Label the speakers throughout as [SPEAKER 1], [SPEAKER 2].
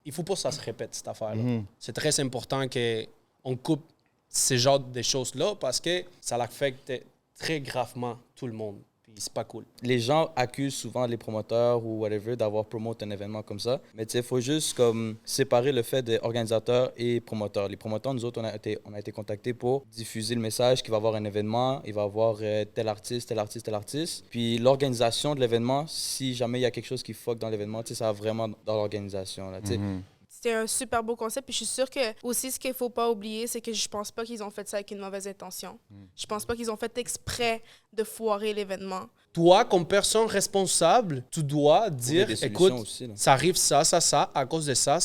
[SPEAKER 1] il faut pas que ça se répète, cette affaire-là. C'est très important qu'on coupe ce genre de choses-là parce que ça affecte très gravement tout le monde. Puis c'est pas cool.
[SPEAKER 2] Les gens accusent souvent les promoteurs ou whatever d'avoir promoté un événement comme ça. Mais tu sais, il faut juste comme séparer le fait d'organisateur et promoteur. Les promoteurs, nous autres, on a été contactés pour diffuser le message qu'il va y avoir un événement, il va y avoir tel artiste, tel artiste, tel artiste. Puis l'organisation de l'événement, si jamais il y a quelque chose qui fuck dans l'événement, tu sais, ça va vraiment dans l'organisation. Là, tu sais.
[SPEAKER 3] C'était un super beau concept. Puis je suis sûre que aussi, ce qu'il ne faut pas oublier, c'est que je pense pas qu'ils ont fait ça avec une mauvaise intention. Je pense pas qu'ils ont fait exprès de foirer l'événement.
[SPEAKER 1] Toi, comme personne responsable, tu dois dire, écoute,
[SPEAKER 2] aussi,
[SPEAKER 1] ça arrive ça, à cause de ça.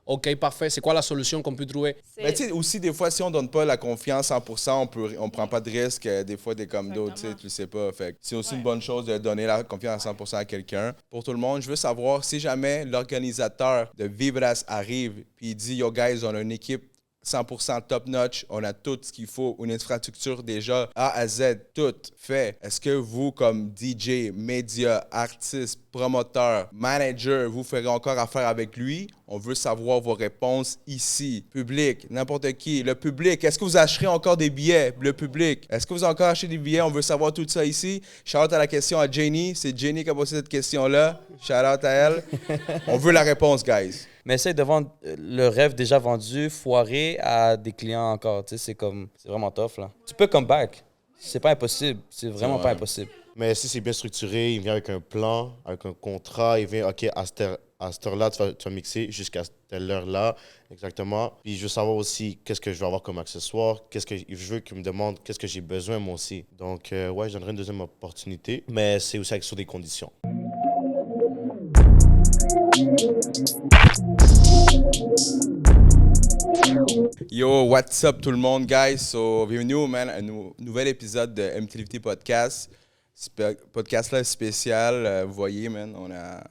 [SPEAKER 1] OK, parfait. C'est quoi la solution qu'on peut trouver?
[SPEAKER 4] Mais tu sais, aussi, des fois, si on donne pas la confiance 100%, on prend pas de risque. Des fois, des comme d'autres, tu sais, tu sais pas. Fait que c'est aussi une bonne chose de donner la confiance à 100% à quelqu'un. Pour tout le monde, je veux savoir si jamais l'organisateur de Vibras arrive puis il dit, yo, guys, on a une équipe 100% top-notch, on a tout ce qu'il faut, une infrastructure déjà A à Z, tout fait. Est-ce que vous, comme DJ, média, artiste, promoteur, manager, vous ferez encore affaire avec lui? On veut savoir vos réponses ici. Public, n'importe qui. Le public, est-ce que vous acheterez encore des billets? Le public, est-ce que vous avez encore acheté des billets? On veut savoir tout ça ici. Shout-out à la question à Jenny. C'est Jenny qui a posé cette question-là. Shout-out à elle. On veut la réponse, guys.
[SPEAKER 2] Mais essaye de vendre le rêve déjà vendu, foiré à des clients encore. Tu sais, c'est vraiment tough, là. Tu peux come back. C'est pas impossible. C'est vraiment pas impossible.
[SPEAKER 5] Mais si c'est bien structuré, il vient avec un plan, avec un contrat, il vient, OK, à cette heure-là, tu vas mixer jusqu'à telle heure-là, exactement. Puis je veux savoir aussi qu'est-ce que je vais avoir comme accessoire, qu'est-ce que je veux qu'il me demande, qu'est-ce que j'ai besoin moi aussi. Donc, ouais, je donnerai une deuxième opportunité, mais c'est aussi sur des conditions.
[SPEAKER 4] Yo, what's up tout le monde, guys? So, bienvenue, man, à un nouvel épisode de MTLVT Podcast. Ce podcast-là est spécial. Vous voyez, man, on a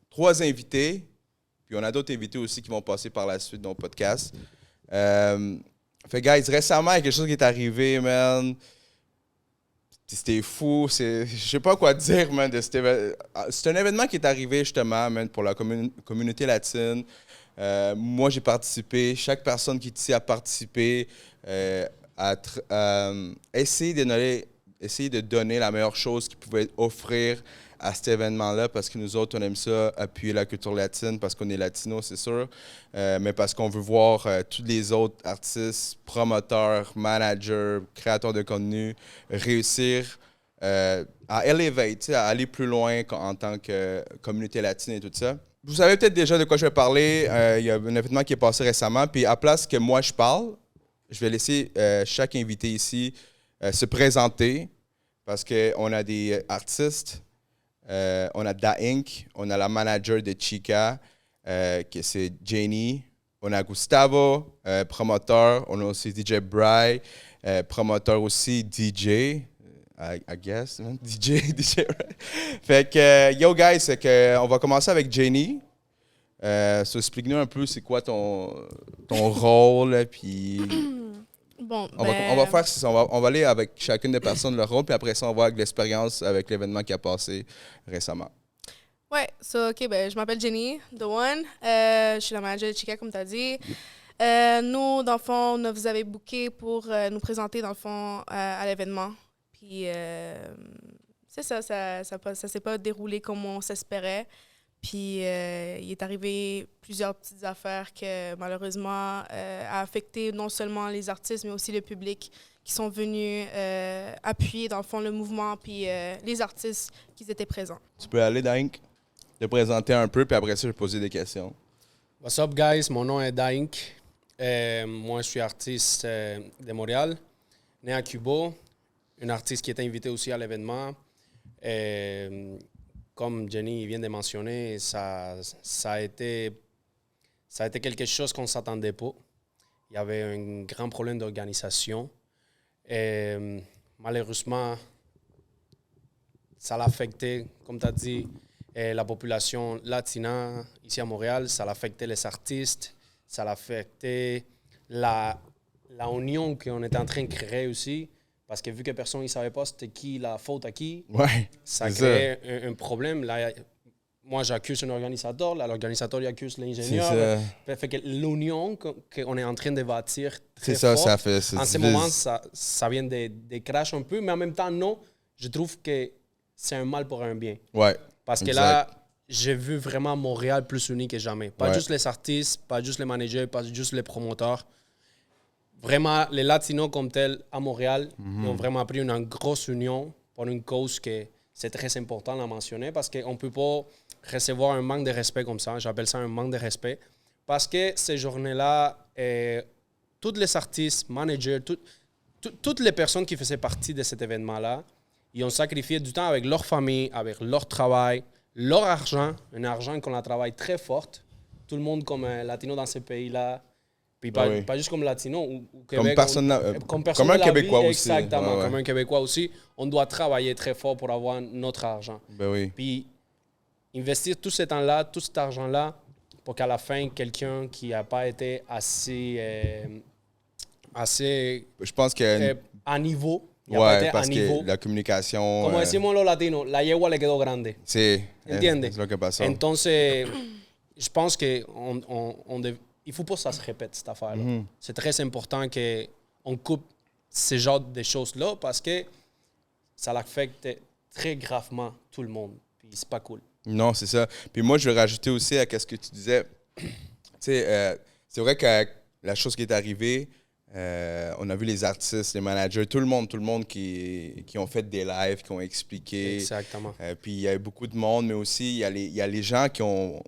[SPEAKER 4] 3 invités. Puis on a d'autres invités aussi qui vont passer par la suite dans le podcast. Fait, guys, récemment, il y a quelque chose qui est arrivé, man. C'était fou. Je sais pas quoi dire, man. C'est un événement qui est arrivé, justement, man, pour la communauté latine. Moi, j'ai participé. Chaque personne qui est ici a participé à essayer de donner la meilleure chose qu'ils pouvaient offrir à cet événement-là, parce que nous autres, on aime ça, appuyer la culture latine, parce qu'on est latino, c'est sûr, mais parce qu'on veut voir tous les autres artistes, promoteurs, managers, créateurs de contenu réussir à elevate, à aller plus loin en tant que communauté latine et tout ça. Vous savez peut-être déjà de quoi je vais parler. Il y a un événement qui est passé récemment, puis à place que moi je parle, je vais laisser chaque invité ici se présenter, parce qu'on a des artistes. On a Da Inc., on a la manager de Chica, qui c'est Jenny. On a Gustavo, promoteur. On a aussi DJ Bry, promoteur aussi, DJ. I guess, man. DJ. Fait que, yo guys, c'est que on va commencer avec Jenny. So, explique-nous un peu c'est quoi ton rôle, puis...
[SPEAKER 3] Bon,
[SPEAKER 4] on va faire ça. On va aller avec chacune des personnes leur rôle, puis après ça, on va avec l'expérience avec l'événement qui a passé récemment.
[SPEAKER 3] Ouais, OK, je m'appelle Jenny, The One. Je suis la manager de Chica, comme tu as dit. Nous, dans le fond, on vous avez booké pour nous présenter, dans le fond, à l'événement. Puis, c'est ça s'est pas déroulé comme on s'espérait. Puis, il est arrivé plusieurs petites affaires que, malheureusement, a affecté non seulement les artistes, mais aussi le public qui sont venus appuyer, dans le fond, le mouvement, puis les artistes qui étaient présents.
[SPEAKER 4] Tu peux aller, Dank, te présenter un peu, puis après ça, je vais poser des questions.
[SPEAKER 1] What's up, guys? Mon nom est Daink. Moi, je suis artiste de Montréal, né à Cuba. Un artiste qui est invité aussi à l'événement. Comme Jenny vient de mentionner, ça a été quelque chose qu'on ne s'attendait pas. Il y avait un grand problème d'organisation. Et malheureusement, ça l'a affecté, comme tu as dit, la population latina ici à Montréal. Ça l'a affecté les artistes. Ça l'a affecté la union qu'on était en train de créer aussi. Parce que vu que personne ne savait pas c'était qui la faute à qui,
[SPEAKER 4] ouais,
[SPEAKER 1] ça crée un problème. Là, moi, j'accuse un organisateur, l'organisateur il accuse
[SPEAKER 4] C'est
[SPEAKER 1] l'ingénieur.
[SPEAKER 4] ça.
[SPEAKER 1] Fait que l'union qu'on est en train de bâtir très
[SPEAKER 4] C'est ça,
[SPEAKER 1] fort,
[SPEAKER 4] ça fait. Ça
[SPEAKER 1] en ce
[SPEAKER 4] divise.
[SPEAKER 1] moment, ça vient de crash un peu, mais en même temps, non, je trouve que c'est un mal pour un bien.
[SPEAKER 4] Ouais.
[SPEAKER 1] Parce que
[SPEAKER 4] Exact.
[SPEAKER 1] là, j'ai vu vraiment Montréal plus uni que jamais. Pas
[SPEAKER 4] Ouais.
[SPEAKER 1] juste les artistes, pas juste les managers, pas juste les promoteurs. Vraiment, les Latinos comme tels à Montréal ils ont vraiment pris une grosse union pour une cause que c'est très important à mentionner parce qu'on ne peut pas recevoir un manque de respect comme ça. J'appelle ça un manque de respect. Parce que ces journées-là, tous les artistes, managers, toutes les personnes qui faisaient partie de cet événement-là, ils ont sacrifié du temps avec leur famille, avec leur travail, leur argent, un argent qu'on a travaillé très fort. Tout le monde comme un latino dans ces pays-là. Puis pas,
[SPEAKER 4] oui.
[SPEAKER 1] pas juste comme latino ou
[SPEAKER 4] Comme
[SPEAKER 1] Québec.
[SPEAKER 4] personne,
[SPEAKER 1] comme personne
[SPEAKER 4] comme un
[SPEAKER 1] de la
[SPEAKER 4] Québécois
[SPEAKER 1] vie,
[SPEAKER 4] aussi.
[SPEAKER 1] Exactement,
[SPEAKER 4] Ouais, ouais.
[SPEAKER 1] comme un Québécois aussi. On doit travailler très fort pour avoir notre argent.
[SPEAKER 4] Ben oui.
[SPEAKER 1] Puis investir tout ce temps-là, tout cet argent-là, pour qu'à la fin, quelqu'un qui n'a pas été assez
[SPEAKER 4] Je pense que.
[SPEAKER 1] à niveau, il n'a pas
[SPEAKER 4] Ouais,
[SPEAKER 1] été à
[SPEAKER 4] parce
[SPEAKER 1] niveau.
[SPEAKER 4] que la communication.
[SPEAKER 1] Como decimos los latinos, la yegua le quedó grande.
[SPEAKER 4] C'est.
[SPEAKER 1] Entiende?
[SPEAKER 4] C'est là que passe.
[SPEAKER 1] Entonces, je pense qu'il ne faut pas que ça se répète, cette affaire-là.
[SPEAKER 4] Mm-hmm.
[SPEAKER 1] C'est très important qu'on coupe ce genre de choses-là parce que ça affecte très gravement tout le monde. Puis c'est pas cool.
[SPEAKER 4] Non, c'est ça. Puis moi, je vais rajouter aussi à ce que tu disais. Tu sais, c'est vrai que la chose qui est arrivée, on a vu les artistes, les managers, tout le monde qui ont fait des lives, qui ont expliqué.
[SPEAKER 1] Exactement.
[SPEAKER 4] Puis il y a beaucoup de monde, mais aussi il y a les gens qui ont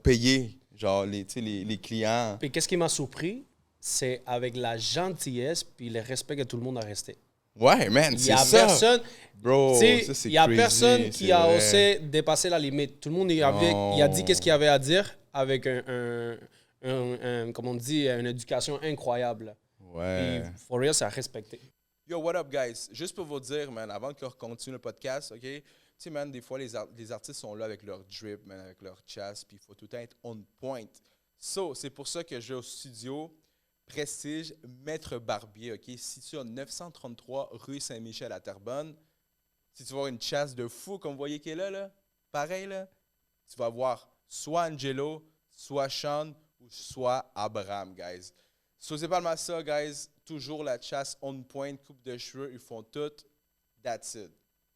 [SPEAKER 4] payé, genre les clients.
[SPEAKER 1] Puis qu'est-ce qui m'a surpris, c'est avec la gentillesse puis le respect que tout le monde a resté.
[SPEAKER 4] Ouais, man,
[SPEAKER 1] Il y
[SPEAKER 4] c'est
[SPEAKER 1] a
[SPEAKER 4] ça.
[SPEAKER 1] personne,
[SPEAKER 4] Bro,
[SPEAKER 1] tu sais,
[SPEAKER 4] ça, c'est
[SPEAKER 1] il y a
[SPEAKER 4] crazy,
[SPEAKER 1] personne qui
[SPEAKER 4] c'est
[SPEAKER 1] a
[SPEAKER 4] vrai.
[SPEAKER 1] osé dépasser la limite. Tout le monde il a dit qu'est-ce qu'il avait à dire avec comme on dit, une éducation incroyable.
[SPEAKER 4] Ouais.
[SPEAKER 1] Puis, for real, c'est à respecter.
[SPEAKER 4] Yo, what up, guys? Juste pour vous dire, man, avant qu'on continue le podcast, OK? Tu sais, man, des fois, les artistes sont là avec leur drip, man, avec leur chasse, puis il faut tout le temps être on point. So, c'est pour ça que je vais au studio Prestige Maître Barbier, OK? Situé au 933 rue Saint-Michel à Terrebonne. Si tu vas voir une chasse de fou, comme vous voyez qui est là, pareil, là, tu vas voir soit Angelo, soit Sean ou soit Abraham, guys. So, c'est pas mal ça, guys. Toujours la chasse on point, coupe de cheveux, ils font tout. That's it.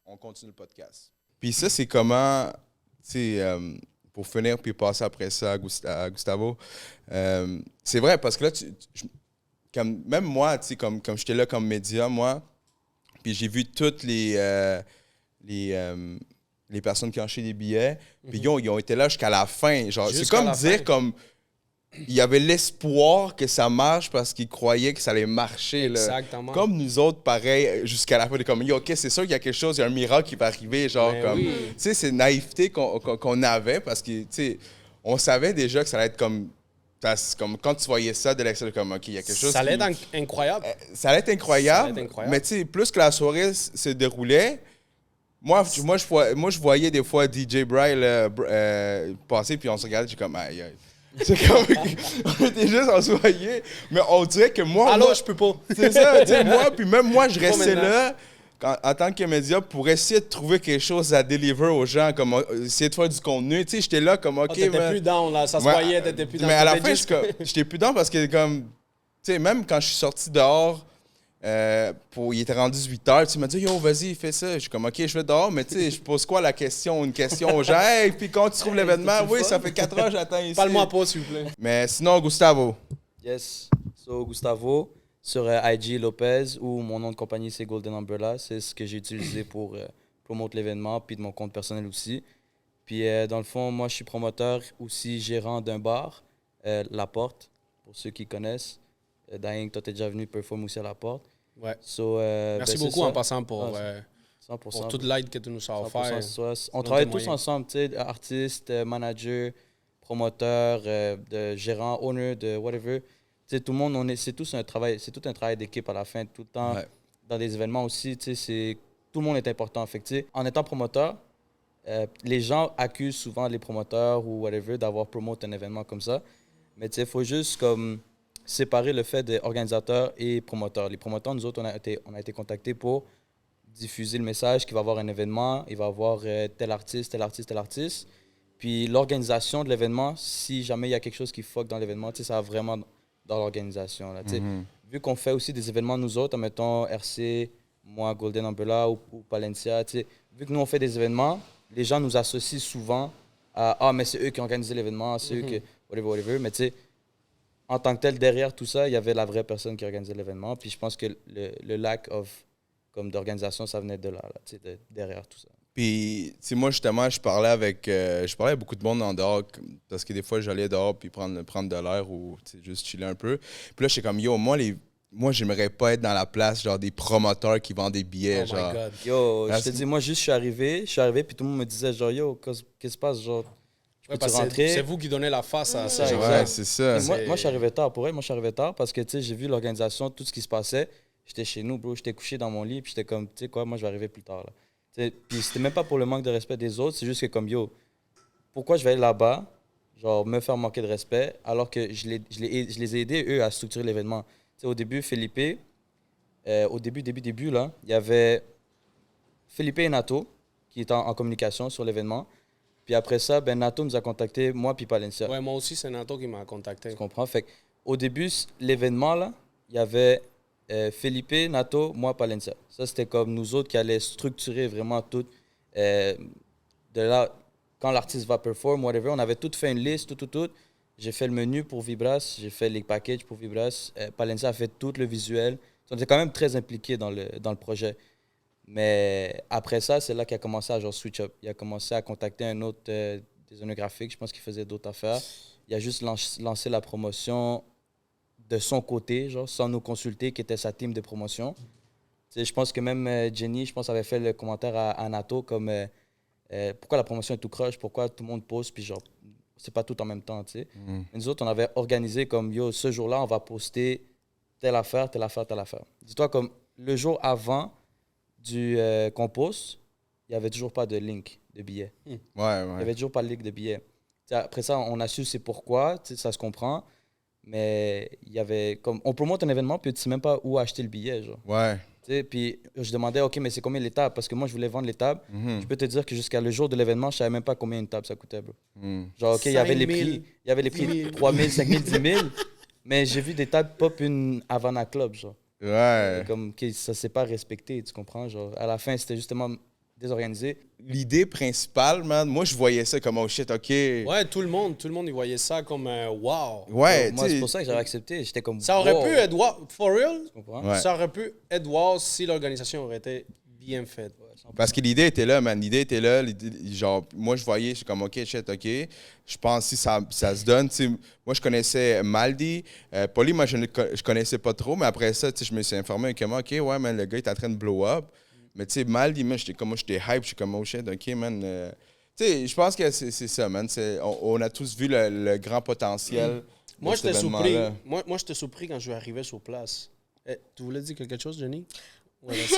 [SPEAKER 4] On continue le podcast. Puis ça, c'est comment, tu sais, pour finir puis passer après ça à Gustavo. C'est vrai, parce que là, comme, même moi, tu sais, comme j'étais là comme média, moi, puis j'ai vu toutes les personnes qui ont acheté des billets, puis ils ont été là jusqu'à la fin. Genre, c'est
[SPEAKER 1] Jusqu'à
[SPEAKER 4] comme
[SPEAKER 1] la
[SPEAKER 4] dire
[SPEAKER 1] fin.
[SPEAKER 4] comme il y avait l'espoir que ça marche parce qu'ils croyaient que ça allait marcher. Là.
[SPEAKER 1] Exactement.
[SPEAKER 4] Comme nous autres, pareil, jusqu'à la fin, comme, yo, OK, c'est sûr qu'il y a quelque chose, il y a un miracle qui va arriver. Genre,
[SPEAKER 1] Ben
[SPEAKER 4] comme,
[SPEAKER 1] oui.
[SPEAKER 4] tu sais, c'est une naïveté qu'on avait parce que, tu sais, on savait déjà que ça allait être comme quand tu voyais ça de l'extérieur, comme, OK, il y a quelque chose.
[SPEAKER 1] Ça allait
[SPEAKER 4] qui-
[SPEAKER 1] être incroyable.
[SPEAKER 4] ça allait être incroyable.
[SPEAKER 1] Ça allait être incroyable.
[SPEAKER 4] Mais tu sais, plus que la soirée se déroulait, moi, je voyais des fois DJ Bry là, passer, puis on se regardait, j'ai comme, aïe, aïe. C'est comme, on était juste en soirée, mais on dirait que moi.
[SPEAKER 1] Alors,
[SPEAKER 4] moi-
[SPEAKER 1] je peux pas.
[SPEAKER 4] C'est ça, tu sais, moi, puis même moi, je restais
[SPEAKER 1] maintenant.
[SPEAKER 4] là en tant que média pour essayer de trouver quelque chose à deliver aux gens, comme essayer de faire du contenu. Tu sais, j'étais là comme, OK,
[SPEAKER 1] T'étais
[SPEAKER 4] mais-
[SPEAKER 1] plus down, là. Ça se
[SPEAKER 4] Ouais,
[SPEAKER 1] voyait, t'étais plus down.
[SPEAKER 4] mais à la
[SPEAKER 1] T'étais
[SPEAKER 4] fin,
[SPEAKER 1] juste-
[SPEAKER 4] j'étais plus dedans parce que, comme, tu sais, même quand je suis sorti dehors, il était rendu 18h, tu m'as dit, yo, vas-y, fais ça. Je suis comme, OK, je vais dehors, mais tu sais, je pose quoi une question aux gens? Hey, puis quand tu trouves l'événement,
[SPEAKER 1] c'est-tu
[SPEAKER 4] oui,
[SPEAKER 1] le
[SPEAKER 4] ça
[SPEAKER 1] fun?
[SPEAKER 4] fait 4 heures, j'attends ici.
[SPEAKER 1] Parle-moi pas, s'il vous plaît.
[SPEAKER 4] Mais sinon, Gustavo.
[SPEAKER 2] Yes. So, Gustavo, sur IG Lopez, ou mon nom de compagnie, c'est Golden Umbrella. C'est ce que j'ai utilisé pour promouvoir l'événement, puis de mon compte personnel aussi. Puis, dans le fond, moi, je suis promoteur, aussi gérant d'un bar, La Porte, pour ceux qui connaissent. Daing, toi, t'es déjà venu performer aussi à La Porte.
[SPEAKER 1] Ouais.
[SPEAKER 2] So,
[SPEAKER 1] Merci
[SPEAKER 2] ben, c'est
[SPEAKER 1] beaucoup
[SPEAKER 2] ça.
[SPEAKER 1] en passant pour
[SPEAKER 2] 100%.
[SPEAKER 1] toute l'aide que tu nous as
[SPEAKER 2] 100%,
[SPEAKER 1] offert.
[SPEAKER 2] on
[SPEAKER 1] dans
[SPEAKER 2] travaille
[SPEAKER 1] tes
[SPEAKER 2] tous
[SPEAKER 1] moyens.
[SPEAKER 2] ensemble, tu sais, artistes, managers, promoteurs, de gérants, owners, de whatever. Tu sais, tout le monde, c'est tout un travail d'équipe à la fin, tout le temps.
[SPEAKER 4] Ouais.
[SPEAKER 2] Dans des événements aussi, tu sais, tout le monde est important. Fait que, tu sais, en étant promoteur, les gens accusent souvent les promoteurs ou whatever d'avoir promoté un événement comme ça. Mais tu sais, il faut juste comme séparer le fait d'organisateur et promoteur. Les promoteurs, nous autres, on a été contactés pour diffuser le message qu'il va y avoir un événement, il va y avoir tel artiste, tel artiste, tel artiste. Puis l'organisation de l'événement, si jamais il y a quelque chose qui fuck dans l'événement, tu sais, ça va vraiment dans l'organisation. Là, tu sais. Vu qu'on fait aussi des événements nous autres, admettons RC, moi, Golden Umbrella ou Palencia, tu sais, vu que nous on fait des événements, les gens nous associent souvent à « Ah, mais c'est eux qui ont organisé l'événement, c'est eux qui... whatever ». Mais tu sais, en tant que tel, derrière tout ça, il y avait la vraie personne qui organisait l'événement. Puis je pense que le lack d'organisation, ça venait de là, tu sais, derrière tout ça.
[SPEAKER 4] Puis, tu sais, moi, justement, je parlais avec beaucoup de monde en dehors, parce que des fois, j'allais dehors puis prendre de l'air ou juste chiller un peu. Puis là, j'étais comme, yo, moi, j'aimerais pas être dans la place, genre, des promoteurs qui vendent des billets,
[SPEAKER 1] Oh
[SPEAKER 4] genre.
[SPEAKER 1] my God.
[SPEAKER 2] Yo, je te dis, moi, juste, je suis arrivé, puis tout le monde me disait, genre, yo, qu'est-ce qui se passe, genre, je peux-tu
[SPEAKER 1] Parce que
[SPEAKER 2] rentrer?
[SPEAKER 1] c'est vous qui donnez la face à
[SPEAKER 2] Ça,
[SPEAKER 1] ça.
[SPEAKER 2] exact.
[SPEAKER 4] Ouais, c'est ça.
[SPEAKER 2] Et moi, je suis arrivé tard. Pour elle, moi, je suis arrivé tard parce que, tu sais, j'ai vu l'organisation, tout ce qui se passait. J'étais chez nous, bro. J'étais couché dans mon lit, puis j'étais comme, tu sais quoi, moi, je vais arriver plus tard, là. T'sais, puis c'était même pas pour le manque de respect des autres, c'est juste que, comme, yo, pourquoi je vais aller là-bas, genre, me faire manquer de respect, alors que je les ai aidés, eux, à structurer l'événement. Tu sais, au début, Felipe, au début, là, il y avait Felipe et Nato qui étaient en communication sur l'événement. Puis après ça, ben, Nato nous a contacté, moi puis Palencia.
[SPEAKER 1] Ouais, moi aussi, c'est Nato qui m'a contacté.
[SPEAKER 2] Tu comprends? Fait au début, l'événement, là, il y avait Felipe, Nato, moi, Palencia. Ça, c'était comme nous autres qui allaient structurer vraiment tout. De là, quand l'artiste va performer, whatever, on avait tout fait une liste, tout. J'ai fait le menu pour Vibras, j'ai fait les packages pour Vibras. Palencia a fait tout le visuel. On était quand même très impliqués dans le projet. Mais après ça, c'est là qu'il a commencé à genre switch up. Il a commencé à contacter un autre designer graphique, je pense qu'il faisait d'autres affaires. Il a juste lancé la promotion de son côté, genre, sans nous consulter, qui était sa team de promotion. Tu sais, je pense que même Jenny, je pense, avait fait le commentaire à Nato comme pourquoi la promotion est tout croche, pourquoi tout le monde poste, puis genre, c'est pas tout en même temps, tu sais. Mais nous autres, on avait organisé comme, yo, ce jour-là, on va poster telle affaire, telle affaire, telle affaire. Dis-toi, comme le jour avant qu'on poste, il n'y avait toujours pas de link de billets.
[SPEAKER 4] Ouais.
[SPEAKER 2] Il n'y avait toujours pas de link de billets. T'sais, après ça, on a su c'est pourquoi, ça se comprend. Mais il y avait comme on promote un événement puis tu sais même pas où acheter le billet, genre.
[SPEAKER 4] Ouais.
[SPEAKER 2] Puis je demandais OK, mais c'est combien les tables parce que moi je voulais vendre les tables. Je peux te dire que jusqu'à le jour de l'événement, je savais même pas combien une table ça coûtait, bro. Genre OK, il y avait les prix 3 000, 5 000, 10 000, mais j'ai vu des tables pop une Havana Club, genre.
[SPEAKER 4] Ouais.
[SPEAKER 2] Comme okay, ça s'est pas respecté, tu comprends, genre à la fin c'était justement désorganisé.
[SPEAKER 4] L'idée principale, man, moi, je voyais ça comme, oh shit, OK.
[SPEAKER 1] Ouais, tout le monde, il voyait ça comme wow.
[SPEAKER 4] Ouais,
[SPEAKER 2] Moi
[SPEAKER 4] tu sais.
[SPEAKER 2] c'est pour ça que j'avais accepté, j'étais comme
[SPEAKER 1] Ça aurait
[SPEAKER 2] wow.
[SPEAKER 1] pu être wow. For real?
[SPEAKER 2] Tu comprends?
[SPEAKER 4] Ouais.
[SPEAKER 1] Ça aurait pu être wow si l'organisation aurait été bien faite.
[SPEAKER 4] Parce que l'idée était là, man. L'idée était là. Genre, moi, je voyais, je suis comme, OK, shit, OK. Je pense si ça se donne. T'sais, moi, je connaissais Maldi. Poli, moi, je connaissais pas trop. Mais après ça, je me suis informé comment, OK, ouais, man, le gars est en train de blow up. Mais tu sais, Maldi, man, j'étais hype. Je suis comme, oh shit, OK, man. Tu sais, je pense que c'est ça, man. On a tous vu le grand potentiel.
[SPEAKER 1] Moi,
[SPEAKER 4] de
[SPEAKER 1] j'étais
[SPEAKER 4] cet
[SPEAKER 1] surpris.
[SPEAKER 4] événement-là.
[SPEAKER 1] Moi, j'étais surpris quand je suis arrivé sur place. Tu voulais dire quelque chose, Jenny? Ouais, merci.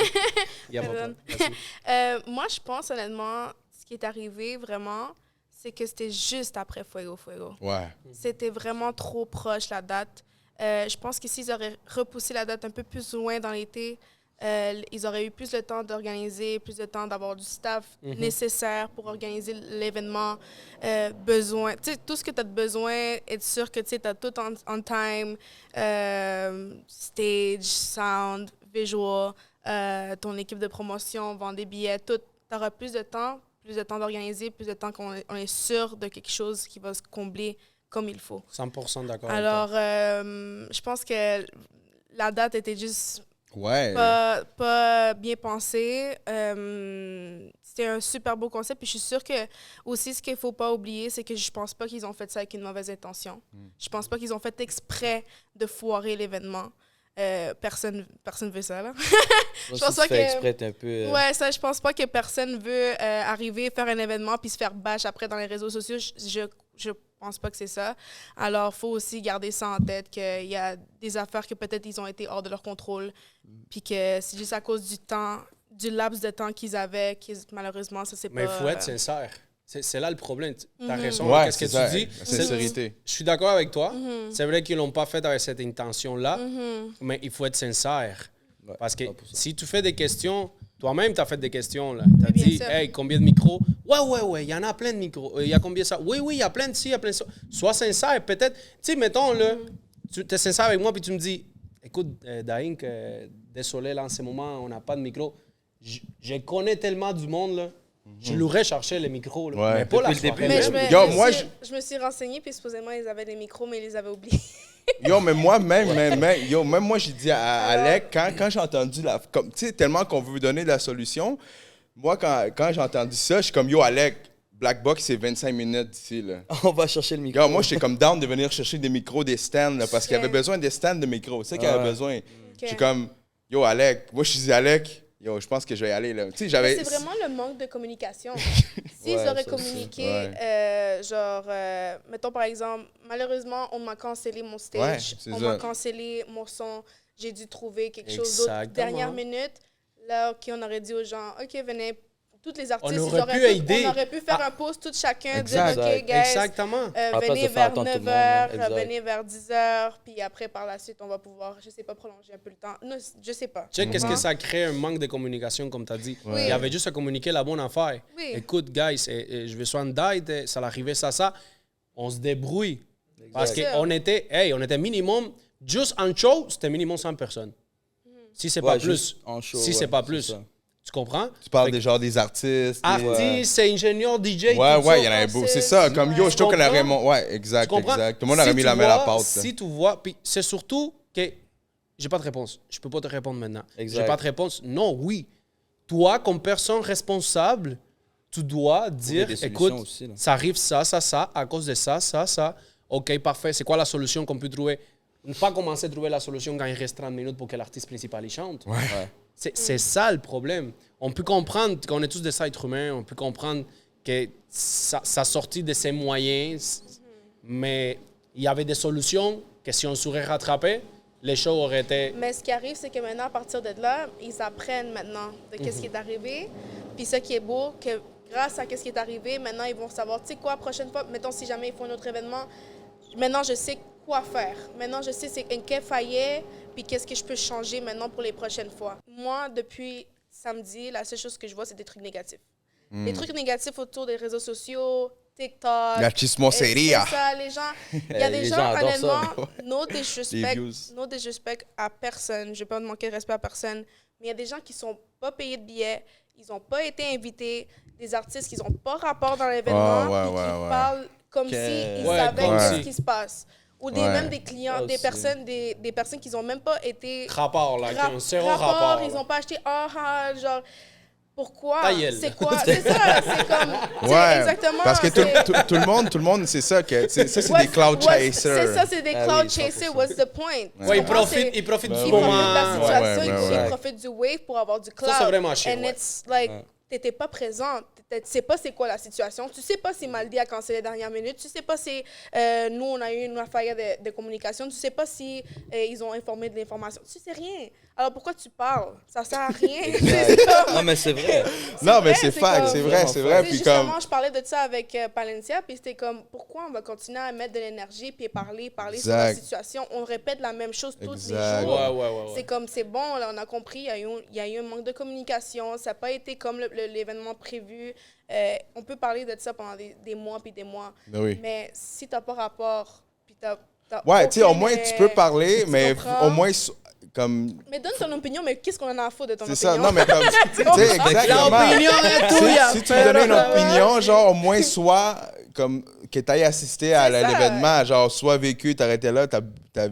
[SPEAKER 1] Il y a pas de problème. Merci.
[SPEAKER 3] Moi, je pense honnêtement, ce qui est arrivé vraiment, c'est que c'était juste après Fuego Fuego.
[SPEAKER 4] Ouais.
[SPEAKER 3] C'était vraiment trop proche la date. Je pense que s'ils auraient repoussé la date un peu plus loin dans l'été, ils auraient eu plus de temps d'organiser, plus de temps d'avoir du staff nécessaire pour organiser l'événement. Besoin, tu sais, tout ce que tu as besoin, être sûr que tu as tout on time, stage, sound, visual, ton équipe de promotion, vendre des billets, tout. Tu auras plus de temps d'organiser, plus de temps qu'on est sûr de quelque chose qui va se combler comme il faut.
[SPEAKER 1] 100% d'accord.
[SPEAKER 3] Alors, je pense que la date était juste
[SPEAKER 4] Ouais.
[SPEAKER 3] pas bien pensée. C'était un super beau concept. Puis je suis sûre que aussi, ce qu'il ne faut pas oublier, c'est que je pense pas qu'ils ont fait ça avec une mauvaise intention. Je pense pas qu'ils ont fait exprès de foirer l'événement. Personne veut ça, là.
[SPEAKER 2] Je
[SPEAKER 3] pense pas que-
[SPEAKER 2] exprès, t'es un peu
[SPEAKER 3] Ouais, ça, je pense pas que personne veut arriver, faire un événement puis se faire bash après dans les réseaux sociaux. Je pense pas que c'est ça. Alors, faut aussi garder ça en tête qu'il y a des affaires que peut-être ils ont été hors de leur contrôle puis que c'est juste à cause du laps de temps qu'ils avaient malheureusement, ça c'est pas...
[SPEAKER 1] Mais il faut être sincère. C'est là le problème. Tu as raison.
[SPEAKER 4] Ouais,
[SPEAKER 1] Qu'est-ce que
[SPEAKER 4] c'est ça,
[SPEAKER 1] tu dis?
[SPEAKER 4] la sincérité.
[SPEAKER 1] Je suis d'accord avec toi. C'est vrai qu'ils l'ont pas fait avec cette intention-là,
[SPEAKER 3] Mhm.
[SPEAKER 1] mais il faut être sincère.
[SPEAKER 2] Ouais,
[SPEAKER 1] Parce que
[SPEAKER 2] 100%.
[SPEAKER 1] si tu fais des questions Toi-même, tu as fait des questions. Tu as
[SPEAKER 3] bien
[SPEAKER 1] dit,
[SPEAKER 3] sûr.
[SPEAKER 1] hey, combien de micros? Ouais, il y en a plein de micros. Il y a combien ça? Oui, il y a plein de ci, il y a plein de ça. Sois sincère, peut-être. Tu sais, mettons, là, tu es sincère avec moi, puis tu me dis, écoute, Daink, désolé, là, en ce moment, on n'a pas de micro. Je connais tellement du monde, là. Je l'aurais cherché les micros, là.
[SPEAKER 4] Ouais.
[SPEAKER 1] Mais pas la
[SPEAKER 2] Depuis le
[SPEAKER 1] soirée
[SPEAKER 2] début.
[SPEAKER 3] Mais
[SPEAKER 1] même.
[SPEAKER 4] Yo, moi,
[SPEAKER 3] je me suis renseignée, puis supposément, ils avaient des micros, mais ils les avaient oubliés.
[SPEAKER 4] Yo, mais moi, même moi, j'ai dit à Alec, quand j'ai entendu tu sais, tellement qu'on veut donner de la solution, moi, quand j'ai entendu ça, je suis comme, yo, Alec, Black Box, c'est 25 minutes d'ici, là.
[SPEAKER 2] On va chercher le micro.
[SPEAKER 4] Yo, moi, j'étais comme down de venir chercher des micros, des stands, là, parce qu'il y avait
[SPEAKER 3] Ouais.
[SPEAKER 4] besoin des stands de micros. C'est ça qu'il y avait besoin. Je suis
[SPEAKER 3] Ok.
[SPEAKER 4] comme, yo, Alec, moi, je suis dit, Alec, yo, je pense que je vais y aller, là. Tu sais,
[SPEAKER 3] Mais
[SPEAKER 4] j'avais.
[SPEAKER 3] c'est vraiment le manque de communication. S'ils
[SPEAKER 2] Ouais,
[SPEAKER 3] auraient
[SPEAKER 2] ça,
[SPEAKER 3] communiqué,
[SPEAKER 4] Ouais.
[SPEAKER 3] mettons par exemple, malheureusement, on m'a cancellé mon
[SPEAKER 4] Ouais,
[SPEAKER 3] stage,
[SPEAKER 4] c'est
[SPEAKER 3] on
[SPEAKER 4] ça.
[SPEAKER 3] m'a cancellé mon son, j'ai dû trouver quelque chose d'autre.
[SPEAKER 1] Exactement.
[SPEAKER 3] Dernière minute, là, on aurait dit aux gens, OK, venez, tous les artistes,
[SPEAKER 1] On
[SPEAKER 3] ils
[SPEAKER 1] aurait
[SPEAKER 3] auraient
[SPEAKER 1] pu aider.
[SPEAKER 3] on aurait pu faire un post tout chacun,
[SPEAKER 4] Exact.
[SPEAKER 3] dire, OK, guys,
[SPEAKER 1] Exactement.
[SPEAKER 2] À la place
[SPEAKER 3] venez
[SPEAKER 2] de faire
[SPEAKER 3] vers
[SPEAKER 2] attendre tout le monde,
[SPEAKER 3] 9h,
[SPEAKER 2] exact.
[SPEAKER 3] venez vers 10h, puis après, par la suite, on va pouvoir, je sais pas, prolonger un peu le temps. Non, je sais pas.
[SPEAKER 1] Check, qu'est-ce que
[SPEAKER 3] Hein?
[SPEAKER 1] ça crée un manque de communication, comme tu as dit.
[SPEAKER 3] Oui.
[SPEAKER 1] Il y avait juste à communiquer la bonne affaire.
[SPEAKER 3] Oui.
[SPEAKER 1] Écoute, guys, je vais sur une date, ça l'arrivait ça. On se débrouille. Parce
[SPEAKER 3] Bien sûr.
[SPEAKER 1] qu'on était minimum, juste en show, c'était minimum 100 personnes. Si c'est pas
[SPEAKER 2] Ouais,
[SPEAKER 1] plus.
[SPEAKER 2] juste en show,
[SPEAKER 1] Si
[SPEAKER 2] ouais,
[SPEAKER 1] c'est pas
[SPEAKER 2] c'est
[SPEAKER 1] plus.
[SPEAKER 2] ça.
[SPEAKER 1] Tu comprends?
[SPEAKER 4] Tu parles
[SPEAKER 1] Fait que
[SPEAKER 4] des des artistes.
[SPEAKER 1] artistes, ingénieurs, DJ.
[SPEAKER 4] Ouais,
[SPEAKER 1] tout
[SPEAKER 4] ouais,
[SPEAKER 1] ça.
[SPEAKER 4] il y en avait beau. C'est
[SPEAKER 3] c'est-
[SPEAKER 4] ça, comme yo,
[SPEAKER 3] ouais.
[SPEAKER 4] je trouve qu'on
[SPEAKER 1] Tu
[SPEAKER 4] aurait.
[SPEAKER 1] comprends?
[SPEAKER 4] Ouais, exact,
[SPEAKER 1] Tu comprends?
[SPEAKER 4] exact. Tout le monde
[SPEAKER 1] Si
[SPEAKER 4] aurait mis
[SPEAKER 1] tu
[SPEAKER 4] la main à la
[SPEAKER 1] vois-
[SPEAKER 4] pâte. là.
[SPEAKER 1] Si tu vois, puis c'est surtout que j'ai pas de réponse. Je peux pas te répondre maintenant.
[SPEAKER 2] Exact.
[SPEAKER 1] J'ai pas de réponse. Non, oui. Toi, comme personne responsable, tu dois dire,
[SPEAKER 2] des solutions
[SPEAKER 1] écoute,
[SPEAKER 2] aussi, là.
[SPEAKER 1] ça arrive ça, à cause de ça. OK, parfait. C'est quoi la solution qu'on peut trouver? Ne pas commencer à trouver la solution quand il reste 30 minutes pour que l'artiste principal y chante.
[SPEAKER 2] Ouais.
[SPEAKER 1] C'est ça le problème. On peut comprendre qu'on est tous des êtres humains, on peut comprendre que ça sortit de ses moyens, mais il y avait des solutions que si on saurait rattraper, les choses auraient été...
[SPEAKER 3] Mais ce qui arrive, c'est que maintenant, à partir de là, ils apprennent maintenant de qu'est-ce qui est arrivé. Puis ce qui est beau, que grâce à qu'est-ce qui est arrivé, maintenant, ils vont savoir, tu sais quoi, prochaine fois, mettons, si jamais ils font un autre événement, maintenant, je sais quoi faire. Maintenant, je sais c'est en quel faillet, puis qu'est-ce que je peux changer maintenant pour les prochaines fois. Moi, depuis samedi, la seule chose que je vois, c'est des trucs négatifs. Des trucs négatifs autour des réseaux sociaux, TikTok.
[SPEAKER 4] La chismoseria.
[SPEAKER 3] C'est ça, les gens. Il y a des
[SPEAKER 2] Les
[SPEAKER 3] gens,
[SPEAKER 2] gens adorent
[SPEAKER 3] honnêtement,
[SPEAKER 2] ça.
[SPEAKER 3] no
[SPEAKER 4] views.
[SPEAKER 3] disrespect à personne. Je ne vais pas manquer de respect à personne. Mais il y a des gens qui ne sont pas payés de billets, ils n'ont pas été invités, des artistes qui n'ont pas rapport dans l'événement,
[SPEAKER 4] Ouais,
[SPEAKER 3] puis qui
[SPEAKER 4] ouais.
[SPEAKER 3] parlent comme
[SPEAKER 2] Que-
[SPEAKER 3] s'ils
[SPEAKER 1] Ouais,
[SPEAKER 3] savaient
[SPEAKER 1] comme
[SPEAKER 3] ce
[SPEAKER 1] si.
[SPEAKER 3] qui se passe. Ou
[SPEAKER 4] Ouais.
[SPEAKER 3] même des clients,
[SPEAKER 2] Ça
[SPEAKER 3] des
[SPEAKER 2] aussi.
[SPEAKER 3] personnes qui n'ont même pas été...
[SPEAKER 1] Rapport, là, qui ont zéro rapport. là.
[SPEAKER 3] Ils n'ont pas acheté genre... Pourquoi?
[SPEAKER 1] Ta gueule.
[SPEAKER 3] C'est quoi? C'est ça, c'est comme... tu sais,
[SPEAKER 4] Ouais.
[SPEAKER 3] exactement.
[SPEAKER 4] Parce que
[SPEAKER 3] c'est-
[SPEAKER 4] tout le monde, c'est ça. Ça, c'est des
[SPEAKER 3] What's-
[SPEAKER 4] cloud chasers.
[SPEAKER 3] C'est ça, c'est des
[SPEAKER 2] Ah
[SPEAKER 3] cloud
[SPEAKER 2] oui,
[SPEAKER 3] chasers.
[SPEAKER 2] 100%.
[SPEAKER 3] What's the point?
[SPEAKER 1] Ouais, ils
[SPEAKER 3] Tu comprends?
[SPEAKER 1] profitent,
[SPEAKER 3] C'est-
[SPEAKER 1] ils profitent
[SPEAKER 4] Ben
[SPEAKER 1] du
[SPEAKER 3] Ils
[SPEAKER 4] oui.
[SPEAKER 3] profitent de la
[SPEAKER 1] moment.
[SPEAKER 3] situation,
[SPEAKER 4] ouais,
[SPEAKER 3] ils
[SPEAKER 4] ouais.
[SPEAKER 3] profitent du wave pour avoir du cloud.
[SPEAKER 1] Ça, c'est vraiment chiant,
[SPEAKER 3] And
[SPEAKER 1] ouais.
[SPEAKER 3] it's like,
[SPEAKER 2] Ouais.
[SPEAKER 3] t'étais pas présent. Tu sais pas c'est quoi la situation. Tu sais pas si Maldi a cancellé la dernière minute. Tu sais pas si nous, on a eu une affaire de communication. Tu sais pas si ils ont informé de l'information. Tu sais rien. Alors pourquoi tu parles? Ça sert à rien. C'est comme-
[SPEAKER 2] Non, mais c'est vrai.
[SPEAKER 4] Non, mais
[SPEAKER 3] vrai,
[SPEAKER 4] c'est
[SPEAKER 3] c'est
[SPEAKER 4] fact,
[SPEAKER 3] comme-
[SPEAKER 4] c'est vrai, c'est vrai.
[SPEAKER 3] Tu sais,
[SPEAKER 4] Puis
[SPEAKER 3] justement,
[SPEAKER 4] comme.
[SPEAKER 3] je parlais de ça avec Palencia, puis c'était comme, pourquoi on va continuer à mettre de l'énergie puis parler sur la
[SPEAKER 4] Exact.
[SPEAKER 3] situation? On répète la même chose tous
[SPEAKER 4] Exact.
[SPEAKER 3] les
[SPEAKER 1] Ouais,
[SPEAKER 3] jours.
[SPEAKER 1] ouais.
[SPEAKER 3] C'est comme, c'est bon, là, on a compris, il y a eu un manque de communication, ça n'a pas été comme l'événement prévu. On peut parler de ça pendant des mois puis des mois.
[SPEAKER 4] Ben oui.
[SPEAKER 3] Mais si tu n'as pas rapport, puis t'as
[SPEAKER 4] Ouais, tu sais, au
[SPEAKER 3] aucun,
[SPEAKER 4] moins, tu peux parler,
[SPEAKER 3] tu
[SPEAKER 4] mais
[SPEAKER 3] comprends?
[SPEAKER 4] au moins, comme.
[SPEAKER 3] Mais donne ton opinion, mais qu'est-ce qu'on en a à foutre de ton
[SPEAKER 4] C'est
[SPEAKER 3] opinion?
[SPEAKER 4] ça, non, mais comme. Tu sais, exactement.
[SPEAKER 1] L'opinion est tout,
[SPEAKER 4] Si tu veux donner une opinion, genre, au moins, soit comme que tu ailles assister à
[SPEAKER 3] C'est ça.
[SPEAKER 4] l'événement, genre, soit vécu, t'arrêtais là,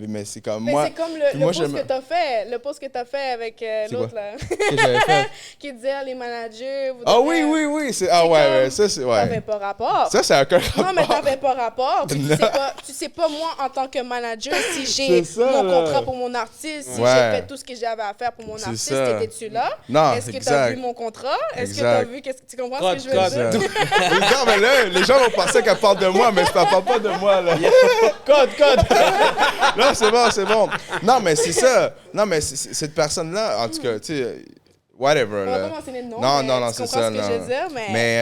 [SPEAKER 4] mais c'est comme
[SPEAKER 3] Mais
[SPEAKER 4] moi.
[SPEAKER 3] c'est comme
[SPEAKER 4] moi,
[SPEAKER 3] le post
[SPEAKER 4] j'aime-
[SPEAKER 3] que tu as fait, avec l'autre,
[SPEAKER 4] quoi?
[SPEAKER 3] là,
[SPEAKER 4] que j'avais fait.
[SPEAKER 3] qui disait les managers. vous
[SPEAKER 4] Ah
[SPEAKER 3] devez-
[SPEAKER 4] oui, oui, c'est. Ah
[SPEAKER 3] C'est
[SPEAKER 4] ouais,
[SPEAKER 3] comme-
[SPEAKER 4] ouais, ça, c'est.
[SPEAKER 3] T'avais
[SPEAKER 4] Ouais.
[SPEAKER 3] pas rapport.
[SPEAKER 4] Ça, c'est encore.
[SPEAKER 3] Non, mais t'avais pas rapport. Puis tu sais pas, moi, en tant que manager, si j'ai
[SPEAKER 4] C'est ça,
[SPEAKER 3] mon
[SPEAKER 4] là.
[SPEAKER 3] contrat pour mon artiste, si
[SPEAKER 4] Ouais.
[SPEAKER 3] j'ai fait tout ce que j'avais à faire pour mon
[SPEAKER 4] C'est
[SPEAKER 3] artiste,
[SPEAKER 4] ça.
[SPEAKER 3] étais-tu là?
[SPEAKER 4] Non,
[SPEAKER 3] Est-ce que tu as
[SPEAKER 4] exact.
[SPEAKER 3] vu mon contrat? Est-ce que tu
[SPEAKER 4] Exact.
[SPEAKER 3] as vu... Tu comprends ce que je veux
[SPEAKER 1] Code,
[SPEAKER 3] dire?
[SPEAKER 4] Non, mais là, les gens vont penser qu'elle parle de moi, mais je parle pas de moi, là.
[SPEAKER 1] Code.
[SPEAKER 4] Non, c'est bon, c'est bon. Non, mais c'est ça. Non, mais cette personne-là, en tout cas, tu sais, whatever.
[SPEAKER 3] On va
[SPEAKER 4] Là.
[SPEAKER 3] pas mentionner de nom.
[SPEAKER 4] Non,
[SPEAKER 3] mais
[SPEAKER 4] non, non,
[SPEAKER 3] tu
[SPEAKER 4] c'est
[SPEAKER 3] comprends
[SPEAKER 4] ça.
[SPEAKER 3] ce que je veux dire,
[SPEAKER 4] Mais,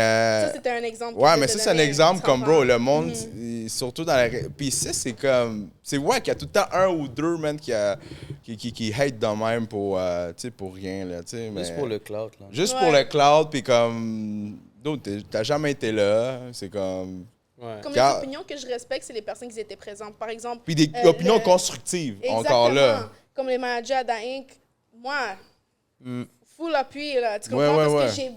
[SPEAKER 3] ça, c'était un exemple.
[SPEAKER 4] ouais,
[SPEAKER 3] que
[SPEAKER 4] mais
[SPEAKER 3] je
[SPEAKER 4] ça,
[SPEAKER 3] te
[SPEAKER 4] c'est un
[SPEAKER 3] donnais,
[SPEAKER 4] exemple
[SPEAKER 3] tu
[SPEAKER 4] comme, bro,
[SPEAKER 3] comprends?
[SPEAKER 4] le monde, surtout dans la... Puis ça, c'est comme... C'est ouais qu'il y a tout le temps un ou deux, man, qui hate de même pour, tu sais, pour rien, là, tu sais.
[SPEAKER 2] Juste pour le cloud, là.
[SPEAKER 4] Juste pour le cloud, puis comme... D'autres, t'as jamais été là, c'est comme...
[SPEAKER 1] Ouais.
[SPEAKER 3] Comme
[SPEAKER 4] Car-
[SPEAKER 3] les opinions que je respecte, c'est les personnes qui étaient présentes. Par exemple...
[SPEAKER 4] Puis des opinions constructives,
[SPEAKER 3] Exactement.
[SPEAKER 4] encore là.
[SPEAKER 3] Comme les managers à Da Inc., moi, full appui, là. Tu
[SPEAKER 4] Ouais,
[SPEAKER 3] comprends?
[SPEAKER 4] ouais,
[SPEAKER 3] Parce
[SPEAKER 4] ouais.
[SPEAKER 3] que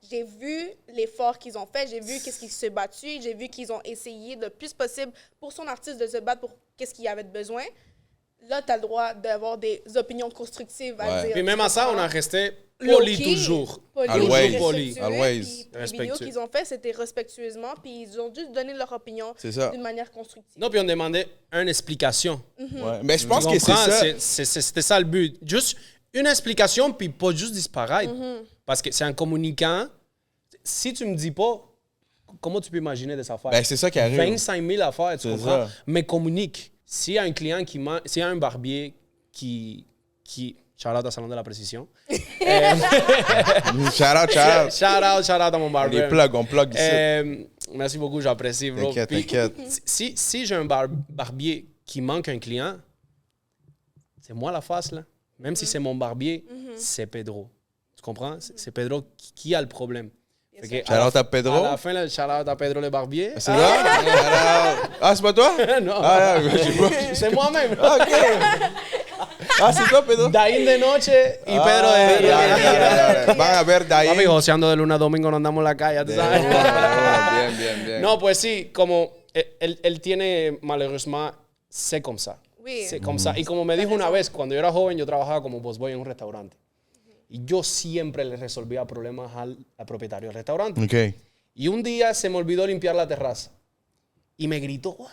[SPEAKER 3] j'ai vu l'effort qu'ils ont fait, j'ai vu qu'est-ce qu'ils se battu, j'ai vu qu'ils ont essayé le plus possible pour son artiste de se battre pour qu'est-ce qu'il avait de besoin. Là, tu as le droit d'avoir des opinions constructives à
[SPEAKER 4] Ouais.
[SPEAKER 3] dire.
[SPEAKER 1] Puis même
[SPEAKER 3] tu
[SPEAKER 1] à ça, on
[SPEAKER 3] comprends?
[SPEAKER 1] a resté poli
[SPEAKER 3] Low-key,
[SPEAKER 1] toujours.
[SPEAKER 4] Always.
[SPEAKER 3] respectueux,
[SPEAKER 4] Always.
[SPEAKER 3] puis les vidéos
[SPEAKER 1] Respectueux.
[SPEAKER 3] qu'ils ont fait, c'était respectueusement, puis ils ont juste donné leur opinion
[SPEAKER 4] C'est ça.
[SPEAKER 3] d'une manière constructive.
[SPEAKER 1] Non, puis on demandait une explication.
[SPEAKER 4] Ouais. Mais je pense
[SPEAKER 1] Tu
[SPEAKER 4] que c'est
[SPEAKER 1] comprends?
[SPEAKER 4] ça.
[SPEAKER 1] C'était ça le but. Juste une explication, puis pas juste disparaître. Parce que c'est un communicant. Si tu me dis pas, comment tu peux imaginer des affaires?
[SPEAKER 4] Ben, c'est ça qui arrive.
[SPEAKER 1] 25 000 affaires, tu
[SPEAKER 4] C'est
[SPEAKER 1] comprends?
[SPEAKER 4] ça.
[SPEAKER 1] Mais communique. S'il y a un client s'il y a un barbier qui shout-out à Salon de la Précision. Shout-out à mon barbier.
[SPEAKER 4] On plug ici.
[SPEAKER 1] Merci beaucoup, j'apprécie, bro.
[SPEAKER 4] T'inquiète,
[SPEAKER 1] Puis,
[SPEAKER 4] t'inquiète.
[SPEAKER 1] Si j'ai un barbier qui manque un client, c'est moi la face, là. Même si c'est mon barbier, c'est Pedro. Tu comprends? C'est Pedro qui a le problème. Fait que
[SPEAKER 4] Shout-out à Pedro.
[SPEAKER 1] À la fin, là, shout-out à Pedro le barbier.
[SPEAKER 4] C'est là? Ah, c'est pas toi?
[SPEAKER 1] Non,
[SPEAKER 4] Ah, j'ai pas.
[SPEAKER 1] c'est moi-même.
[SPEAKER 4] OK. Ah, c'est toi, Pedro?
[SPEAKER 1] Daín de noche y Pedro de día.
[SPEAKER 4] Van a ver de ahí.
[SPEAKER 1] Papi, joseando de luna a domingo, nos andamos en la calle, ¿tú sabes?
[SPEAKER 4] Bien, bien, bien.
[SPEAKER 1] No, pues sí, como él tiene, malheureusement, c'est comme ça.
[SPEAKER 3] Oui.
[SPEAKER 1] C'est comme ça. Y como me dijo una vez, cuando yo era joven, yo trabajaba como busboy en un restaurante. Y yo siempre le resolvía problemas al propietario del restaurante.
[SPEAKER 4] OK.
[SPEAKER 1] Y un día se me olvidó limpiar la terraza. Y me gritó. "¡Guau!".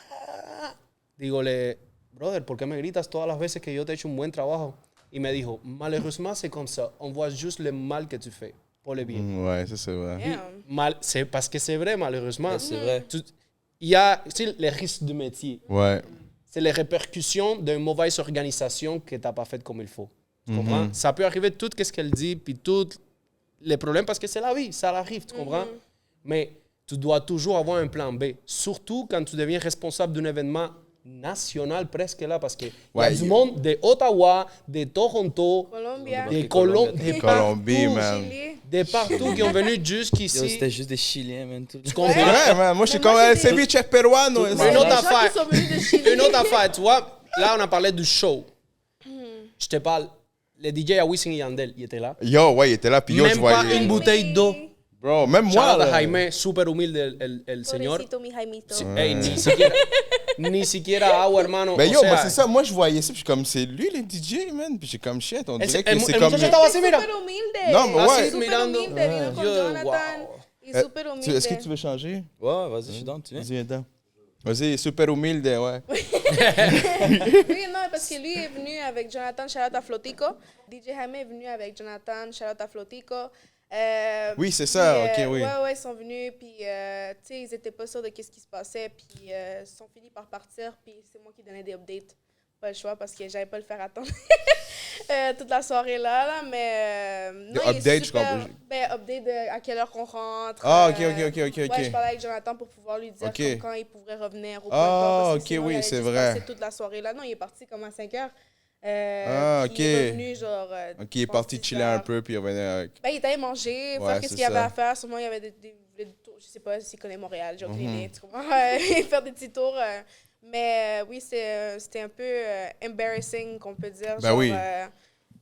[SPEAKER 1] Dígole, brother, ¿por qué me gritas todas las veces que yo te he hecho un buen trabajo? Y me dijo, malheureusement, c'est comme ça. On voit juste le mal que tu fais, pas le bien.
[SPEAKER 4] Ouais, ça, c'est vrai.
[SPEAKER 3] Damn.
[SPEAKER 1] C'est parce que c'est vrai, malheureusement.
[SPEAKER 2] C'est vrai.
[SPEAKER 1] Il y a les risques du métier.
[SPEAKER 4] Ouais.
[SPEAKER 1] C'est les répercussions d'une mauvaise organisation que tu n'as pas faite comme il faut. Tu comprends? Ça peut arriver tout ce qu'elle dit, puis tous les problèmes, parce que c'est la vie, ça arrive, tu comprends? Mais tu dois toujours avoir un plan B, surtout quand tu deviens responsable d'un événement national presque là, parce qu'il y a du monde de Ottawa, de Toronto,
[SPEAKER 3] Colombia.
[SPEAKER 1] de Colombie,
[SPEAKER 4] Colombie, man.
[SPEAKER 3] Chili.
[SPEAKER 1] de partout qui ont venu
[SPEAKER 2] Yo,
[SPEAKER 1] jusqu'ici.
[SPEAKER 2] c'était juste des Chiliens, man. Tout.
[SPEAKER 1] Tu comprends?
[SPEAKER 4] Ouais, man. Moi, je suis
[SPEAKER 3] Mais
[SPEAKER 4] comme
[SPEAKER 3] moi,
[SPEAKER 4] El
[SPEAKER 3] j'ai des-
[SPEAKER 4] ceviche peruano.
[SPEAKER 1] Une
[SPEAKER 3] Les
[SPEAKER 1] autre
[SPEAKER 3] gens
[SPEAKER 1] affaire.
[SPEAKER 3] qui sont venus de Chili.
[SPEAKER 1] Une autre affaire, tu vois, là, on a parlé du show. Je te parle, le DJ à Wisin et Yandel, il était là.
[SPEAKER 4] Yo, ouais, il était là, puis yo, je
[SPEAKER 1] Même pas
[SPEAKER 4] voyais.
[SPEAKER 1] une bouteille d'eau.
[SPEAKER 4] Bro, même moi,
[SPEAKER 1] Shout-out a
[SPEAKER 4] là.
[SPEAKER 1] Jaime, super humilde el señor.
[SPEAKER 3] Pobrecito, mi Jaimito.
[SPEAKER 1] Ey, ni siquiera agua, hermano.
[SPEAKER 4] Mais
[SPEAKER 1] O
[SPEAKER 4] yo,
[SPEAKER 1] sea,
[SPEAKER 4] moi, c'est ça. Moi, je voyais ça, puis je suis comme, c'est lui le DJ, man. Puis j'ai comme shit. On dirait que
[SPEAKER 1] el
[SPEAKER 4] c'est comme.
[SPEAKER 1] muchacho estaba así, mira.
[SPEAKER 3] Súper humilde.
[SPEAKER 4] No, mais ouais.
[SPEAKER 3] Súper
[SPEAKER 1] Mirando.
[SPEAKER 3] humilde, vino con
[SPEAKER 1] Yo,
[SPEAKER 3] Jonathan.
[SPEAKER 1] wow.
[SPEAKER 3] Y súper humilde.
[SPEAKER 4] Est-ce que tu veux changer?
[SPEAKER 2] Ouais, vas-y, je suis dans, tu viens.
[SPEAKER 4] Vas-y, attends. Vas-y, super humilde, ouais.
[SPEAKER 3] Oui, non, parce que lui est venu avec Jonathan, shout-out à Flotico. DJ Jaime est venu avec Jonathan, shout-out à Flotico.
[SPEAKER 4] Oui, c'est ça,
[SPEAKER 3] puis,
[SPEAKER 4] ok, oui.
[SPEAKER 3] Ouais, ils sont venus, puis, tu sais, ils étaient pas sûrs de qu'est-ce qui se passait, puis ils sont finis par partir, puis c'est moi qui donnais des updates. Pas le choix, parce que j'allais pas le faire attendre toute la soirée là, mais... non, il est
[SPEAKER 4] updates,
[SPEAKER 3] super-
[SPEAKER 4] je comprends.
[SPEAKER 3] Ben, update de à quelle heure qu'on rentre.
[SPEAKER 4] Ah, ok.
[SPEAKER 3] Ouais, je parlais avec Jonathan pour pouvoir lui dire
[SPEAKER 4] Ok.
[SPEAKER 3] comme quand il pourrait revenir au point
[SPEAKER 4] Ah,
[SPEAKER 3] parce que
[SPEAKER 4] ok,
[SPEAKER 3] sinon,
[SPEAKER 4] oui,
[SPEAKER 3] il allait
[SPEAKER 4] c'est
[SPEAKER 3] juste
[SPEAKER 4] vrai.
[SPEAKER 3] passer toute la soirée là. Non, il est parti comme à 5 heures.
[SPEAKER 4] Ah,
[SPEAKER 3] puis Il est
[SPEAKER 4] ok.
[SPEAKER 3] revenu genre.
[SPEAKER 4] Ok, il est parti chiller un peu, puis il revenait avec.
[SPEAKER 3] Ben, il est allé manger,
[SPEAKER 4] Ouais,
[SPEAKER 3] faire qu'est-ce
[SPEAKER 4] c'est
[SPEAKER 3] qu'il y avait
[SPEAKER 4] ça.
[SPEAKER 3] à faire. Sûrement, il y avait des tours. Je sais pas s'il connaît Montréal, j'ai aucune
[SPEAKER 4] Mhm.
[SPEAKER 3] idée. Tu comprends? Faire des petits tours. Mais oui, c'était un peu embarrassing, qu'on peut dire.
[SPEAKER 4] Ben
[SPEAKER 3] genre,
[SPEAKER 4] oui.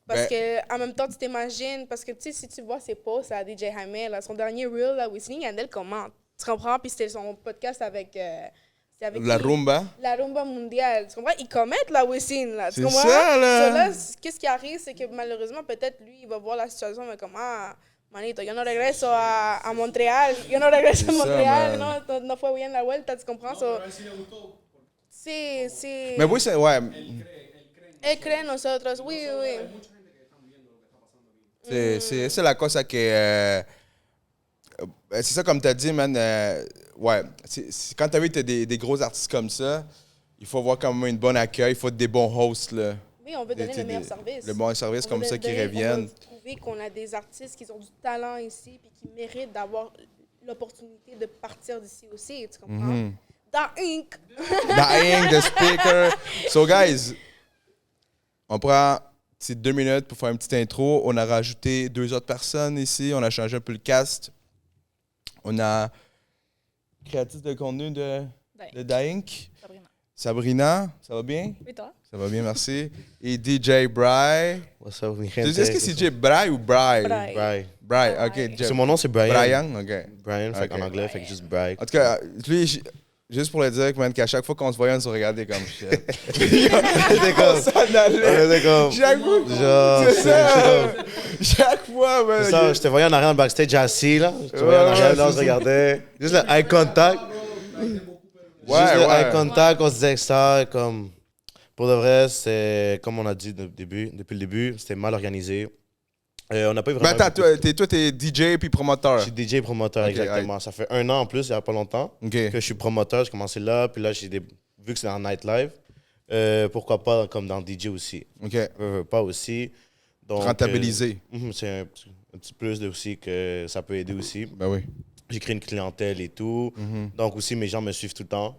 [SPEAKER 3] Parce
[SPEAKER 4] Ben-
[SPEAKER 3] que en même temps, tu t'imagines, parce que tu sais, si tu vois ses posts à DJ Jaime, là, son dernier reel, là, Wisin et Yandel commente. Tu comprends? Puis c'était son podcast avec. C'était avec
[SPEAKER 4] La
[SPEAKER 3] qui?
[SPEAKER 4] rumba.
[SPEAKER 3] La rumba mondiale. Tu comprends? Ils commettent la Wisin, là. Tu
[SPEAKER 4] C'est
[SPEAKER 3] comprends?
[SPEAKER 4] ça, là.
[SPEAKER 3] So, là, qu'est-ce qui arrive, c'est que malheureusement, peut-être lui, il va voir la situation, mais comme, ah, manito, yo no regreso a Montréal. Yo no regreso a
[SPEAKER 4] C'est ça,
[SPEAKER 3] Montréal.
[SPEAKER 4] man.
[SPEAKER 3] No fue bien la vuelta, tu comprends? So, c'est.
[SPEAKER 4] Mais oui, c'est. Ouais.
[SPEAKER 3] Él cree en nosotros. Oui, oui.
[SPEAKER 4] C'est la cosa que. C'est ça, comme tu as dit, man. Ouais. Quand tu as vu des gros artistes comme ça, il faut avoir quand même une bonne accueil, il faut être des bons hosts, là.
[SPEAKER 3] Oui, on veut donner le meilleur service.
[SPEAKER 4] Le bon service
[SPEAKER 3] On
[SPEAKER 4] comme
[SPEAKER 3] veut
[SPEAKER 4] ça qui
[SPEAKER 3] donner-
[SPEAKER 4] reviennent.
[SPEAKER 3] On veut prouver qu'on a des artistes qui ont du talent ici puis qui méritent d'avoir l'opportunité de partir d'ici aussi, tu comprends? Da Inc.
[SPEAKER 4] The speaker. So, guys, on prend 2 minutes pour faire une petite intro. On a rajouté 2 autres personnes ici. On a changé un peu le cast. On a créatrice de contenu de Daink. Sabrina, ça va bien?
[SPEAKER 6] Et toi?
[SPEAKER 4] Ça va bien, merci. Et DJ Bry.
[SPEAKER 5] What's up,
[SPEAKER 4] Est-ce que c'est DJ Bry ou Bry?
[SPEAKER 6] Bry.
[SPEAKER 4] Bry, ok.
[SPEAKER 5] Mon nom, c'est Brian.
[SPEAKER 4] Brian, ok.
[SPEAKER 5] Brian, fait
[SPEAKER 4] Ok.
[SPEAKER 5] en anglais, fait que juste Brian.
[SPEAKER 4] En tout cas, lui, juste pour le dire, man, qu'à chaque fois qu'on se voyait, on se regardait comme shit.
[SPEAKER 5] C'était comme...
[SPEAKER 4] On s'en allait.
[SPEAKER 5] C'était comme...
[SPEAKER 4] Chaque fois.
[SPEAKER 5] Genre,
[SPEAKER 4] C'est ça. Chaque fois, man.
[SPEAKER 5] C'est ça, je te voyais en arrière en backstage assis, là. Je te voyais en arrière, là, on se regardait. Juste le eye contact. Juste le eye contact, on se disait que ça, comme... Pour de vrai, c'est... Comme on a dit depuis le début, c'était mal organisé. On n'a pas eu vraiment...
[SPEAKER 4] Ben attends, toi, t'es DJ puis promoteur.
[SPEAKER 5] Je suis DJ promoteur,
[SPEAKER 4] Ok,
[SPEAKER 5] exactement. Ça fait 1 an en plus, il n'y a pas longtemps,
[SPEAKER 4] OK.
[SPEAKER 5] que je suis promoteur. J'ai commencé là, puis là, vu que c'est en nightlife, pourquoi pas comme dans DJ aussi.
[SPEAKER 4] OK.
[SPEAKER 5] Pas aussi. Donc,
[SPEAKER 4] Rentabiliser.
[SPEAKER 5] c'est un petit plus aussi que ça peut aider aussi.
[SPEAKER 4] Ben oui.
[SPEAKER 5] J'ai créé une clientèle et tout. Donc aussi, mes gens me suivent tout le temps.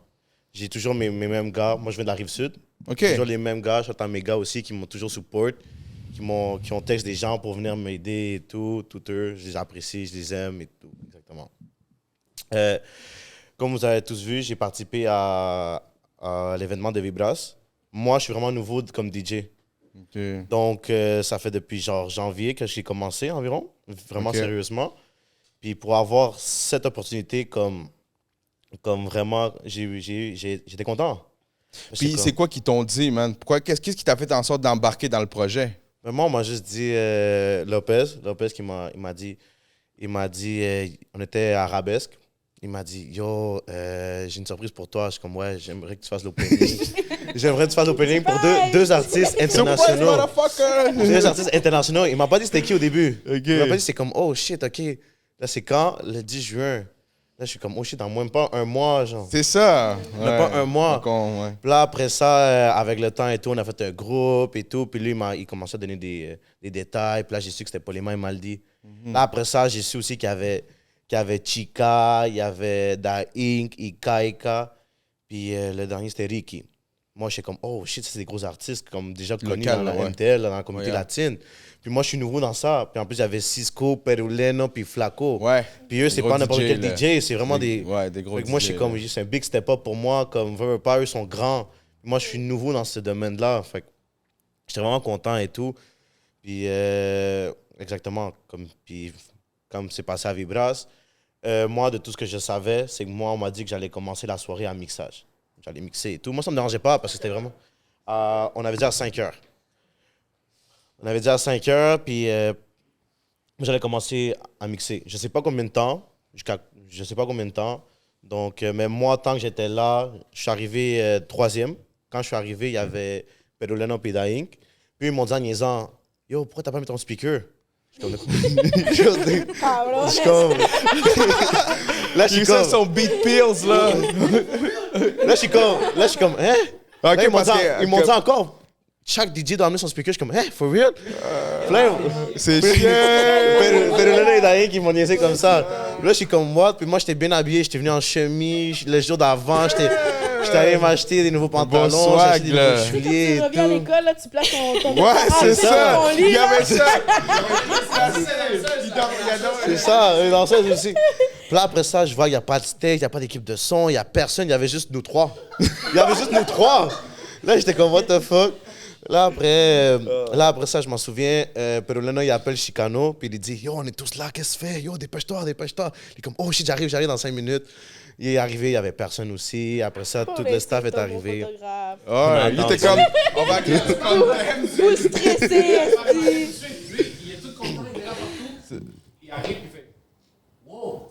[SPEAKER 5] J'ai toujours mes mêmes gars. Moi, je viens de la Rive-Sud.
[SPEAKER 4] OK.
[SPEAKER 5] Toujours les mêmes gars. J'entends mes gars aussi qui m'ont toujours support, qui ont texte des gens pour venir m'aider et tout eux. Je les apprécie, je les aime et tout. Exactement. Comme vous avez tous vu, j'ai participé à l'événement de Vibras. Moi, je suis vraiment nouveau comme DJ.
[SPEAKER 4] OK.
[SPEAKER 5] Donc, ça fait depuis genre janvier que j'ai commencé environ, vraiment
[SPEAKER 4] Ok.
[SPEAKER 5] sérieusement. Puis pour avoir cette opportunité comme vraiment, j'étais content.
[SPEAKER 4] Puis
[SPEAKER 5] comme-
[SPEAKER 4] c'est quoi qu'ils t'ont dit, man? Qu'est-ce qui t'a fait en sorte d'embarquer dans le projet?
[SPEAKER 5] Mais moi, on m'a juste dit Lopez qui il m'a dit, on était à Arabesque. Il m'a dit, yo, j'ai une surprise pour toi. Je suis comme, ouais, j'aimerais que tu fasses l'opening. J'aimerais que tu fasses l'opening pour deux artistes internationaux.
[SPEAKER 4] motherfucker!
[SPEAKER 5] 2 artistes internationaux. Il m'a pas dit c'était qui au début.
[SPEAKER 4] Ok.
[SPEAKER 5] Il m'a pas dit c'est comme, oh shit, ok. Là, c'est quand? Le 10 juin. Là, je suis comme, oh shit, dans même pas un mois, genre.
[SPEAKER 4] C'est ça.
[SPEAKER 5] On n'a pas un mois.
[SPEAKER 4] Ouais.
[SPEAKER 5] Puis là, après ça, avec le temps et tout, on a fait un groupe et tout. Puis lui, il commençait à donner des détails. Puis là, j'ai su que c'était Poléma et Maldi. Là, après ça, j'ai su aussi qu'il y avait Chica, il y avait Da Inc, Ikaika. Puis le dernier, c'était Ricky. Moi, je suis comme, oh shit, c'est des gros artistes, comme déjà connus
[SPEAKER 4] Local,
[SPEAKER 5] dans la
[SPEAKER 4] ouais.
[SPEAKER 5] MTL, dans la communauté
[SPEAKER 4] Ouais.
[SPEAKER 5] latine. Puis moi, je suis nouveau dans ça. Puis en plus, il y avait Cisco, Peruleno, puis Flaco.
[SPEAKER 4] Ouais.
[SPEAKER 5] Puis eux, c'est
[SPEAKER 4] Des
[SPEAKER 5] pas
[SPEAKER 4] gros
[SPEAKER 5] n'importe
[SPEAKER 4] DJ,
[SPEAKER 5] quel
[SPEAKER 4] là.
[SPEAKER 5] DJ, c'est vraiment des.
[SPEAKER 4] Ouais, des gros
[SPEAKER 5] Fait que moi, je suis
[SPEAKER 4] DJ,
[SPEAKER 5] comme,
[SPEAKER 4] là.
[SPEAKER 5] c'est un big step up pour moi. Comme, veux pas, eux sont grands. Moi, je suis nouveau dans ce domaine-là. Fait que j'étais vraiment content et tout. Puis, exactement, comme c'est passé à Vibras, moi, de tout ce que je savais, c'est que moi, on m'a dit que j'allais commencer la soirée à mixage. J'allais mixer et tout. Moi, ça me dérangeait pas parce que c'était vraiment. On avait dit à 5 heures. On avait dit à 5 heures, puis moi, j'allais commencer à mixer. Je sais pas combien de temps. Je sais pas combien de temps. Donc, mais moi, tant que j'étais là, je suis arrivé 3e. Quand je suis arrivé, il y avait Peruleno et Da Inc. Puis ils m'ont dit en niaisant, yo, pourquoi t'as pas mis ton speaker? Je suis comme. Là, je suis
[SPEAKER 4] Il fait
[SPEAKER 5] comme.
[SPEAKER 4] son beat pills, là.
[SPEAKER 5] Là, je suis comme, hein?
[SPEAKER 4] Ok,
[SPEAKER 5] Là,
[SPEAKER 4] parce que-
[SPEAKER 5] ils m'ont dit encore, chaque DJ doit amener son speaker. Je suis comme, hein, for real? Là,
[SPEAKER 4] C'est chiant.
[SPEAKER 5] Peruleno et Da Inc, ils m'ont niaisé comme ça. Là, je suis comme, what? Puis moi, j'étais bien habillé. J'étais venu en chemise. Le jour d'avant, j'étais allé m'acheter des nouveaux pantalons.
[SPEAKER 4] swag,
[SPEAKER 5] j'ai acheté des
[SPEAKER 4] là.
[SPEAKER 5] nouveaux souliers
[SPEAKER 3] Tu
[SPEAKER 5] et
[SPEAKER 3] reviens à
[SPEAKER 5] tout.
[SPEAKER 3] l'école, là, tu places ton
[SPEAKER 4] Ouais, c'est
[SPEAKER 3] sur
[SPEAKER 4] ça.
[SPEAKER 3] ton lit,
[SPEAKER 4] Il y
[SPEAKER 3] là.
[SPEAKER 4] avait ça.
[SPEAKER 5] C'est ça, eux danseuses aussi. Puis là, après ça, je vois qu'il n'y a pas de stage, il n'y a pas d'équipe de son, il n'y a personne, il y avait juste nous 3. Il y avait juste nous 3. Là, j'étais comme, what the fuck? Là, après ça, je m'en souviens, Peruleno, il appelle Chicano, puis il dit, yo, on est tous là, qu'est-ce que tu fais? Yo, dépêche-toi, dépêche-toi. Il est comme, oh shit, j'arrive dans 5 minutes. Il est arrivé, il n'y avait personne aussi. Après ça, tout le staff est arrivé.
[SPEAKER 4] Ouais, il était comme, on va créer du content.
[SPEAKER 3] Vous stressé, esti.
[SPEAKER 1] Il est tout content, il est là partout. Il arrive, il fait wow.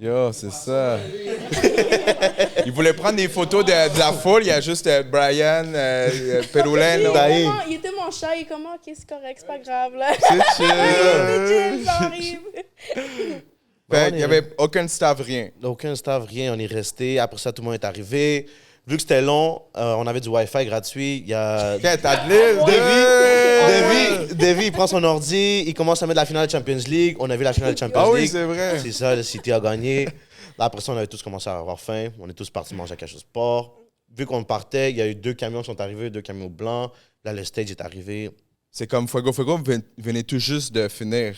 [SPEAKER 4] Yo, c'est ça. Il voulait prendre des photos de la foule. Il y a juste Brian, Peruleno.
[SPEAKER 3] Il était mon chat, il est comme, ok, c'est correct, c'est pas grave, là.
[SPEAKER 4] C'est chill.
[SPEAKER 3] Chill, ça arrive.
[SPEAKER 4] Fait qu'il y avait aucun staff, rien.
[SPEAKER 5] Aucun staff, rien, on est resté. Après ça, tout le monde est arrivé. Vu que c'était long, on avait du Wi-Fi gratuit. Il y a...
[SPEAKER 4] Ok, t'as de l'île,
[SPEAKER 5] Davy, il prend son ordi, il commence à mettre la finale de Champions League. On a vu la finale de Champions
[SPEAKER 4] Ah oui,
[SPEAKER 5] League.
[SPEAKER 4] c'est vrai.
[SPEAKER 5] C'est ça, le City a gagné. Là, après ça, on avait tous commencé à avoir faim. On est tous partis manger à quelque chose de sport. Vu qu'on partait, il y a eu 2 camions qui sont arrivés, 2 camions blancs. Là, le stage est arrivé.
[SPEAKER 4] C'est comme Fuego venait tout juste de finir.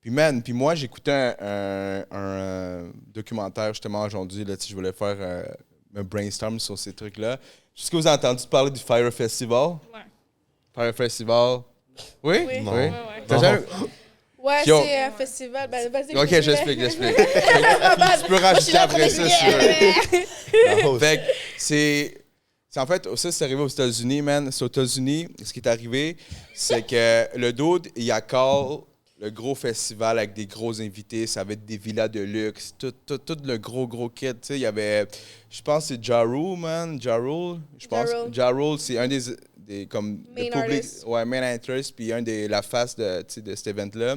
[SPEAKER 4] Puis puis moi, j'écoutais un documentaire justement aujourd'hui, là, si je voulais faire un brainstorm sur ces trucs-là. Est-ce que vous avez entendu parler du Fire Festival?
[SPEAKER 6] Ouais.
[SPEAKER 4] Fire Festival? Oui?
[SPEAKER 3] Oui.
[SPEAKER 5] Non.
[SPEAKER 6] Ouais.
[SPEAKER 4] T'as jamais-
[SPEAKER 3] Ouais,
[SPEAKER 4] Yo.
[SPEAKER 3] c'est un festival. Ben, vas-y.
[SPEAKER 4] Ok,
[SPEAKER 3] continue.
[SPEAKER 4] j'explique. Tu peux rajouter après ça sur...
[SPEAKER 5] La hausse.
[SPEAKER 4] Fait que c'est en fait, ça, c'est arrivé aux États-Unis, man. C'est aux États-Unis, ce qui est arrivé, c'est que le dude, il a call le gros festival avec des gros invités. Ça va être des villas de luxe, tout le gros kit. Tu sais, il y avait, je pense que c'est Ja Rule, man. Ja Rule, je pense.
[SPEAKER 3] Ja Rule.
[SPEAKER 4] Ja Rule, c'est un des comme
[SPEAKER 3] Main
[SPEAKER 4] le public,
[SPEAKER 3] artist.
[SPEAKER 4] ouais, main artist, puis la face de cet event-là.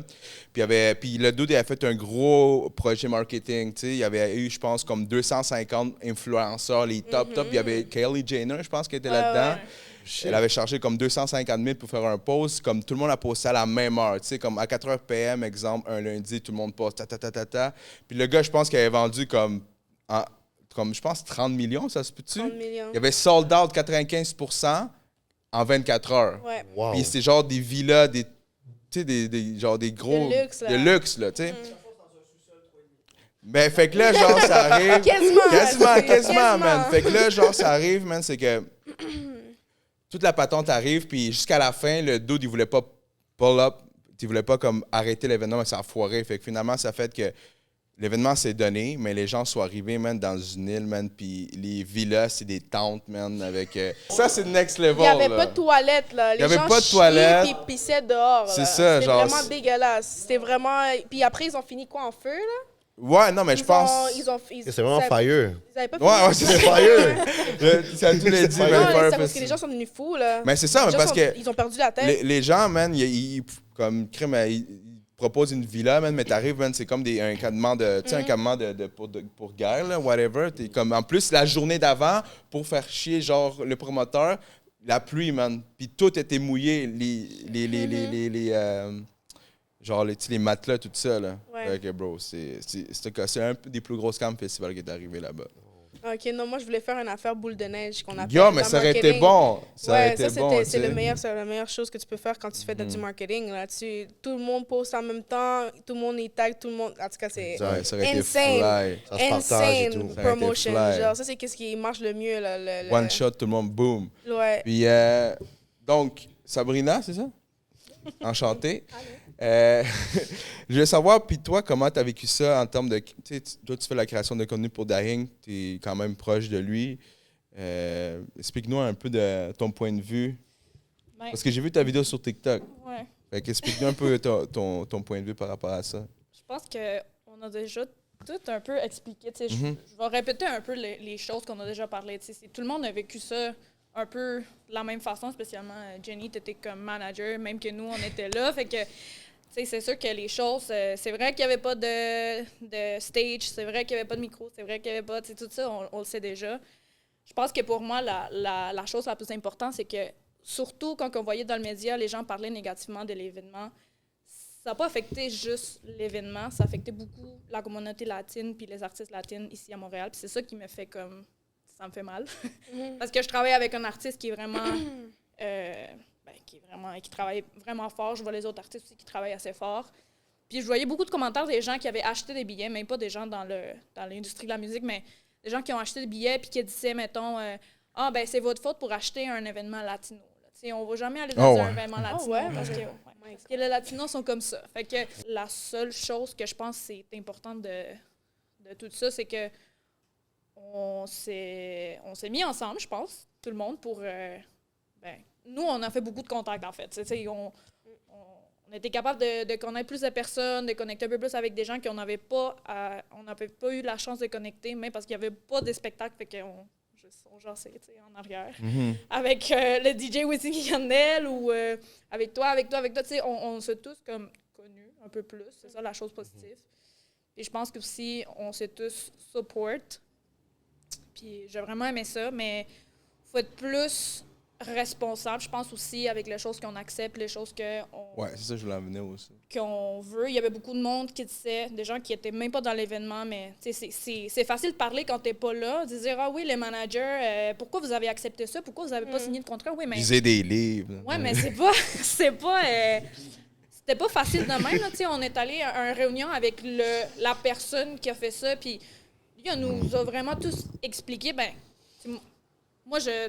[SPEAKER 4] Puis le dude, il a fait un gros projet marketing, tu sais. Il y avait eu, je pense, comme 250 influenceurs, les top. Il y avait Kylie Jenner, je pense, qui était là-dedans. Elle avait chargé comme 250 000 pour faire un post. Comme tout le monde a posté à la même heure. Tu sais, comme à 4 h PM, exemple, un lundi, tout le monde poste, ta. Puis le gars, je pense qu'il avait vendu comme je pense, 30 millions, ça se peut-tu?
[SPEAKER 3] 30 millions.
[SPEAKER 4] Il avait sold out 95% en 24 heures.
[SPEAKER 3] Ouais.
[SPEAKER 5] Wow.
[SPEAKER 4] Puis c'était genre des villas, tu sais, genre des gros...
[SPEAKER 3] De luxe, là.
[SPEAKER 4] De luxe, là, tu sais. Ben, fait que là, genre, ça arrive... Quasiment, man. Fait que là, genre, ça arrive, man, c'est que... toute la patente arrive, puis jusqu'à la fin, le dude, il voulait pas pull up, il voulait pas comme arrêter l'événement, mais ça a foiré. Fait que finalement, ça fait que l'événement s'est donné, mais les gens sont arrivés, man, dans une île, man, puis les villas, c'est des tentes, man, avec... Ça, c'est le next level,
[SPEAKER 3] Il n'y avait
[SPEAKER 4] là.
[SPEAKER 3] pas de toilettes, là. Les
[SPEAKER 4] y avait
[SPEAKER 3] gens
[SPEAKER 4] pas de toilettes.
[SPEAKER 3] chiaient puis pissaient dehors.
[SPEAKER 4] C'est
[SPEAKER 3] là.
[SPEAKER 4] ça,
[SPEAKER 3] C'était
[SPEAKER 4] genre,
[SPEAKER 3] vraiment
[SPEAKER 4] c'est-
[SPEAKER 3] dégueulasse. C'était vraiment... Puis après, ils ont fini quoi, en feu, là?
[SPEAKER 4] Ouais, non, mais je pense...
[SPEAKER 5] C'est vraiment fire.
[SPEAKER 3] Ils avaient pas
[SPEAKER 4] Ouais,
[SPEAKER 3] fini.
[SPEAKER 4] c'est fire. Ça a tous les dit,
[SPEAKER 3] Non,
[SPEAKER 4] man,
[SPEAKER 3] c'est
[SPEAKER 4] Fire
[SPEAKER 3] parce que
[SPEAKER 4] Festival.
[SPEAKER 3] les gens sont devenus fous, là.
[SPEAKER 4] Mais c'est ça,
[SPEAKER 3] Les gens
[SPEAKER 4] parce
[SPEAKER 3] sont-
[SPEAKER 4] que...
[SPEAKER 3] Ils ont perdu la tête.
[SPEAKER 4] Les gens, man, comme crime, ils proposent une villa, man, mais t'arrives, man, c'est comme un campement de, tu sais, un campement pour guerre, là, whatever. T'es comme, en plus, la journée d'avant, pour faire chier, genre, le promoteur, la pluie, man, puis tout était mouillé, genre, tu sais, les matelas, tout ça, là.
[SPEAKER 3] Ouais.
[SPEAKER 4] Ok, bro, c'est un des plus gros scams festivals qui est arrivé là-bas.
[SPEAKER 3] OK, non, moi, je voulais faire une affaire boule de neige qu'on appelle
[SPEAKER 4] Yo, mais
[SPEAKER 3] dans
[SPEAKER 4] ça aurait été
[SPEAKER 3] marketing.
[SPEAKER 4] bon. Ça aurait
[SPEAKER 3] Ouais,
[SPEAKER 4] été
[SPEAKER 3] ça,
[SPEAKER 4] bon,
[SPEAKER 3] c'est
[SPEAKER 4] tu sais.
[SPEAKER 3] c'est la meilleure chose que tu peux faire quand tu fais du marketing. Là. Tout le monde poste en même temps, tout le monde y tag, tout le monde... En tout cas, c'est
[SPEAKER 4] Ouais, ça aurait été
[SPEAKER 3] insane.
[SPEAKER 4] fly.
[SPEAKER 5] Ça se partage et
[SPEAKER 3] Insane
[SPEAKER 5] tout.
[SPEAKER 4] Ça aurait été
[SPEAKER 3] promotion.
[SPEAKER 4] fly.
[SPEAKER 3] Genre, ça, c'est qu'est-ce qui marche le mieux. Là,
[SPEAKER 4] One shot, tout le monde, boom.
[SPEAKER 3] Ouais.
[SPEAKER 4] Puis, donc, Sabrina, c'est ça? Enchantée. Je veux savoir, puis toi, comment tu as vécu ça en termes de... Tu sais, toi, tu fais la création de contenu pour Daring, tu es quand même proche de lui. Explique-nous un peu de ton point de vue.
[SPEAKER 6] Ben,
[SPEAKER 4] Parce que j'ai vu ta vidéo sur TikTok.
[SPEAKER 6] ouais.
[SPEAKER 4] Fait qu'explique-nous un peu ton point de vue par rapport à ça.
[SPEAKER 6] Je pense qu'on a déjà tout un peu expliqué. Tu sais,
[SPEAKER 4] Mhm.
[SPEAKER 6] je vais répéter un peu les choses qu'on a déjà parlé. Tu sais, tout le monde a vécu ça un peu de la même façon, spécialement Jenny, tu étais comme manager, même que nous, on était là. Fait que, tu sais, c'est sûr que les choses, c'est vrai qu'il n'y avait pas de stage, c'est vrai qu'il n'y avait pas de micro, c'est vrai qu'il n'y avait pas, tu sais, tout ça, on le sait déjà. Je pense que pour moi, la chose la plus importante, c'est que surtout quand on voyait dans le média, les gens parlaient négativement de l'événement, ça n'a pas affecté juste l'événement, ça a affecté beaucoup la communauté latine puis les artistes latines ici à Montréal. Puis c'est ça qui me fait comme... ça me fait mal. Parce que je travaille avec un artiste qui est vraiment... qui travaille vraiment fort. Je vois les autres artistes aussi qui travaillent assez fort. Puis je voyais beaucoup de commentaires des gens qui avaient acheté des billets, même pas des gens dans l'industrie de la musique, mais des gens qui ont acheté des billets puis qui disaient, mettons, c'est votre faute pour acheter un événement latino. On ne va jamais aller dans un événement latino parce que les latinos sont comme ça. Fait que la seule chose que je pense c'est important de tout ça, c'est que on s'est mis ensemble, je pense, tout le monde, pour... nous, on a fait beaucoup de contacts, en fait. On était capable de connaître plus de personnes, de connecter un peu plus avec des gens qu'on n'avait pas eu la chance de connecter, même parce qu'il n'y avait pas de spectacle, fait qu'on jasait en arrière. Avec le DJ Wisin Yandel ou avec toi, on s'est tous comme connus un peu plus. C'est ça la chose positive. Et je pense que aussi, on s'est tous support. Puis j'ai vraiment aimé ça, mais il faut être plus responsable, je pense aussi, avec les choses qu'on accepte, les choses
[SPEAKER 4] Ouais, c'est ça, je voulais en venir aussi.
[SPEAKER 6] qu'on veut. Il y avait beaucoup de monde qui disait, des gens qui étaient même pas dans l'événement, mais c'est facile de parler quand t'es pas là, de dire, ah oui, les managers, pourquoi vous avez accepté ça? Pourquoi vous avez pas signé de contrat? Oui, mais...
[SPEAKER 4] Lisez des livres.
[SPEAKER 6] Ouais, mais c'était pas facile de même, là. Tu sais, on est allé à une réunion avec la personne qui a fait ça, puis il nous a vraiment tous expliqué, ben, moi, je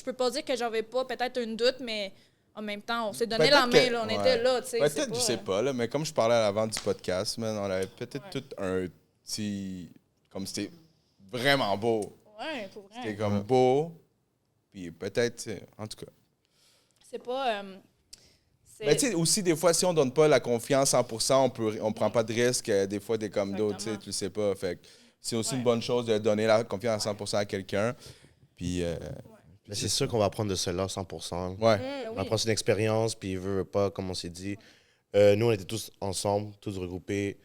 [SPEAKER 6] peux pas dire que j'avais pas peut-être un doute, mais en même temps, on s'est donné la main, là, on était là, tu sais.
[SPEAKER 4] Peut-être, je sais pas, là, mais comme je parlais à l'avant du podcast, man, on avait peut-être tout un petit... Comme c'était vraiment beau.
[SPEAKER 6] Ouais, pour vrai.
[SPEAKER 4] C'était comme beau, puis peut-être, tu sais, en tout cas.
[SPEAKER 6] C'est pas...
[SPEAKER 4] Mais tu sais, aussi, des fois, si on donne pas la confiance 100%, on prend pas de risque. Des fois, des comme d'autres, tu sais, tu le sais pas. Fait que c'est aussi une bonne chose de donner la confiance à 100% à quelqu'un. Puis...
[SPEAKER 5] Mais c'est sûr qu'on va apprendre de cela 100%.
[SPEAKER 4] Ouais.
[SPEAKER 5] On va prendre une expérience, puis il veut pas, comme on s'est dit. Nous, on était tous ensemble, tous regroupés.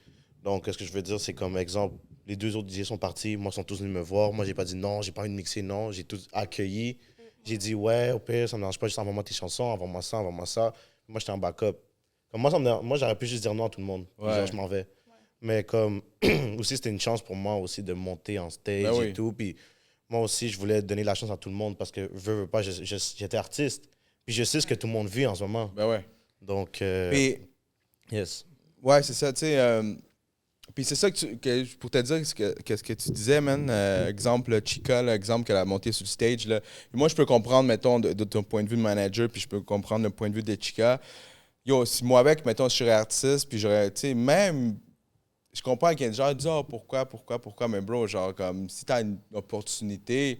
[SPEAKER 5] Donc, ce que je veux dire, c'est comme exemple, les 2 autres DJ sont partis. Moi, ils sont tous venus me voir. Moi, j'ai pas dit non, j'ai pas envie de mixer, non. J'ai tous accueilli. J'ai dit, ouais, au pire, ça me dérange pas, juste envoie-moi tes chansons, envoie-moi ça, envoie-moi ça. Moi, j'étais en backup. Comme moi, j'aurais pu juste dire non à tout le monde. Puis genre, je m'en vais. Mais comme, aussi, c'était une chance pour moi aussi de monter en stage et tout. Puis moi aussi, je voulais donner la chance à tout le monde parce que, veux pas, j'étais artiste. Puis je sais ce que tout le monde vit en ce moment.
[SPEAKER 4] Ben ouais.
[SPEAKER 5] Donc,
[SPEAKER 4] Puis,
[SPEAKER 5] yes.
[SPEAKER 4] ouais, c'est ça, tu sais. Puis c'est ça pour te dire ce que tu disais, man. Exemple, Chica, l'exemple qu'elle a monté sur le stage. Là. Moi, je peux comprendre, mettons, de ton point de vue de manager, puis je peux comprendre le point de vue de Chica. Yo, si moi, avec, mettons, je serais artiste, puis j'aurais, tu sais, même. Je comprends qu'il y a des gens qui disent, oh, pourquoi, mais bro, genre, comme, si t'as une opportunité,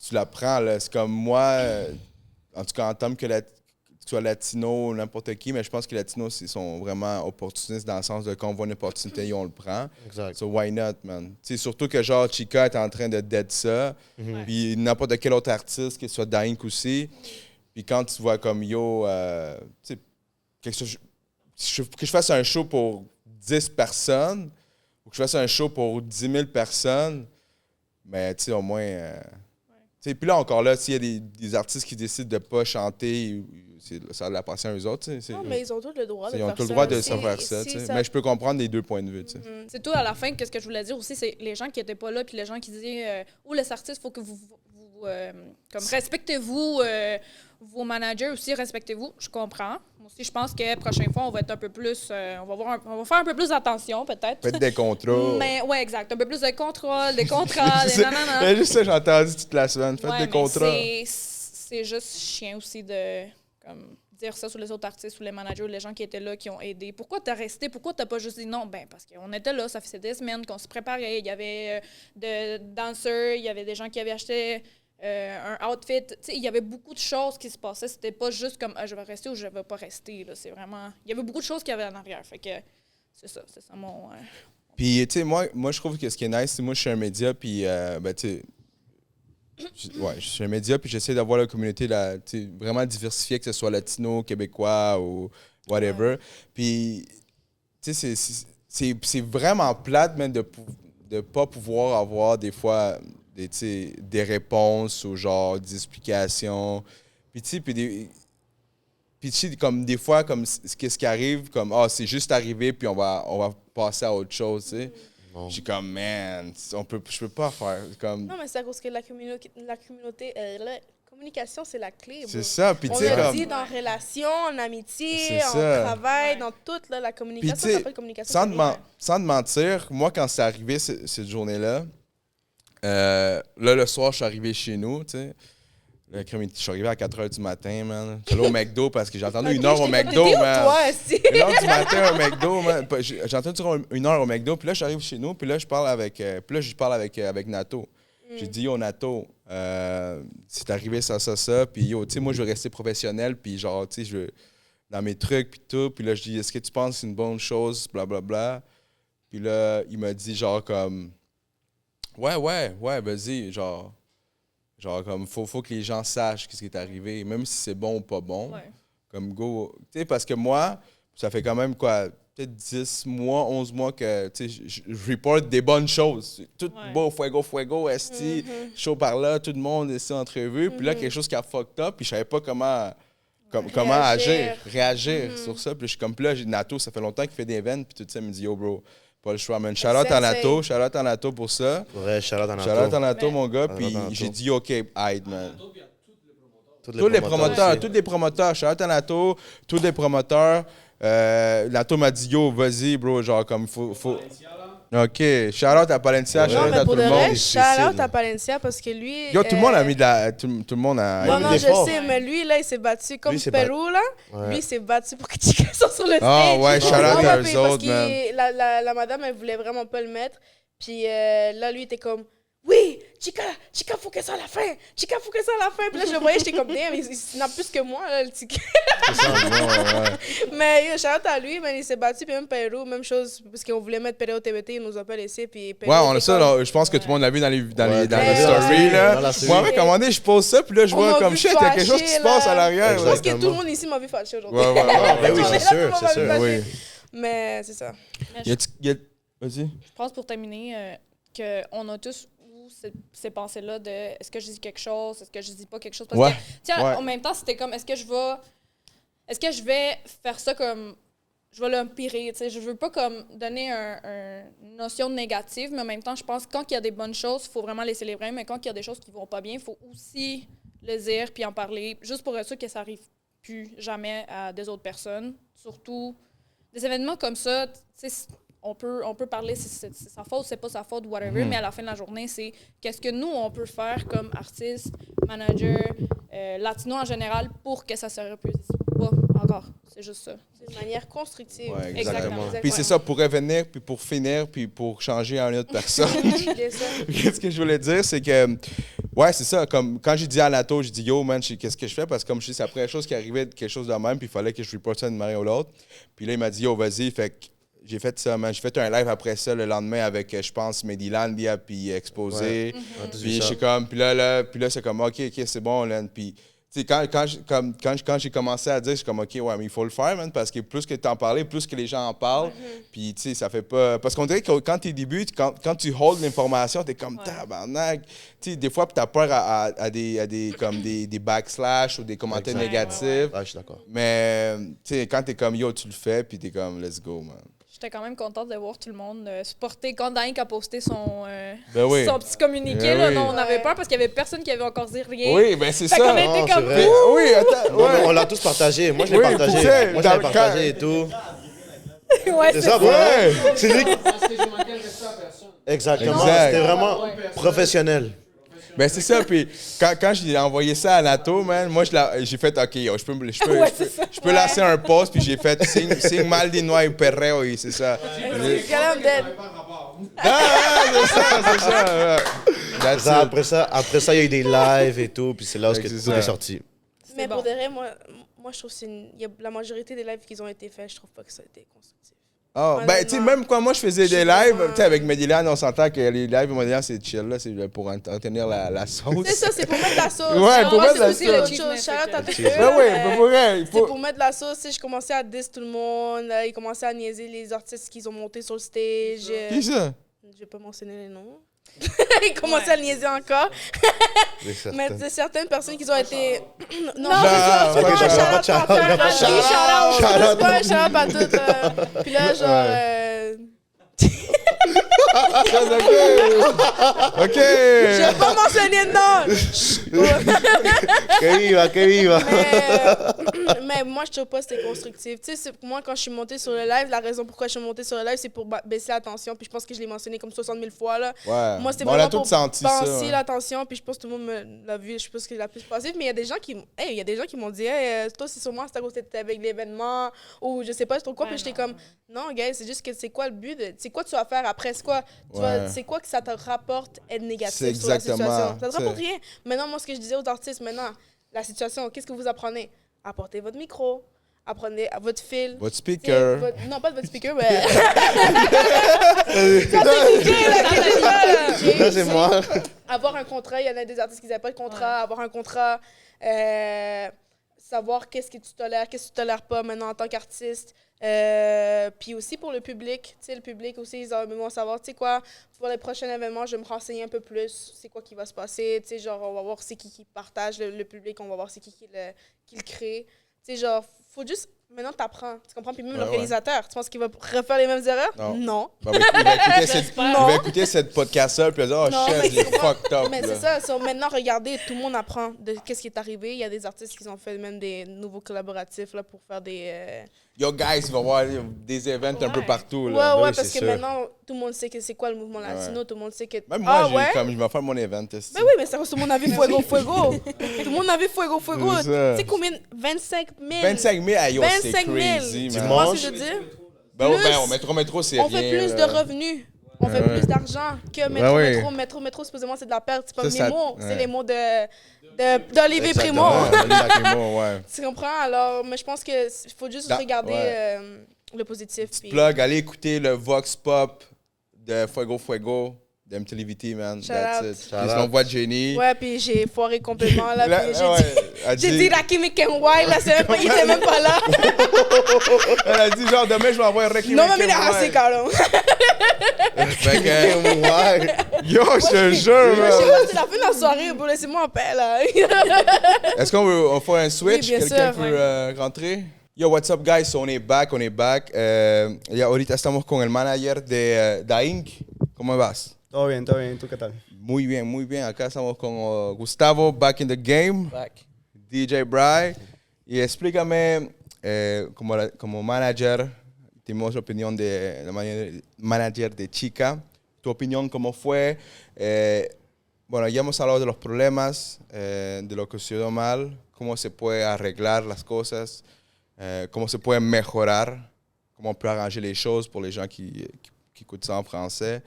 [SPEAKER 4] tu la prends, là. C'est comme moi, en tout cas, en tant que tu sois latino, n'importe qui, mais je pense que les latinos, ils sont vraiment opportunistes dans le sens de quand on voit une opportunité, on le prend.
[SPEAKER 5] Exact.
[SPEAKER 4] So why not, man? T'sais, surtout que genre Chica est en train de dead ça, puis n'importe quel autre artiste, qu'il soit Daink aussi. Puis quand tu vois comme yo, tu sais, que je fasse un show pour 10 personnes, ou que je fasse un show pour 10 000 personnes, mais tu sais, au moins. Puis là, encore là, s'il y a des artistes qui décident de ne pas chanter, ça appartient à eux autres.
[SPEAKER 3] Non, mais ils ont tous le droit de faire ça.
[SPEAKER 4] Ils ont tout le droit de savoir ça. Mais je peux comprendre les 2 points de vue.
[SPEAKER 6] C'est tout à la fin, qu'est-ce que je voulais dire aussi, c'est les gens qui n'étaient pas là, puis les gens qui disaient ou les artistes, il faut que vous comme respectez-vous, vos managers aussi, respectez-vous. Je comprends. Moi aussi, je pense que la prochaine fois, on va être un peu plus. On va faire un peu plus attention, peut-être.
[SPEAKER 4] Faites des contrôles.
[SPEAKER 6] Mais ouais, exact. Un peu plus de contrôle, des contrats, des nanana.
[SPEAKER 4] C'est juste ça que j'ai entendu toute la semaine. Faites des contrats.
[SPEAKER 6] C'est juste chiant aussi de dire ça sur les autres artistes ou les managers ou les gens qui étaient là, qui ont aidé. Pourquoi t'as resté? Pourquoi t'as pas juste dit non? Ben, parce qu'on était là, ça faisait des semaines qu'on se préparait. Il y avait de danseurs, il y avait des gens qui avaient acheté un outfit. T'sais, il y avait beaucoup de choses qui se passaient. C'était pas juste comme je vais rester ou je vais pas rester. Là. C'est vraiment... Il y avait beaucoup de choses qu'il y avait en arrière. Fait que c'est ça mon...
[SPEAKER 4] Puis, tu sais, moi, je trouve que ce qui est nice, c'est moi, je suis un média, puis, ben, tu sais, je suis un média, puis j'essaie d'avoir la communauté là, vraiment diversifiée, que ce soit latino, québécois ou whatever. Puis, tu sais, c'est vraiment plate, même, de ne pas pouvoir avoir des fois des réponses ou genre des explications. Puis, tu sais, comme des fois, comme ce qui arrive, comme, c'est juste arrivé, puis on va passer à autre chose, tu sais. Je suis comme, man, je peux pas faire comme...
[SPEAKER 3] Non, mais c'est à cause que la communication, c'est la clé.
[SPEAKER 4] C'est ça, puis tu
[SPEAKER 3] on
[SPEAKER 4] sais,
[SPEAKER 3] le
[SPEAKER 4] comme...
[SPEAKER 3] dit dans relation, en amitié,
[SPEAKER 4] C'est
[SPEAKER 3] en
[SPEAKER 4] ça.
[SPEAKER 3] travail, dans toute là, la communication.
[SPEAKER 4] Puis, tu sais,
[SPEAKER 3] Ça s'appelle communication.
[SPEAKER 4] sans te mentir, moi, quand c'est arrivé cette journée-là, là, le soir, je suis arrivé chez nous, tu sais. Je suis arrivé à 4 h du matin, man. Je suis allé au McDo parce que j'ai entendu 1 heure au McDo, man. 1 heure du matin au McDo, man. J'ai entendu 1 heure au McDo, puis là, j'arrive chez nous, puis là, je parle avec Nato. J'ai dit, yo, Nato, c'est arrivé ça, puis yo, tu sais, moi, je veux rester professionnel, puis genre, tu sais, je veux dans mes trucs, puis tout. Puis là, je dis, est-ce que tu penses que c'est une bonne chose, blablabla. Puis là, il m'a dit, genre, comme, ouais, vas-y, genre, comme, faut que les gens sachent ce qui est arrivé, même si c'est bon ou pas bon.
[SPEAKER 6] Ouais.
[SPEAKER 4] Comme, go. Tu sais, parce que moi, ça fait quand même, quoi, peut-être 10 mois, 11 mois que je reporte des bonnes choses. Tout beau, fuego, esti, chaud par là, tout le monde est en entrevue. Puis là, quelque chose qui a fucked up, puis je savais pas comment réagir sur ça. Puis je suis comme, puis là, j'ai Nato, ça fait longtemps qu'il fait des events, puis tout ça, il me dit, yo, bro, pas le choix, man. Shout-out à Nato pour ça.
[SPEAKER 5] Ouais, shout-out
[SPEAKER 4] à Nato, mon gars. Puis j'ai dit, OK, aide, man.
[SPEAKER 5] Tous
[SPEAKER 4] les promoteurs. Shout-out à Nato, tous les promoteurs. Nato m'a dit, yo, vas-y, bro, genre, comme, faut... OK, shout-out à Palencia, shout-out à tout le monde.
[SPEAKER 3] Shout-out à Palencia, parce que lui...
[SPEAKER 4] Yo, tout le monde a mis de la... Tout le monde a...
[SPEAKER 3] Non, je sais, mais lui, là, il s'est battu comme Pérou, là. Lui, il s'est battu pour que Chica sorte sur le stage.
[SPEAKER 4] Ah ouais, shout-out à eux autres, man.
[SPEAKER 3] La madame, elle voulait vraiment pas le mettre. Puis là, lui, il était comme... Oui, Chica, faut que ça à la fin. Puis là, je le voyais, j'étais comme, damn, il n'a plus que moi, là, le Chica.
[SPEAKER 4] C'est ça, ouais.
[SPEAKER 3] Mais yo, shout-out à lui, mais il s'est battu, puis même Pérou, même chose, parce qu'on voulait mettre Pérou au TBT, il nous a pas laissé, puis Pérou,
[SPEAKER 4] on a ça, là, je pense que tout le monde l'a vu dans les stories, là. Moi, à un moment donné, je pose ça, puis là, je vois comme shit, il y a quelque chose qui se passe à l'arrière.
[SPEAKER 3] Je pense que tout le monde ici m'a vu fâché aujourd'hui.
[SPEAKER 5] Ouais, oui, c'est sûr.
[SPEAKER 3] Mais c'est ça.
[SPEAKER 4] Vas-y.
[SPEAKER 6] Je pense pour terminer qu'on a tous ces pensées-là de est-ce que je dis quelque chose, est-ce que je dis pas quelque chose. Parce que, en même temps, c'était comme est-ce que je vais faire ça comme je vais l'empirer, tu sais, je veux pas comme donner une notion négative, mais en même temps, je pense que quand il y a des bonnes choses, il faut vraiment les célébrer, mais quand il y a des choses qui vont pas bien, il faut aussi le dire puis en parler, juste pour être sûr que ça arrive plus jamais à des autres personnes. Surtout des événements comme ça, tu sais, on peut parler si c'est sa faute, c'est pas sa faute, whatever, mais à la fin de la journée, c'est qu'est-ce que nous, on peut faire comme artistes, managers, latinos en général, pour que ça se reproduise pas encore. C'est juste ça.
[SPEAKER 3] De manière constructive.
[SPEAKER 4] Ouais, exactement. Puis c'est ça, pour revenir, puis pour finir, puis pour changer à une autre personne. Qu'est-ce que je voulais dire, c'est que, ouais, c'est ça. Comme quand j'ai dit à Nato, j'ai dit, yo, man, qu'est-ce que je fais? Parce que comme je dis, c'est la première chose qui arrivait, quelque chose de même, puis il fallait que je reporte ça d'une manière ou l'autre. Puis là, il m'a dit, yo, vas-y, fait que j'ai fait ça, man. J'ai fait un live après ça le lendemain avec, je pense, Medilandia, puis Exposé. Ouais. Puis je suis comme, puis là, c'est comme, OK, c'est bon, là. Puis, tu sais, quand j'ai commencé à dire, je suis comme, OK, ouais, mais il faut le faire, man, parce que plus que tu en parlais, plus que les gens en parlent. Puis, tu sais, ça fait pas. Parce qu'on dirait que quand tu débutes, quand tu holds l'information, tu es comme, tabarnak. Tu sais, des fois, tu as peur à des backslash ou des commentaires négatifs.
[SPEAKER 5] Ouais, je suis d'accord.
[SPEAKER 4] Mais, tu sais, quand tu es comme, yo, tu le fais, puis tu es comme, let's go, man.
[SPEAKER 6] J'étais quand même contente de voir tout le monde supporter. Quand Danick a posté son petit communiqué, non, on avait peur parce qu'il n'y avait personne qui avait encore dit rien.
[SPEAKER 4] Oui, ben c'est ça.
[SPEAKER 6] Qu'on était comme...
[SPEAKER 4] Oui, attends.
[SPEAKER 5] Ouais. On l'a tous partagé. Moi, je l'ai partagé. Moi, je l'ai partagé et tout.
[SPEAKER 6] Ouais,
[SPEAKER 5] c'est ça, ouais. C'est lui. Exactement. C'était vraiment professionnel.
[SPEAKER 4] Ben c'est ça, puis quand j'ai envoyé ça à Nato, man, moi j'ai fait OK, yo, je peux lancer un post, puis j'ai fait sing mal de noix et perreo, et c'est ça.
[SPEAKER 3] C'est
[SPEAKER 5] ça. Après ça, il y a eu des lives et tout, puis c'est là où tout est sorti.
[SPEAKER 3] Mais pour de vrai, moi je trouve que la majorité des lives qui ont été faits, je trouve pas que ça a été constructif.
[SPEAKER 4] Oh, ben, tu sais, même quand moi je faisais des lives, tu sais, avec Medilan, on s'entend que les lives Medilan, c'est chill, là, c'est pour entretenir la sauce.
[SPEAKER 3] C'est ça, c'est pour mettre la sauce.
[SPEAKER 4] Ouais, pour mettre la
[SPEAKER 3] sauce. C'est pour mettre la sauce. Je commençais à diss tout le monde, ils commençaient à niaiser les artistes qu'ils ont montés sur le stage.
[SPEAKER 4] Qui ça?
[SPEAKER 3] Je vais pas mentionner les noms. Ils commençaient à le niaiser encore. Mais c'est certaines personnes qui ont été. Non, c'est pas shout-out pas toutes. Puis là, genre.
[SPEAKER 4] OK.
[SPEAKER 3] Je vais pas mentionner de nom.
[SPEAKER 5] Que viva.
[SPEAKER 3] Mais moi, je trouve pas que c'était constructif. Tu sais, moi, quand je suis montée sur le live, la raison pourquoi je suis montée sur le live, c'est pour baisser la tension. Puis je pense que je l'ai mentionné comme 60 000 fois. Là.
[SPEAKER 4] Ouais.
[SPEAKER 3] Moi, c'était vraiment pour
[SPEAKER 4] baisser
[SPEAKER 3] la tension. Puis je pense que tout le monde l'a vu. Je pense que c'est la plus passive. Mais il y a des gens qui m'ont dit, hey, toi, c'est sûrement c'est à cause que t'étais avec l'événement. Ou je sais pas trop quoi. Puis j'étais comme, non, gars, c'est juste que c'est quoi le but? C'est quoi tu vas faire après? C'est quoi que ça te rapporte être négatif sur la situation? Ça te rapporte rien. Maintenant, moi, ce que je disais aux artistes, la situation, qu'est-ce que vous apprenez? Apportez votre micro, apprenez votre fil.
[SPEAKER 4] Votre speaker.
[SPEAKER 3] Non, pas de votre speaker, mais...
[SPEAKER 5] Ça, c'est moi.
[SPEAKER 3] Avoir un contrat, il y en a des artistes qui n'avaient pas de contrat. Avoir un contrat... savoir qu'est-ce que tu tolères, qu'est-ce que tu tolères pas maintenant en tant qu'artiste. Puis aussi pour le public. Tu sais, le public aussi, ils vont savoir, tu sais quoi, pour les prochains événements, je vais me renseigner un peu plus, c'est quoi qui va se passer. Tu sais, genre, on va voir c'est qui partage le public, on va voir c'est qui le crée. Tu sais, genre, faut juste... Maintenant, t'apprends. Tu comprends? Puis même l'organisateur, tu penses qu'il va refaire les mêmes erreurs? Non.
[SPEAKER 4] Bah, il va écouter cette podcast-là, puis il va dire, oh shit, j'ai fucked up.
[SPEAKER 3] Mais c'est ça. Maintenant, regardez, tout le monde apprend de qu'est-ce qui est arrivé. Il y a des artistes qui ont fait même des nouveaux collaboratifs là, pour faire des...
[SPEAKER 4] Yo, guys, il va y avoir des events un peu partout. Là.
[SPEAKER 3] Ouais, parce que maintenant, tout le monde sait que c'est quoi le mouvement latino. Tout le monde sait que...
[SPEAKER 4] Même moi, je vais faire mon event.
[SPEAKER 3] Ben oui, mais ça, tout le monde a vu Fuego. Tout le monde a vu Fuego. Tu sais combien? 25 000.
[SPEAKER 4] 25 000, aïe, c'est
[SPEAKER 3] 25 000.
[SPEAKER 4] crazy,
[SPEAKER 3] Tu
[SPEAKER 4] man.
[SPEAKER 3] comprends ce que je veux dire?
[SPEAKER 4] Ben, métro, c'est rien.
[SPEAKER 3] On fait plus de revenus. On fait plus d'argent que métro, supposément, c'est de la perte. C'est pas mes mots, c'est les mots d'Olivier Primo. Tu comprends? Alors, mais je pense qu'il faut juste regarder le positif.
[SPEAKER 4] Plug, allez écouter le Vox Pop de Fuego de MTLVT, man. That's it. Puis on voit Jenny.
[SPEAKER 3] Ouais, puis j'ai foiré complètement, là. J'ai dit Rakim et Ken White, là, il était même pas là.
[SPEAKER 4] Elle a dit, genre, demain, je vais envoyer Rakim et Ken
[SPEAKER 3] Non, mais il est assez calme.
[SPEAKER 4] Yo, je te jure, man.
[SPEAKER 3] Je sais pas, c'est la fin de la soirée, bro. Laissez-moi en paix, là.
[SPEAKER 4] Est-ce qu'on fait un switch?
[SPEAKER 3] Oui, bien
[SPEAKER 4] Quelqu'un
[SPEAKER 3] sûr,
[SPEAKER 4] peut rentrer? Yo, what's up, guys? So, on est back. Ya ahorita estamos con el manager de Daink. ¿Cómo vas?
[SPEAKER 7] Todo bien, ¿tú qué tal?
[SPEAKER 4] Muy bien. Acá estamos con Gustavo, back in the game.
[SPEAKER 2] Back.
[SPEAKER 4] DJ Bry. Y explícame, como manager, tenemos la opinión de la manager de Chica. Tu opinión, ¿cómo fue? Bueno, ya hemos hablado de los problemas, de lo que sucedió mal, cómo se puede arreglar las cosas, cómo se puede mejorar, comment on peut arranger les choses pour les gens qui écoutent ça en français.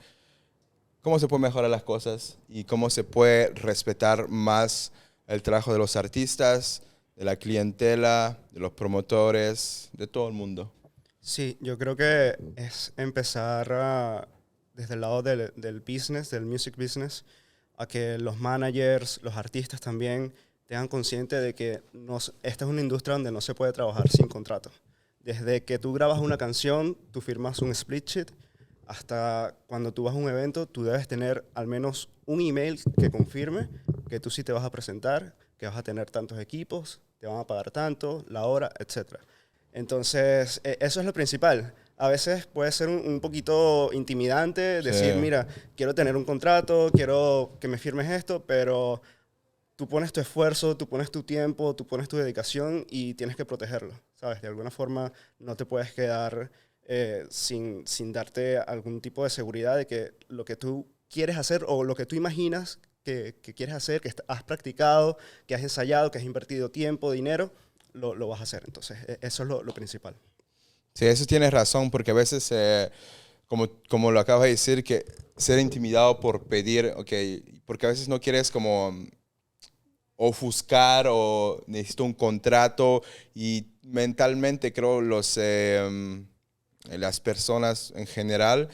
[SPEAKER 4] Cómo se puede mejorar las cosas y cómo se puede respetar más el trabajo de los artistas, de la clientela, de los promotores, de todo el mundo.
[SPEAKER 7] Sí, yo creo que es empezar desde el lado del business, del music business, a que los managers, los artistas también tengan consciente de que esta es una industria donde no se puede trabajar sin contrato. Desde que tú grabas una canción, tú firmas un split sheet, hasta cuando tú vas a un evento, tú debes tener al menos un email que confirme que tú sí te vas a presentar, que vas a tener tantos equipos, te van a pagar tanto, la hora, etc. Entonces, eso es lo principal. A veces puede ser un poquito intimidante decir, mira, quiero tener un contrato, quiero que me firmes esto, pero tú pones tu esfuerzo, tú pones tu tiempo, tú pones tu dedicación y tienes que protegerlo, ¿sabes? De alguna forma no te puedes quedar sin darte algún tipo de seguridad de que lo que tú quieres hacer o lo que tú imaginas que quieres hacer, que has practicado, que has ensayado, que has invertido tiempo, dinero, lo vas a hacer. Entonces, eso es lo principal.
[SPEAKER 4] Sí, eso tienes razón, porque a veces, como lo acabas de decir, que ser intimidado por pedir, porque a veces no quieres como ofuscar o necesito un contrato y mentalmente creo las personas en general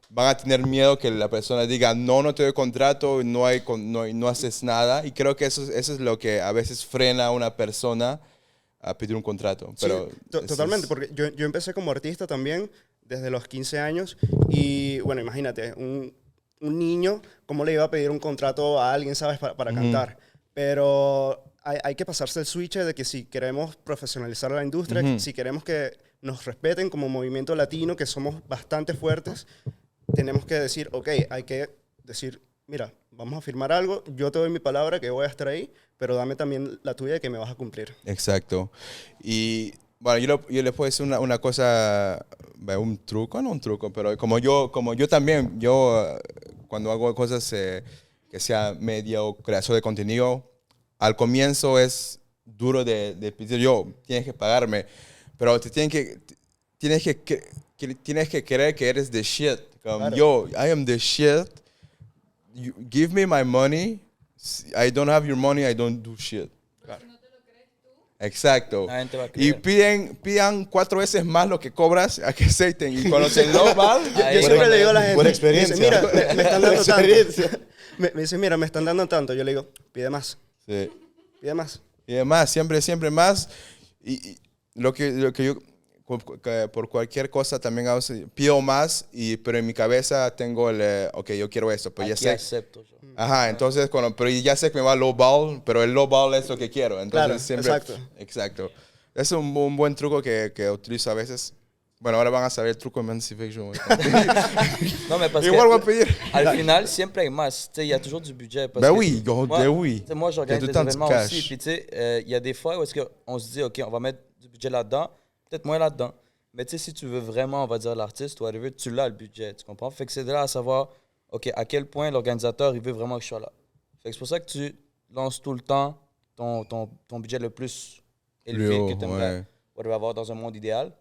[SPEAKER 4] van a tener miedo que la persona diga no te doy contrato, no haces nada, y creo que eso es lo que a veces frena a una persona a pedir un contrato. Pero
[SPEAKER 7] sí, totalmente, porque yo empecé como artista también desde los 15 años y bueno, imagínate, un niño, ¿cómo le iba a pedir un contrato a alguien, sabes, para cantar? Pero hay que pasarse el switch de que si queremos profesionalizar la industria, si queremos que nos respeten como movimiento latino, que somos bastante fuertes, tenemos que decir, hay que decir, mira, vamos a firmar algo, yo te doy mi palabra que voy a estar ahí, pero dame también la tuya que me vas a cumplir.
[SPEAKER 4] Exacto. Y bueno, yo le puedo decir una cosa, un truco, no un truco, pero como yo también, cuando hago cosas que sea media o creación de contenido, al comienzo es duro de pedir, tienes que pagarme, pero tienes que creer que eres the shit. Claro. I am the shit. You give me my money. I don't have your money, I don't do shit. Claro. Exacto. Y pidan 4 veces más lo que cobras a que acepten. Y cuando te lo mal,
[SPEAKER 7] yo siempre le digo a la gente,
[SPEAKER 5] buena experiencia.
[SPEAKER 7] Mira, me están dando tanto. Me dice, mira, me están dando tanto. Yo le digo, pide más.
[SPEAKER 4] Sí.
[SPEAKER 7] Pide más.
[SPEAKER 4] más, siempre más. Y lo que yo, por cualquier cosa también hago, pido más, pero en mi cabeza tengo ok, yo quiero esto, pero ya
[SPEAKER 2] Aquí
[SPEAKER 4] sé.
[SPEAKER 2] acepto yo.
[SPEAKER 4] Ajá, entonces, pero ya sé que me va low ball, pero el low ball es lo que quiero. Entonces,
[SPEAKER 7] Claro,
[SPEAKER 4] siempre. Exacto. Es un buen truco que utilizo a veces. Bueno, ahora van a saber el truco de Fancy Fiction.
[SPEAKER 2] Non, mais parce
[SPEAKER 4] Igual voy a
[SPEAKER 2] que,
[SPEAKER 4] pedir.
[SPEAKER 2] al final, siempre hay más. Il y a toujours du budget. Parce
[SPEAKER 4] Ben
[SPEAKER 2] que
[SPEAKER 4] oui, oui.
[SPEAKER 2] tu sais, moi,
[SPEAKER 4] Il y a
[SPEAKER 2] j'organise
[SPEAKER 4] tout le
[SPEAKER 2] des
[SPEAKER 4] temps du
[SPEAKER 2] événements
[SPEAKER 4] cash.
[SPEAKER 2] aussi. Puis, tu sais, il y a des fois où est-ce qu'on se dit, OK, on va mettre du budget là-dedans, peut-être moins là-dedans. Mais tu sais, si tu veux vraiment, on va dire, l'artiste ou whatever, tu l'as le budget, tu comprends? Fait que c'est de là à savoir, OK, à quel point l'organisateur, il veut vraiment que je sois là. Fait que c'est pour ça que tu lances tout le temps ton budget le plus élevé
[SPEAKER 4] Plus haut,
[SPEAKER 2] que tu aimerais
[SPEAKER 4] ouais.
[SPEAKER 2] avoir dans un monde idéal.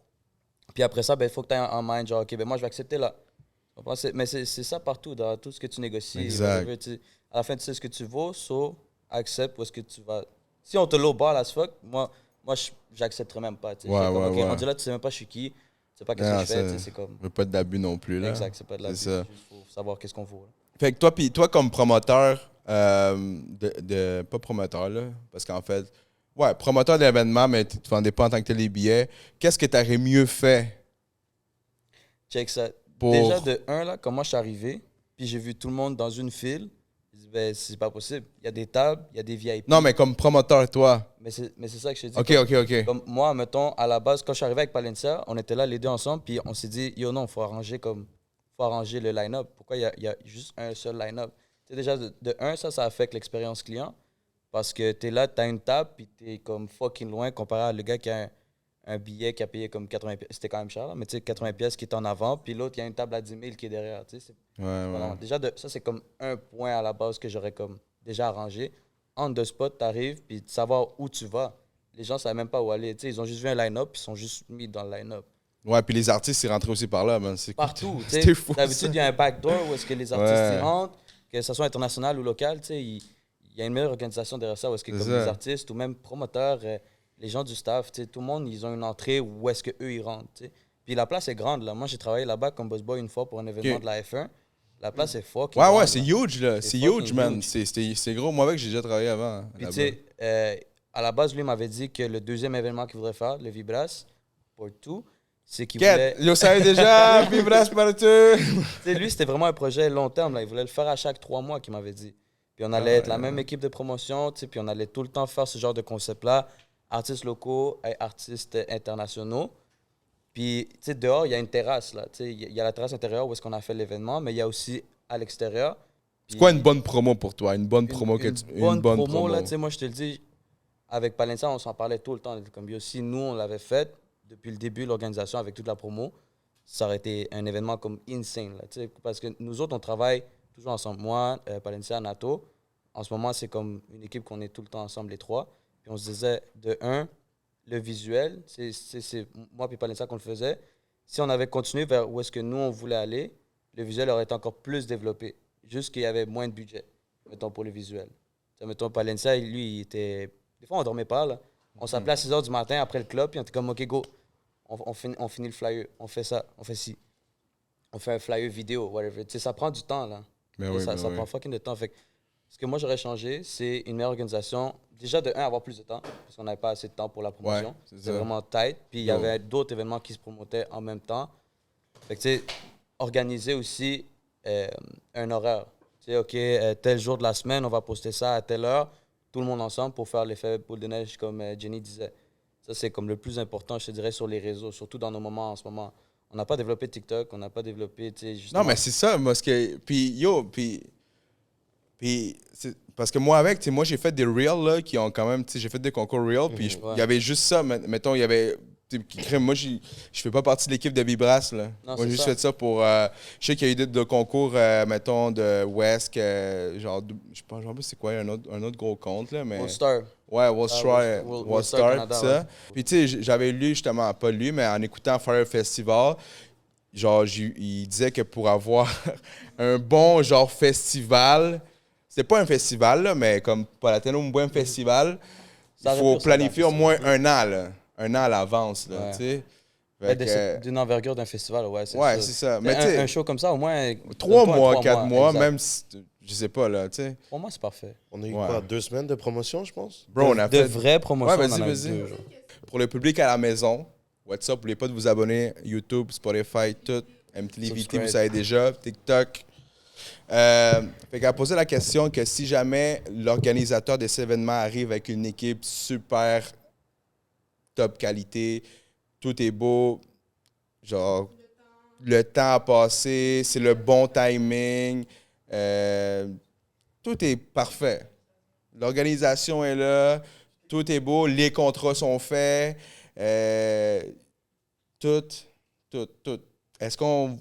[SPEAKER 2] Puis après ça, il faut que tu aies en mind, genre, OK, ben moi, je vais accepter là. Tu comprends? Mais c'est ça partout, dans tout ce que tu négocies.
[SPEAKER 4] Exact.
[SPEAKER 2] Whatever, à la fin, tu sais ce que tu vaux, accepte où est-ce que tu vas. Si on te lowball as fuck, moi j'accepterais même pas.
[SPEAKER 4] Ouais,
[SPEAKER 2] comme,
[SPEAKER 4] ouais.
[SPEAKER 2] On dit là, tu sais même pas je suis qui, tu sais pas qu'est-ce que je fais, tu sais, c'est comme.
[SPEAKER 4] Je veux pas d'abus non plus, là.
[SPEAKER 2] Exact, c'est pas de la
[SPEAKER 4] C'est ça.
[SPEAKER 2] Il faut savoir qu'est-ce qu'on vaut. Là.
[SPEAKER 4] Fait que toi comme promoteur, pas promoteur, là, parce qu'en fait, ouais, promoteur d'événements, mais tu ne vendais pas en tant que tel les billets, qu'est-ce que tu aurais mieux fait?
[SPEAKER 2] Check ça.
[SPEAKER 4] Pour-
[SPEAKER 2] Déjà, de un, là, quand moi je suis arrivé, puis j'ai vu tout le monde dans une file, je dis, ben, c'est pas possible. Il y a des tables, il y a des VIP.
[SPEAKER 4] Non, mais comme promoteur, toi.
[SPEAKER 2] Mais c'est ça que je te dis.
[SPEAKER 4] OK.
[SPEAKER 2] Comme moi, mettons, à la base, quand je suis arrivé avec Palencia, on était là les deux ensemble, puis on s'est dit, yo, non, faut arranger le line-up. Pourquoi il y a juste un seul line-up? Tu sais, déjà, de un, ça affecte l'expérience client, parce que tu es là, tu as une table, puis tu es comme fucking loin comparé à le gars qui a un billet qui a payé comme 80 pièces. C'était quand même cher, là, mais tu sais, 80 pièces qui est en avant, puis l'autre, il y a une table à 10 000 qui est derrière. Tu sais, voilà. Déjà, ça, c'est comme un point à la base que j'aurais comme déjà arrangé. On the spot, tu arrives, puis de savoir où tu vas. Les gens ne savaient même pas où aller. Tu sais, ils ont juste vu un line-up, puis ils sont juste mis dans le line-up.
[SPEAKER 4] Ouais, puis les artistes, ils rentraient aussi par là, man. C'est
[SPEAKER 2] Partout. tu sais.
[SPEAKER 4] C'était fou.
[SPEAKER 2] D'habitude, il y a un backdoor où est-ce que les artistes
[SPEAKER 4] Ouais.
[SPEAKER 2] y rentrent, que ce soit international ou local. Tu sais, il y a une meilleure organisation derrière ça où est-ce que
[SPEAKER 4] C'est
[SPEAKER 2] comme
[SPEAKER 4] ça.
[SPEAKER 2] les artistes ou même promoteurs, les gens du staff, tu sais, tout le monde, ils ont une entrée où est-ce qu'eux, ils rentrent. Tu sais. Puis la place est grande. Là. Moi, j'ai travaillé là-bas comme boss boy une fois pour un événement
[SPEAKER 4] Ok.
[SPEAKER 2] de la F1. La place est fucking
[SPEAKER 4] Ouais,
[SPEAKER 2] grande,
[SPEAKER 4] c'est
[SPEAKER 2] là.
[SPEAKER 4] huge, là.
[SPEAKER 2] C'est
[SPEAKER 4] C'est
[SPEAKER 2] fucking
[SPEAKER 4] huge, man.
[SPEAKER 2] huge.
[SPEAKER 4] C'est gros. Moi, avec, j'ai déjà travaillé avant.
[SPEAKER 2] Puis
[SPEAKER 4] là-bas.
[SPEAKER 2] tu sais, à la base, lui m'avait dit que le deuxième événement qu'il voudrait faire, le Vibras, pour tout, c'est qu'il voulait...
[SPEAKER 4] Quête, je savais déjà, vibras partout.
[SPEAKER 2] Tu sais, lui, c'était vraiment un projet long terme. Là. Il voulait le faire à chaque 3 mois, qu'il m'avait dit. Puis on allait être la même équipe de promotion, tu sais, puis on allait tout le temps faire ce genre de concept-là. Artistes locaux et artistes internationaux. Puis, tu sais, dehors, il y a une terrasse, là. Tu sais, il y a la terrasse intérieure où est-ce qu'on a fait l'événement, mais il y a aussi à l'extérieur.
[SPEAKER 4] C'est quoi une bonne promo pour toi? Une bonne promo que tu...
[SPEAKER 2] Une bonne promo, là, tu sais, moi, je te le dis, avec Palencia, on s'en parlait tout le temps. Comme aussi, nous, on l'avait fait depuis le début, l'organisation, avec toute la promo. Ça aurait été un événement comme insane, là, tu sais, parce que nous autres, on travaille toujours ensemble. Moi, Palencia, Nato. En ce moment, c'est comme une équipe qu'on est tout le temps ensemble, les trois. Puis on se disait, de un, le visuel, c'est moi et Palencia qu'on le faisait. Si on avait continué vers où est-ce que nous, on voulait aller, le visuel aurait été encore plus développé. Juste qu'il y avait moins de budget, mettons, pour le visuel. T'sais, mettons, Palencia, lui, il était... Des fois, on dormait pas, là. On s'appelait à 6 h du matin après le club, puis on était comme, OK, go, on finit le flyer, on fait ça, on fait ci. On fait un flyer vidéo, whatever. T'sais, ça prend du temps, là.
[SPEAKER 4] Mais oui,
[SPEAKER 2] ça
[SPEAKER 4] mais oui.
[SPEAKER 2] prend fucking de temps. Fait que ce que moi, j'aurais changé, c'est une meilleure organisation. Déjà, de un, avoir plus de temps, parce qu'on n'avait pas assez de temps pour la promotion.
[SPEAKER 4] Ouais, c'est
[SPEAKER 2] C'était
[SPEAKER 4] ça.
[SPEAKER 2] vraiment tight. Puis il y avait d'autres événements qui se promotaient en même temps. Fait que, tu sais, organiser aussi un horaire. Tu sais, OK, tel jour de la semaine, on va poster ça à telle heure, tout le monde ensemble pour faire l'effet boule de neige, comme Jenny disait. Ça, c'est comme le plus important, je te dirais, sur les réseaux, surtout dans nos moments en ce moment. On n'a pas développé TikTok, on n'a pas développé, tu sais, justement...
[SPEAKER 4] Non, mais c'est ça, moi, ce que... Puis parce que moi, avec, tu sais, moi, j'ai fait des reels, là, qui ont quand même... Tu sais, j'ai fait des concours reels, puis il
[SPEAKER 2] Ouais.
[SPEAKER 4] y avait juste ça. Mettons, il y avait... Moi, je fais pas partie de l'équipe de Vibras, là.
[SPEAKER 2] Non,
[SPEAKER 4] Moi,
[SPEAKER 2] c'est
[SPEAKER 4] j'ai juste
[SPEAKER 2] ça.
[SPEAKER 4] fait ça pour... je sais qu'il y a eu de concours, mettons, de West, genre... Je pense pas c'est quoi, un autre gros compte, là, mais...
[SPEAKER 2] All Star.
[SPEAKER 4] Ouais, Wall
[SPEAKER 2] World Star
[SPEAKER 4] Star,
[SPEAKER 2] Canada,
[SPEAKER 4] tout ça.
[SPEAKER 2] ouais.
[SPEAKER 4] Puis tu sais, j'avais lu justement, pas lu, mais en écoutant Fire Festival, genre, il disait que pour avoir un bon genre festival, c'est pas un festival, là, mais comme pour tener un bon festival,
[SPEAKER 2] Ça
[SPEAKER 4] il faut
[SPEAKER 2] reste
[SPEAKER 4] planifier
[SPEAKER 2] un
[SPEAKER 4] au moins un an, là. Un an à l'avance, là,
[SPEAKER 2] Ouais.
[SPEAKER 4] tu sais.
[SPEAKER 2] Ouais,
[SPEAKER 4] Fait que,
[SPEAKER 2] d'une envergure d'un festival, ouais, c'est
[SPEAKER 4] ouais,
[SPEAKER 2] ça.
[SPEAKER 4] c'est ça.
[SPEAKER 2] Mais
[SPEAKER 4] Mais tu sais,
[SPEAKER 2] un show comme ça, au moins...
[SPEAKER 4] 3
[SPEAKER 2] donne-toi
[SPEAKER 4] mois,
[SPEAKER 2] un
[SPEAKER 4] 4 mois,
[SPEAKER 2] exact.
[SPEAKER 4] même si Je sais pas, là, tu sais.
[SPEAKER 2] Pour moi, c'est parfait.
[SPEAKER 5] On a eu
[SPEAKER 4] Ouais.
[SPEAKER 5] quoi, 2 semaines de promotion, je pense?
[SPEAKER 4] Bro, on a
[SPEAKER 2] de
[SPEAKER 4] fait...
[SPEAKER 2] vraies promotions,
[SPEAKER 4] Ouais,
[SPEAKER 2] on en a
[SPEAKER 4] vas-y.
[SPEAKER 2] 2, genre.
[SPEAKER 4] Pour le public à la maison, WhatsApp, n'oubliez pas de vous abonner. YouTube, Spotify, tout. MTVT,
[SPEAKER 2] Subscribe.
[SPEAKER 4] vous savez déjà. TikTok. Fait qu'à poser la question que si jamais l'organisateur de cet événement arrive avec une équipe super top qualité, tout est beau, genre le temps a passé, c'est le bon timing, tout est parfait. L'organisation est là, tout est beau, les contrats sont faits, tout. Est-ce qu'on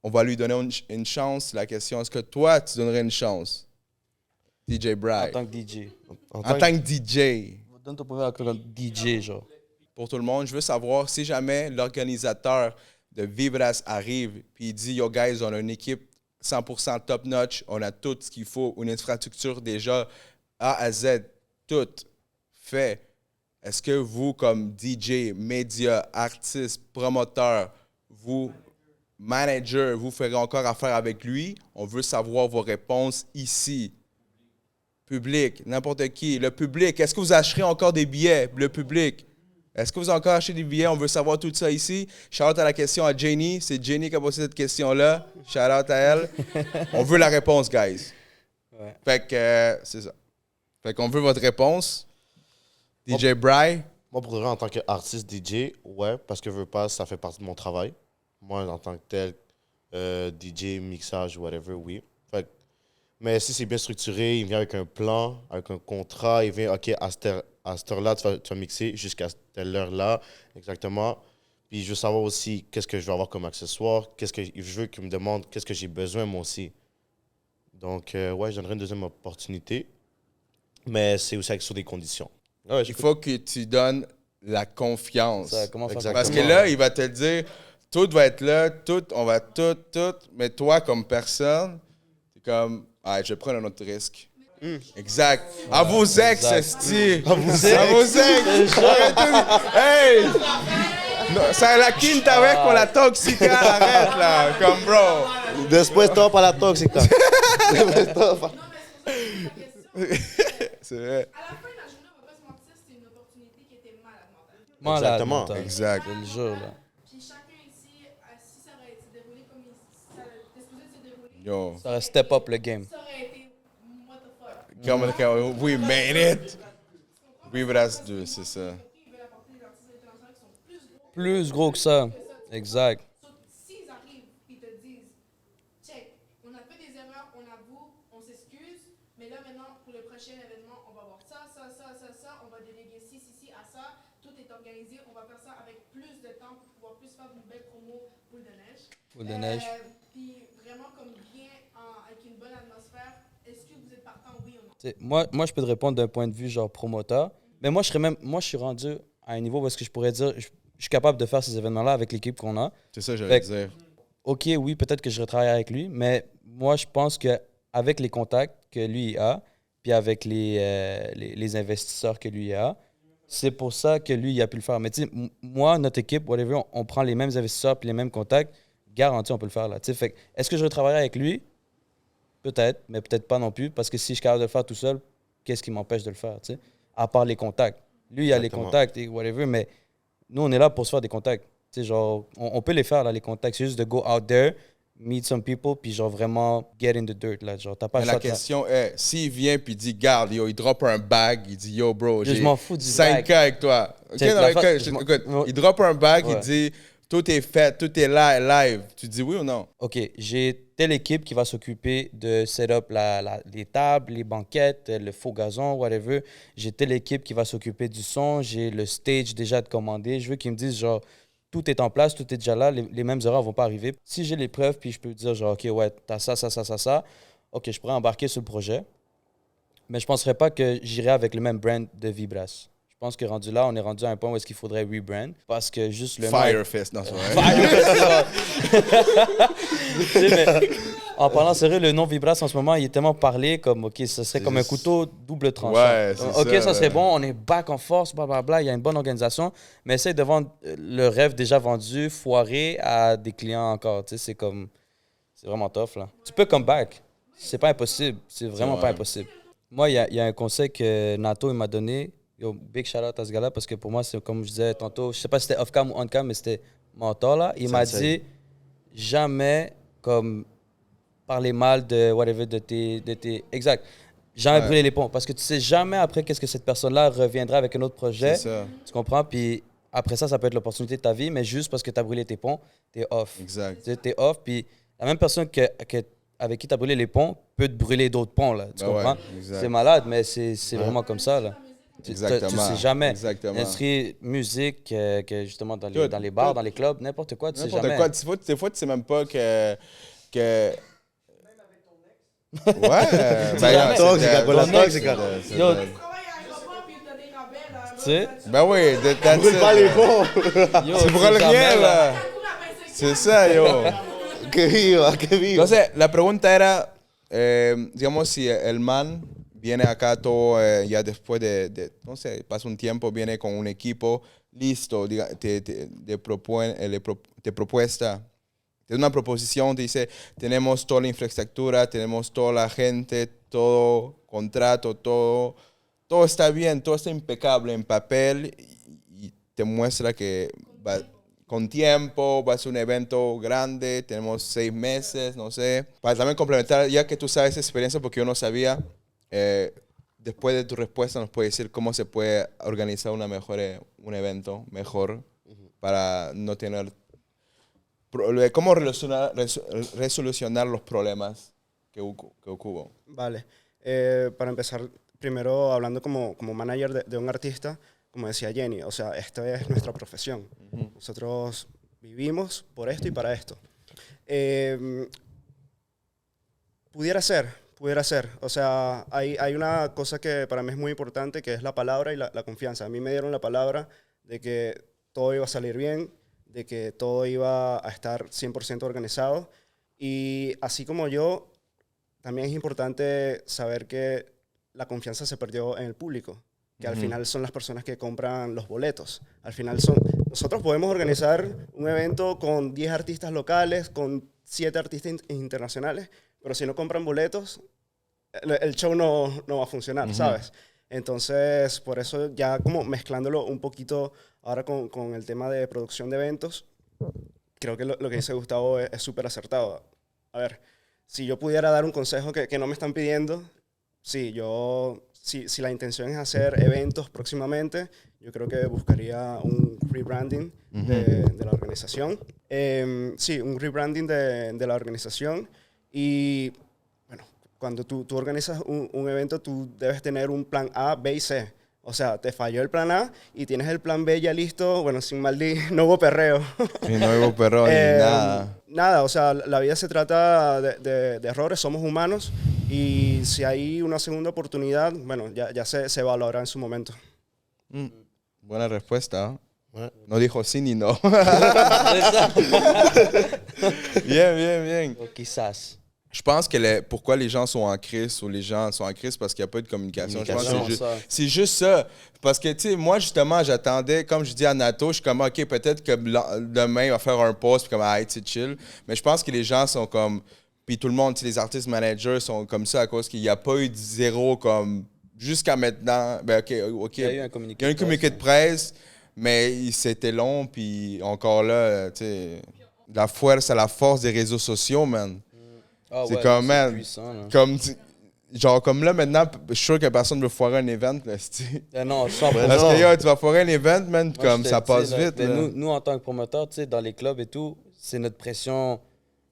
[SPEAKER 4] va lui donner une chance? La question, est-ce que toi, tu donnerais une chance? DJ
[SPEAKER 2] En
[SPEAKER 4] Bright.
[SPEAKER 2] tant que DJ.
[SPEAKER 4] En tant que DJ.
[SPEAKER 2] Donne ton premier accord en DJ, genre.
[SPEAKER 4] Pour tout le monde, je veux savoir si jamais l'organisateur de Vibras arrive puis il dit yo guys, on a une équipe 100% top notch, on a tout ce qu'il faut, une infrastructure déjà A à Z, tout fait. Est-ce que vous, comme DJ, média, artiste, promoteur, vous, manager, vous ferez encore affaire avec lui? On veut savoir vos réponses ici. Public, n'importe qui. Le public, est-ce que vous acheterez encore des billets? Le public. Est-ce que vous avez encore acheté des billets? On veut savoir tout ça ici. Shout-out à la question à Jenny. C'est Jenny qui a posé cette question-là. Shout-out à elle. On veut la réponse, guys.
[SPEAKER 2] Ouais.
[SPEAKER 4] Fait que, c'est ça. Fait qu'on veut votre réponse. DJ Bry.
[SPEAKER 5] Moi, pour de vrai, en tant qu'artiste DJ, ouais, parce que je veux pas, ça fait partie de mon travail. Moi, en tant que tel, DJ, mixage, whatever, oui. Fait que- mais si c'est bien structuré, il vient avec un plan, avec un contrat, il vient, OK, à cette heure-là, tu vas mixer jusqu'à telle heure-là, exactement. Puis je veux savoir aussi qu'est-ce que je vais avoir comme accessoire, qu'est-ce que je veux qu'il me demande, qu'est-ce que j'ai besoin moi aussi. Donc, ouais, je donnerai une deuxième opportunité, mais c'est aussi sur des conditions. Ouais,
[SPEAKER 4] Il faut que tu donnes la confiance.
[SPEAKER 2] Ça, comment faire
[SPEAKER 5] Exactement.
[SPEAKER 4] Parce que là, il va te dire, tout va être là, on va tout. Mais toi, comme personne, c'est comme, ah, je vais prendre un autre risque. Exact. À vos ex,
[SPEAKER 2] Exact.
[SPEAKER 4] esti. À vos ex. Arrêtez. Hey! No, c'est la quinta vez con la toxica, arrête là. Comme, bro.
[SPEAKER 5] Después todo para la tóxica. Después todo para-
[SPEAKER 4] C'est vrai.
[SPEAKER 3] À la fin de la journée, on va pas se mentir, c'est une opportunité qui était malade mentale.
[SPEAKER 2] Malade
[SPEAKER 5] Exactement.
[SPEAKER 2] mental.
[SPEAKER 4] Exact.
[SPEAKER 2] Je le jure, là.
[SPEAKER 3] Puis chacun ici, si ça aurait été déroulé comme ça était supposé se dérouler,
[SPEAKER 4] Yo.
[SPEAKER 2] Ça aurait step up le game.
[SPEAKER 3] ça aurait été what the fuck.
[SPEAKER 4] Come, we made it. Vibras 2, c'est ça.
[SPEAKER 3] Ils veulent apporter des artistes internationaux qui sont plus gros.
[SPEAKER 2] Plus gros que ça. Exact.
[SPEAKER 3] So, s'ils arrivent et te disent, check, on a fait des erreurs, on avoue, on s'excuse, mais là maintenant, pour le prochain événement, on va voir ça, on va déléguer ci, à ça, tout est organisé, on va faire ça avec plus de temps pour pouvoir plus faire une belle promo boule de neige.
[SPEAKER 2] Boule de neige.
[SPEAKER 3] Puis vraiment comme bien, avec une bonne atmosphère, est-ce que vous êtes partant, oui ou non?
[SPEAKER 2] T'sais, moi, je peux te répondre d'un point de vue genre promoteur. Mais moi, je suis rendu à un niveau où est-ce que je pourrais dire, je suis capable de faire ces événements-là avec l'équipe qu'on a.
[SPEAKER 4] C'est ça que j'allais
[SPEAKER 2] Fait-
[SPEAKER 4] dire.
[SPEAKER 2] OK, oui, peut-être que je retravaille avec lui, mais moi, je pense qu'avec les contacts que lui a, puis avec les investisseurs que lui a, c'est pour ça que lui, il a pu le faire. Mais tu sais, moi, notre équipe, whatever, on prend les mêmes investisseurs puis les mêmes contacts, garanti, on peut le faire là. Tu sais, fait que, est-ce que je vais travailler avec lui? Peut-être, mais peut-être pas non plus, parce que si je suis capable de le faire tout seul, qu'est-ce qui m'empêche de le faire, tu sais? À part les contacts. Lui, il a les
[SPEAKER 5] Exactement.
[SPEAKER 2] contacts et whatever, mais nous, on est là pour se faire des contacts. Tu sais, genre, on peut les faire, là, les contacts. C'est juste de go out there, meet some people, puis genre vraiment get in the dirt, là. Genre, t'as pas
[SPEAKER 4] Mais
[SPEAKER 2] le
[SPEAKER 4] la
[SPEAKER 2] choix de-
[SPEAKER 4] question est, s'il vient puis il dit, garde, yo, il drop un bag, il dit, yo, bro,
[SPEAKER 2] Yo, je
[SPEAKER 4] j'ai
[SPEAKER 2] m'en fous du
[SPEAKER 4] 5K
[SPEAKER 2] bag.
[SPEAKER 4] avec toi. Ok,
[SPEAKER 2] Check,
[SPEAKER 4] non,
[SPEAKER 2] la
[SPEAKER 4] écoute,
[SPEAKER 2] fa- je m'en-
[SPEAKER 4] écoute,
[SPEAKER 2] Ouais.
[SPEAKER 4] il drop un bag, il
[SPEAKER 2] Ouais.
[SPEAKER 4] dit, tout est fait, tout est là, live. Tu dis oui ou non?
[SPEAKER 2] OK, j'ai telle équipe qui va s'occuper de setup les tables, les banquettes, le faux gazon, whatever. J'ai telle équipe qui va s'occuper du son. J'ai le stage déjà de commander. Je veux qu'ils me disent, genre, tout est en place, tout est déjà là. Les mêmes erreurs vont pas arriver. Si j'ai les preuves, puis je peux dire, genre, OK, ouais, t'as ça. OK, je pourrais embarquer sur le projet. Mais je penserais pas que j'irais avec le même brand de Vibras. Je pense que rendu là, on est rendu à un point où est-ce qu'il faudrait rebrand. Parce que juste le nom...
[SPEAKER 4] Firefest, non, c'est vrai.
[SPEAKER 2] Tu sais, mais en parlant sérieux, le nom Vibras en ce moment, il est tellement parlé comme, OK, ça serait comme un couteau double tranchant.
[SPEAKER 4] Ouais, c'est
[SPEAKER 2] OK,
[SPEAKER 4] ça,
[SPEAKER 2] ça serait
[SPEAKER 4] ouais.
[SPEAKER 2] bon, on est back en force, blablabla, il y a une bonne organisation, mais essaye de vendre le rêve déjà vendu, foiré à des clients encore. Tu sais, c'est comme, c'est vraiment tough, là. Tu peux come back. c'est pas impossible. C'est vraiment pas impossible. Moi, il y a un conseil que Nato il m'a donné. Yo, big shout out à ce gars-là parce que pour moi, c'est comme je disais tantôt, je sais pas si c'était off-cam ou on-cam, mais c'était mentor là. Il m'a dit jamais comme parler mal de whatever, de tes exact. Jamais brûler les ponts parce que tu sais jamais après qu'est-ce que cette personne-là reviendra avec un autre projet.
[SPEAKER 4] C'est ça.
[SPEAKER 2] Tu comprends? Puis après ça peut être l'opportunité de ta vie, mais juste parce que tu as brûlé tes ponts, t'es off.
[SPEAKER 4] Exact.
[SPEAKER 2] Tu sais, t'es off, puis la même personne avec qui tu as brûlé les ponts peut te brûler d'autres ponts, là. Tu comprends?
[SPEAKER 4] Ouais, exact.
[SPEAKER 2] C'est malade, mais c'est vraiment comme ça, là.
[SPEAKER 4] Exactement.
[SPEAKER 2] Tu sais jamais.
[SPEAKER 4] Exactement.
[SPEAKER 2] L'industrie musique, que justement dans les bars, dans les clubs, n'importe quoi, tu sais jamais.
[SPEAKER 4] N'importe quoi. Des fois, tu sais même pas que... Ouais.
[SPEAKER 5] La toxique, la toxique.
[SPEAKER 2] Yo, tu sais?
[SPEAKER 4] Ben oui,
[SPEAKER 5] Brûle pas les ponts.
[SPEAKER 2] Yo,
[SPEAKER 4] tu brûles
[SPEAKER 2] jamais,
[SPEAKER 4] rien, là. C'est ça, yo.
[SPEAKER 5] Que viva, que viva.
[SPEAKER 4] Entonces, la pregunta era, digamos, si el man viene acá todo, ya después no sé, pasa un tiempo, viene con un equipo listo, te propuesta, te da una proposición, te dice, tenemos toda la infraestructura, tenemos toda la gente, todo contrato, todo está bien, todo está impecable en papel y te muestra que con tiempo, va a ser un evento grande, tenemos 6 meses, no sé. Para también complementar, ya que tú sabes esa experiencia, porque yo no sabía, después de tu respuesta nos puedes decir cómo se puede organizar un evento mejor para no tener... ¿Cómo resolucionar los problemas que hubo?
[SPEAKER 7] Vale. Para empezar, primero hablando como manager de un artista, como decía Jenny, o sea, esta es nuestra profesión. Nosotros vivimos por esto y para esto. Pudiera ser. O sea, hay una cosa que para mí es muy importante, que es la palabra y la confianza. A mí me dieron la palabra de que todo iba a salir bien, de que todo iba a estar 100% organizado. Y así como yo, también es importante saber que la confianza se perdió en el público, que al final son las personas que compran los boletos. Al final nosotros podemos organizar un evento con 10 artistas locales, con 7 artistas internacionales, pero si no compran boletos, el show no va a funcionar, ¿sabes? Entonces, por eso ya como mezclándolo un poquito ahora con el tema de producción de eventos, creo que lo que dice Gustavo es súper acertado. A ver, si yo pudiera dar un consejo que no me están pidiendo, sí, si la intención es hacer eventos próximamente, yo creo que buscaría un rebranding de la organización. Sí, un rebranding de la organización. Y bueno, cuando tú organizas un evento, tú debes tener un plan A, B y C. O sea, te falló el plan A y tienes el plan B ya listo. Bueno, sin maldito, no hubo perreo.
[SPEAKER 4] Y no hubo perreo ni nada.
[SPEAKER 7] Nada, o sea, la vida se trata de errores, somos humanos. Y si hay una segunda oportunidad, bueno, ya se valorará en su momento.
[SPEAKER 4] Buena respuesta. No dijo sí ni no. Bien.
[SPEAKER 2] O quizás.
[SPEAKER 4] Je pense que pourquoi les gens sont en crise ou les gens sont en crise parce qu'il n'y a pas de communication. Je pense que c'est juste ça. Parce que, tu sais, moi, justement, j'attendais, comme je dis à Nato, je suis comme, OK, peut-être que demain, il va faire un post, puis comme, ah, c'est chill. Mais je pense que les gens sont comme, puis tout le monde, les artistes managers sont comme ça à cause qu'il n'y a pas eu de zéro, comme, jusqu'à maintenant. Ben, OK.
[SPEAKER 2] Il y a eu un
[SPEAKER 4] communiqué de presse, mais c'était long, puis encore là, tu sais, la force des réseaux sociaux, man.
[SPEAKER 2] Ah
[SPEAKER 4] c'est
[SPEAKER 2] ouais,
[SPEAKER 4] comme, man,
[SPEAKER 2] puissant,
[SPEAKER 4] comme là, maintenant, je suis sûr que personne ne veut foirer un event, là,
[SPEAKER 2] non, 100%.
[SPEAKER 4] Parce que, yo, tu vas foirer un event, man, comme ça passe vite, là.
[SPEAKER 2] Nous, en tant que promoteurs, tu sais, dans les clubs et tout, c'est notre pression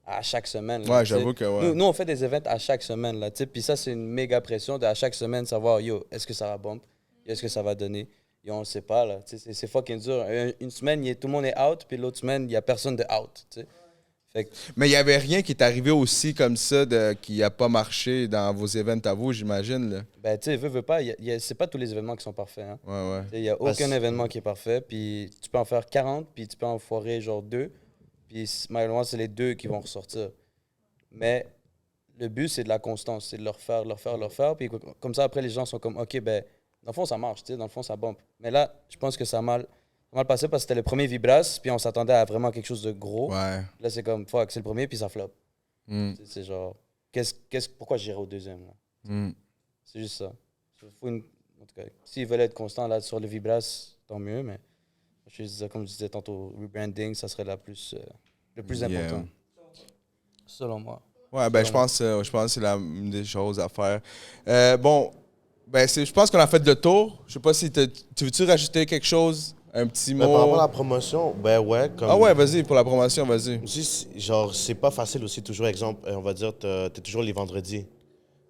[SPEAKER 2] à chaque semaine.
[SPEAKER 4] Là, ouais, j'avoue que, ouais.
[SPEAKER 2] Nous, on fait des events à chaque semaine, là, tu sais, puis ça, c'est une méga pression de à chaque semaine savoir, yo, est-ce que ça va bump? Est-ce que ça va donner? Yo, on ne sait pas, là, tu sais, c'est fucking dur. Une semaine, tout le monde est out, puis l'autre semaine, il n'y a personne de out, tu sais.
[SPEAKER 4] Mais il n'y avait rien qui est arrivé aussi comme ça qui n'a pas marché dans vos événements à vous, j'imagine. Là.
[SPEAKER 2] Ben, tu sais, veux pas, c'est pas tous les événements qui sont parfaits. Hein.
[SPEAKER 4] Ouais.
[SPEAKER 2] Il n'y a aucun événement qui est parfait. Puis tu peux en faire 40, puis tu peux en foirer genre 2. Puis malheureusement, c'est les 2 qui vont ressortir. Mais le but, c'est de la constance. C'est de le refaire. Puis comme ça, après, les gens sont comme, OK, ben, dans le fond, ça marche. Dans le fond, ça bump. Mais là, je pense que ça a mal passé parce que c'était le premier Vibras, puis on s'attendait à vraiment quelque chose de gros.
[SPEAKER 4] Ouais.
[SPEAKER 2] Là, c'est comme, fuck, c'est le premier, puis ça flop. C'est genre pourquoi j'irais au deuxième, là?
[SPEAKER 4] Mm.
[SPEAKER 2] C'est juste ça. En tout cas, s'ils veulent être constants là, sur le Vibras, tant mieux, mais comme je disais tantôt, rebranding, ça serait le plus important, selon moi.
[SPEAKER 4] Ouais, ben je pense que c'est une des choses à faire. Bon, ben je pense qu'on a fait le tour. Je sais pas si tu veux-tu rajouter quelque chose, un petit
[SPEAKER 5] Ben, par rapport
[SPEAKER 4] mot?
[SPEAKER 5] à la promotion, ben ouais. Comme
[SPEAKER 4] Ah ouais, vas-y, pour la promotion, vas-y.
[SPEAKER 5] aussi, genre, c'est pas facile aussi, toujours, exemple, on va dire, t'es toujours les vendredis.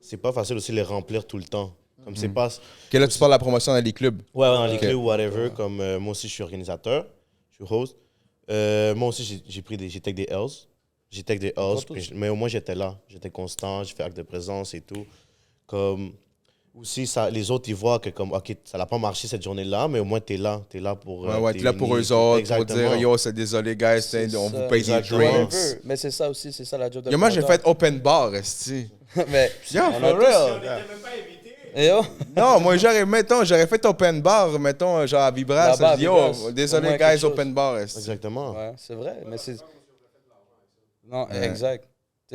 [SPEAKER 5] C'est pas facile aussi de les remplir tout le temps. Comme c'est pas.
[SPEAKER 4] Ok, là, tu parles de la promotion dans les clubs.
[SPEAKER 5] Ouais, dans les
[SPEAKER 4] Ok.
[SPEAKER 5] clubs ou whatever, comme moi aussi, je suis organisateur, je suis host. Moi aussi, j'ai take des L's. J'ai take des L's, mais au moins, j'étais là. J'étais constant, j'ai fait acte de présence et tout. Comme. Aussi, les autres, ils voient que, comme, OK, ça n'a pas marché cette journée-là, mais au moins, t'es là. T'es là pour.
[SPEAKER 4] Ouais, t'es là pour
[SPEAKER 5] unis.
[SPEAKER 4] eux autres,
[SPEAKER 5] Exactement.
[SPEAKER 4] pour dire, yo, c'est désolé, guys, on vous paye des
[SPEAKER 5] Exactement.
[SPEAKER 4] drinks.
[SPEAKER 2] Mais c'est ça aussi, c'est ça la job de
[SPEAKER 4] Yo, moi, j'ai
[SPEAKER 2] promoteur.
[SPEAKER 4] fait open bar, esti.
[SPEAKER 2] Mais,
[SPEAKER 4] Yo,
[SPEAKER 2] on a
[SPEAKER 4] for
[SPEAKER 2] tous-
[SPEAKER 4] real.
[SPEAKER 2] Et yo,
[SPEAKER 4] Non, moi, j'aurais fait open bar, mettons, genre à Vibras.
[SPEAKER 2] Là-bas,
[SPEAKER 4] Je dis,
[SPEAKER 2] à
[SPEAKER 4] yo,
[SPEAKER 2] Vibras,
[SPEAKER 4] désolé,
[SPEAKER 2] au moins
[SPEAKER 4] guys,
[SPEAKER 2] quelque chose.
[SPEAKER 4] open bar, esti.
[SPEAKER 5] Exactement.
[SPEAKER 2] ouais, c'est vrai, mais c'est... Non,
[SPEAKER 4] Ouais.
[SPEAKER 2] exact.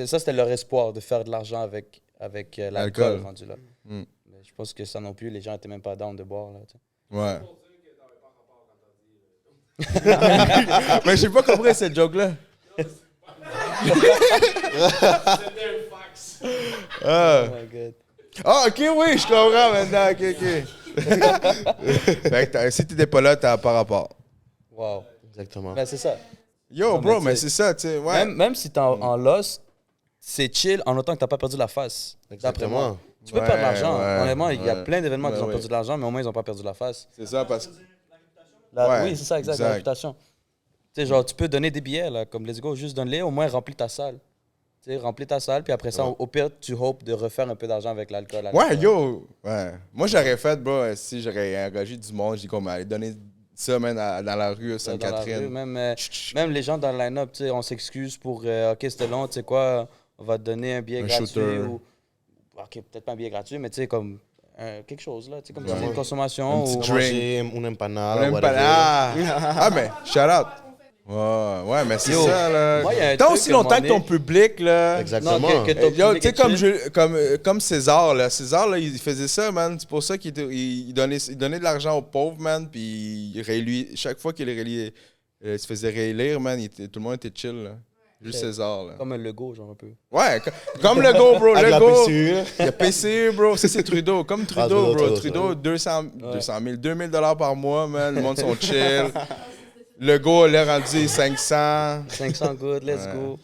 [SPEAKER 2] Ça, c'était leur espoir, de faire de l'argent avec l'alcool
[SPEAKER 4] L'alcool.
[SPEAKER 2] rendu là.
[SPEAKER 4] Mm.
[SPEAKER 2] Mais je pense que ça non plus, les gens n'étaient même pas down de boire, là, tu sais.
[SPEAKER 4] Ouais. Mais j'ai pas compris cette joke-là. Ah.
[SPEAKER 2] Oh my God.
[SPEAKER 4] Ah, ok, oui, je comprends maintenant. Ok, ok. Fait que si t'étais pas là, t'as pas rapport.
[SPEAKER 2] Wow.
[SPEAKER 5] Exactement.
[SPEAKER 2] Ben, c'est ça.
[SPEAKER 4] Yo,
[SPEAKER 2] Non,
[SPEAKER 4] bro,
[SPEAKER 2] mais
[SPEAKER 4] mais
[SPEAKER 2] tu sais,
[SPEAKER 4] c'est ça, tu sais. Ouais.
[SPEAKER 2] Même si t'es en loss, c'est chill en autant que t'as pas perdu la face. D'après moi.
[SPEAKER 5] Exactement.
[SPEAKER 2] Tu peux
[SPEAKER 4] Ouais,
[SPEAKER 2] perdre de l'argent.
[SPEAKER 4] ouais,
[SPEAKER 2] Honnêtement, il y a
[SPEAKER 4] ouais.
[SPEAKER 2] plein d'événements qui
[SPEAKER 4] Ouais,
[SPEAKER 2] ont
[SPEAKER 4] ouais.
[SPEAKER 2] perdu de l'argent, mais au moins, ils n'ont pas perdu la face.
[SPEAKER 4] C'est ça, parce que. Ouais,
[SPEAKER 2] Oui, c'est ça, exact,
[SPEAKER 4] exact.
[SPEAKER 2] la réputation. Tu sais, genre, tu peux donner des billets, là, comme let's go, juste donne-les, au moins remplis ta salle. Tu sais, remplis ta salle, puis après ça, au pire, tu hopes de refaire un peu d'argent avec l'alcool.
[SPEAKER 4] Ouais, yo. Ouais. Moi, j'aurais fait, bro, si j'aurais engagé du monde, je dis qu'on allait donner ça, man, dans la rue
[SPEAKER 2] Dans la rue,
[SPEAKER 4] Sainte-Catherine.
[SPEAKER 2] même les gens dans le line-up, tu sais, on s'excuse pour OK, c'était long, tu sais quoi, on va te donner un billet
[SPEAKER 4] Un
[SPEAKER 2] gratuit.
[SPEAKER 4] shooter.
[SPEAKER 2] Ou, OK, peut-être pas un billet gratuit, mais tu sais, comme quelque chose, là, tu sais, comme
[SPEAKER 4] Ouais.
[SPEAKER 2] une consommation.
[SPEAKER 4] Un petit
[SPEAKER 2] ou...
[SPEAKER 4] drink.
[SPEAKER 5] Manger une empanada,
[SPEAKER 4] On aime
[SPEAKER 5] whatever.
[SPEAKER 4] pas. Ah, mais, shout out. Ouais, mais c'est
[SPEAKER 2] Yo,
[SPEAKER 4] ça, là.
[SPEAKER 2] moi, il y a un
[SPEAKER 4] Tant
[SPEAKER 2] truc
[SPEAKER 4] aussi
[SPEAKER 2] à un
[SPEAKER 4] longtemps que
[SPEAKER 2] moment
[SPEAKER 4] ton public, là.
[SPEAKER 5] Exactement.
[SPEAKER 2] Non, que ton
[SPEAKER 4] Yo,
[SPEAKER 2] public
[SPEAKER 4] tu sais,
[SPEAKER 2] est chill.
[SPEAKER 4] comme César, là. César, là, il faisait ça, man. C'est pour ça il donnait de l'argent aux pauvres, man. Puis chaque fois qu'il se faisait réélire, man, tout le monde était chill, là. Juste César, là.
[SPEAKER 2] Comme un Lego, genre un peu.
[SPEAKER 4] Ouais, comme le go, bro.
[SPEAKER 5] Avec
[SPEAKER 4] Le
[SPEAKER 5] la
[SPEAKER 4] go.
[SPEAKER 5] PCU, là.
[SPEAKER 4] Il y a PCU, bro. Ça, c'est Trudeau. Comme Trudeau, bro.
[SPEAKER 5] Trudeau.
[SPEAKER 4] Trudeau, 200 000, 2000 $ par mois, man. Le monde sont chill. Le go, il est rendu 500.
[SPEAKER 2] 500 good, let's
[SPEAKER 4] Ouais.
[SPEAKER 2] go.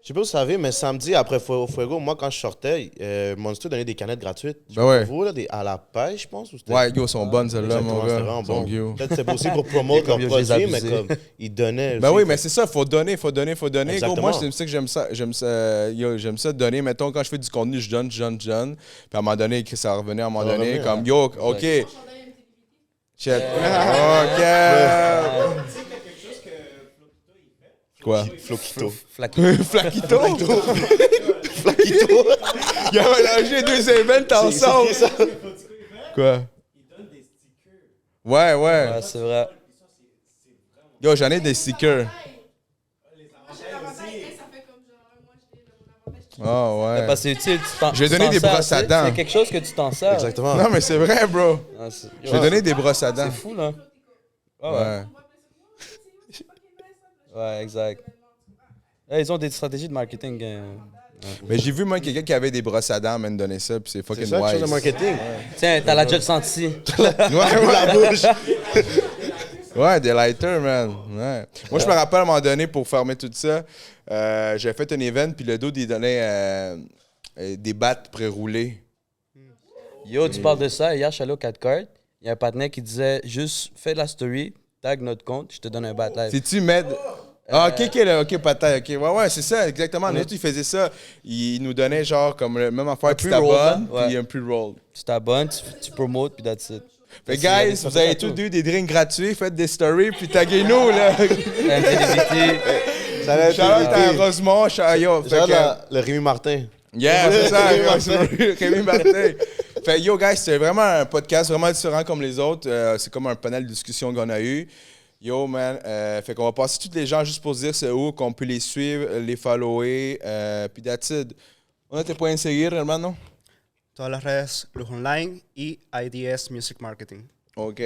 [SPEAKER 5] Je sais pas si vous savez, mais samedi, après Fuego, moi, quand je sortais, Monster donnait des canettes gratuites.
[SPEAKER 4] Ben ouais.
[SPEAKER 5] Pour vous, là, à la pêche, je pense. Ou c'était-
[SPEAKER 4] Ouais, yo, sont bonnes, celles-là,
[SPEAKER 5] Exactement,
[SPEAKER 4] mon
[SPEAKER 5] c'était
[SPEAKER 4] gars.
[SPEAKER 5] vraiment
[SPEAKER 4] Sont
[SPEAKER 5] bon.
[SPEAKER 4] yo.
[SPEAKER 5] Peut-être c'est aussi pour promouvoir
[SPEAKER 2] Comme
[SPEAKER 5] leurs
[SPEAKER 2] yo, je les
[SPEAKER 5] produits, mais
[SPEAKER 2] abusais.
[SPEAKER 5] comme ils donnaient.
[SPEAKER 4] Ben
[SPEAKER 5] aussi,
[SPEAKER 4] oui, mais c'est ça, faut donner. Gros,
[SPEAKER 5] Exactement.
[SPEAKER 4] moi, c'est ça que j'aime ça. J'aime ça donner. Mettons, quand je fais du contenu, je donne. Puis à un moment donné, ça revenait à un moment
[SPEAKER 5] Ça
[SPEAKER 4] donné.
[SPEAKER 5] revenait,
[SPEAKER 4] Comme,
[SPEAKER 5] hein.
[SPEAKER 4] yo, OK. Shit. OK. Quoi?
[SPEAKER 5] Floquito.
[SPEAKER 2] Flaky.
[SPEAKER 4] Flaquito? Il a mélangé deux events ensemble. Quoi? Ouais.
[SPEAKER 2] Ouais, c'est vrai.
[SPEAKER 4] Yo, j'en ai des stickers. Oh, ouais.
[SPEAKER 2] Parce que c'est utile,
[SPEAKER 4] Je vais donner des brosses à dents.
[SPEAKER 2] C'est quelque chose que tu t'en sers.
[SPEAKER 5] Exactement.
[SPEAKER 4] Non, mais c'est vrai, bro.
[SPEAKER 2] Ah, c'est-
[SPEAKER 4] Je vais donner des brosses à dents.
[SPEAKER 2] C'est fou, là. Ah ouais.
[SPEAKER 4] Ouais.
[SPEAKER 2] Ouais, exact. Ils ont des stratégies de marketing.
[SPEAKER 4] Mais j'ai vu, moi, quelqu'un qui avait des brosses à dents, man, donner ça, puis c'est
[SPEAKER 5] C'est
[SPEAKER 4] fucking
[SPEAKER 5] ça, quelque chose
[SPEAKER 4] wise.
[SPEAKER 5] de marketing.
[SPEAKER 2] Tiens, t'as la déjà senti.
[SPEAKER 5] La bouche.
[SPEAKER 4] Ouais, des lighters, man. Ouais. Moi, je me rappelle à un moment donné, pour fermer tout ça, j'avais fait un event, puis le dude, il donnait des battes pré-roulées.
[SPEAKER 2] Yo, tu parles de ça. Hier, je suis allé au 4 cartes. Il y a un partenaire qui disait juste fais la story, tag notre compte, je te donne un bat live.
[SPEAKER 4] C'est-tu Med? Ah, ok, là, ok, peut-être, ok. Ouais, c'est ça, exactement. Nous autres, il faisait ça. Il nous donnait genre comme le même affaire, tu
[SPEAKER 2] pre-roll,
[SPEAKER 4] t'abonnes,
[SPEAKER 2] là? Ouais.
[SPEAKER 4] puis un pre-roll.
[SPEAKER 2] Tu t'abonnes, tu promotes, puis that's it.
[SPEAKER 4] Fait guys, vous avez tous eu des drinks gratuits, faites des stories, puis taguez-nous, là.
[SPEAKER 2] MTVT.
[SPEAKER 4] Shout out à Rosemont, yo. Fait
[SPEAKER 5] Genre
[SPEAKER 4] que-
[SPEAKER 5] le Rémi Martin.
[SPEAKER 4] Yeah, c'est ça,
[SPEAKER 5] Rémi
[SPEAKER 4] yo,
[SPEAKER 5] Martin.
[SPEAKER 4] c'est Rémi Martin. Fait yo, guys, c'est vraiment un podcast vraiment différent comme les autres. C'est comme un panel de discussion qu'on a eu. Yo, man, fait qu'on va passer tous les gens juste pour se dire c'est où qu'on peut les suivre, les follower, puis that's it. ¿Dónde te pueden seguir, hermano?
[SPEAKER 7] Todas las redes, Luz Online y IDS Music Marketing.
[SPEAKER 4] Ok.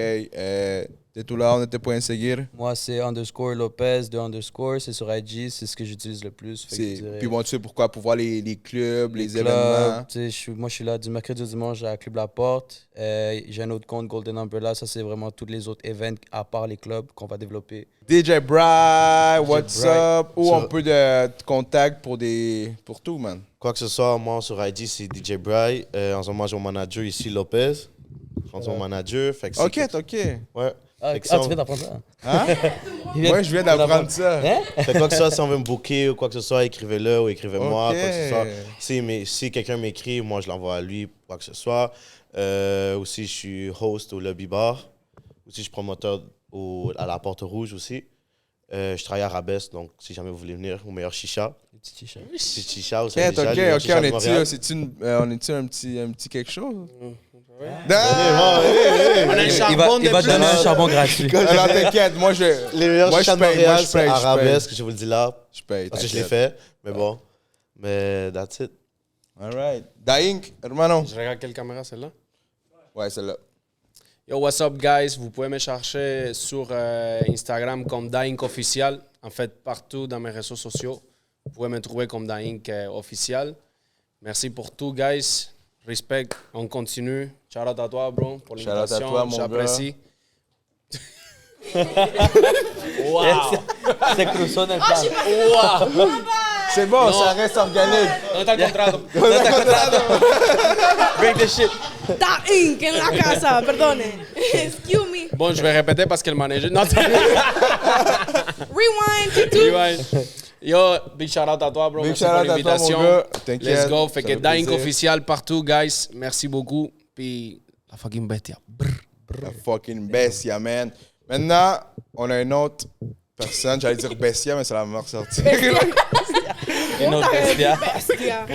[SPEAKER 4] De tu lado, ¿dónde te pueden seguir?
[SPEAKER 2] Moi, c'est _Lopez, 2 _, c'est sur IG, c'est ce que j'utilise le plus. Fait que je dirais
[SPEAKER 4] Puis bon, tu sais pourquoi? Pour voir les clubs, les
[SPEAKER 2] clubs,
[SPEAKER 4] événements.
[SPEAKER 2] tu sais, moi, je suis là du mercredi au dimanche à Club La Porte. J'ai un autre compte, Golden Umbrella. Ça, c'est vraiment tous les autres events à part les clubs qu'on va développer.
[SPEAKER 4] DJ Bry, what's
[SPEAKER 2] Bry.
[SPEAKER 4] up? Où
[SPEAKER 5] Sur-
[SPEAKER 4] on peut te contacter pour tout, man?
[SPEAKER 5] Quoi que ce soit, moi sur IG, c'est DJ Bry. En ce moment, j'ai mon manager ici, Lopez. Je prends son manager. Fait que c'est
[SPEAKER 4] Ok, ok.
[SPEAKER 5] Ouais.
[SPEAKER 2] Ah,
[SPEAKER 5] Fait que
[SPEAKER 2] tu
[SPEAKER 5] si on-
[SPEAKER 2] viens d'apprendre ça?
[SPEAKER 4] Hein?
[SPEAKER 2] Il vient-
[SPEAKER 4] Moi, je viens d'apprendre ça.
[SPEAKER 2] Hein?
[SPEAKER 5] Fait quoi que ce soit, si on veut me booker ou quoi que ce soit, écrivez-le ou écrivez-moi.
[SPEAKER 4] Ok.
[SPEAKER 5] Quoi que ce soit. Si quelqu'un m'écrit, moi, je l'envoie à lui, quoi que ce soit. Aussi, je suis host au Lobby Bar. Aussi, je suis promoteur à la Porte Rouge aussi. Je travaille à Rabès, donc si jamais vous voulez venir, au meilleur chicha.
[SPEAKER 2] Les petits t-shirts.
[SPEAKER 5] Petit chicha au
[SPEAKER 4] Ok,
[SPEAKER 5] Saint-Déjà, le meilleur
[SPEAKER 4] ok,
[SPEAKER 5] chicha
[SPEAKER 4] on
[SPEAKER 5] de
[SPEAKER 4] est-tu
[SPEAKER 5] Montréal.
[SPEAKER 4] on est-tu un petit quelque chose?
[SPEAKER 1] Ouais.
[SPEAKER 4] Non!
[SPEAKER 1] On a un
[SPEAKER 2] Il
[SPEAKER 1] charbon
[SPEAKER 2] va
[SPEAKER 1] de
[SPEAKER 2] te donner un
[SPEAKER 1] plus.
[SPEAKER 2] charbon gratuit.
[SPEAKER 4] Alors t'inquiète, moi je
[SPEAKER 5] Les meilleurs
[SPEAKER 4] Moi,
[SPEAKER 5] chichas
[SPEAKER 4] je
[SPEAKER 5] de
[SPEAKER 4] paye,
[SPEAKER 5] Montréal,
[SPEAKER 4] moi, je
[SPEAKER 5] c'est
[SPEAKER 4] paye,
[SPEAKER 5] à
[SPEAKER 4] je paye.
[SPEAKER 5] Rabès, que je vous le dis là.
[SPEAKER 4] paye.
[SPEAKER 5] Parce que je l'ai
[SPEAKER 4] t'inquiète.
[SPEAKER 5] fait, mais bon. Mais that's it.
[SPEAKER 4] Alright. Daink, hermano.
[SPEAKER 1] Je regarde quelle caméra, celle-là?
[SPEAKER 4] Ouais, celle-là.
[SPEAKER 1] Yo, what's up, guys? Vous pouvez me chercher sur Instagram comme Daink Official. En fait, partout dans mes réseaux sociaux, vous pouvez me trouver comme Daink Official. Merci pour tout, guys. Respect. On continue. Shout out à toi, bro, pour
[SPEAKER 4] Shout out à
[SPEAKER 1] l'invitation.
[SPEAKER 4] toi, mon
[SPEAKER 1] J'apprécie.
[SPEAKER 2] C'est Crusoe dans le plan.
[SPEAKER 4] C'est bon, ça reste organique.
[SPEAKER 1] ¿Dónde está el contrato?
[SPEAKER 2] Break the shit.
[SPEAKER 3] Da Inc. en la casa, perdone. Excuse me.
[SPEAKER 1] Bon, je vais répéter parce que le manager... Non,
[SPEAKER 3] Rewind.
[SPEAKER 1] Rewind. Yo, big shout out à toi, bro.
[SPEAKER 4] Big
[SPEAKER 1] Merci
[SPEAKER 4] shout
[SPEAKER 1] pour
[SPEAKER 4] out à toi,
[SPEAKER 1] l'invitation.
[SPEAKER 4] mon gars. T'inquiète,
[SPEAKER 1] Let's go. Fait
[SPEAKER 4] ça
[SPEAKER 1] que
[SPEAKER 4] fait
[SPEAKER 1] Daink
[SPEAKER 4] plaisir.
[SPEAKER 1] Official partout, guys. Merci beaucoup. Puis la fucking bestia.
[SPEAKER 4] La fucking bestia, man. Maintenant, on a une autre personne. J'allais dire bestia, mais ça va me ressortir.
[SPEAKER 2] Une autre bestia.
[SPEAKER 3] Bestia.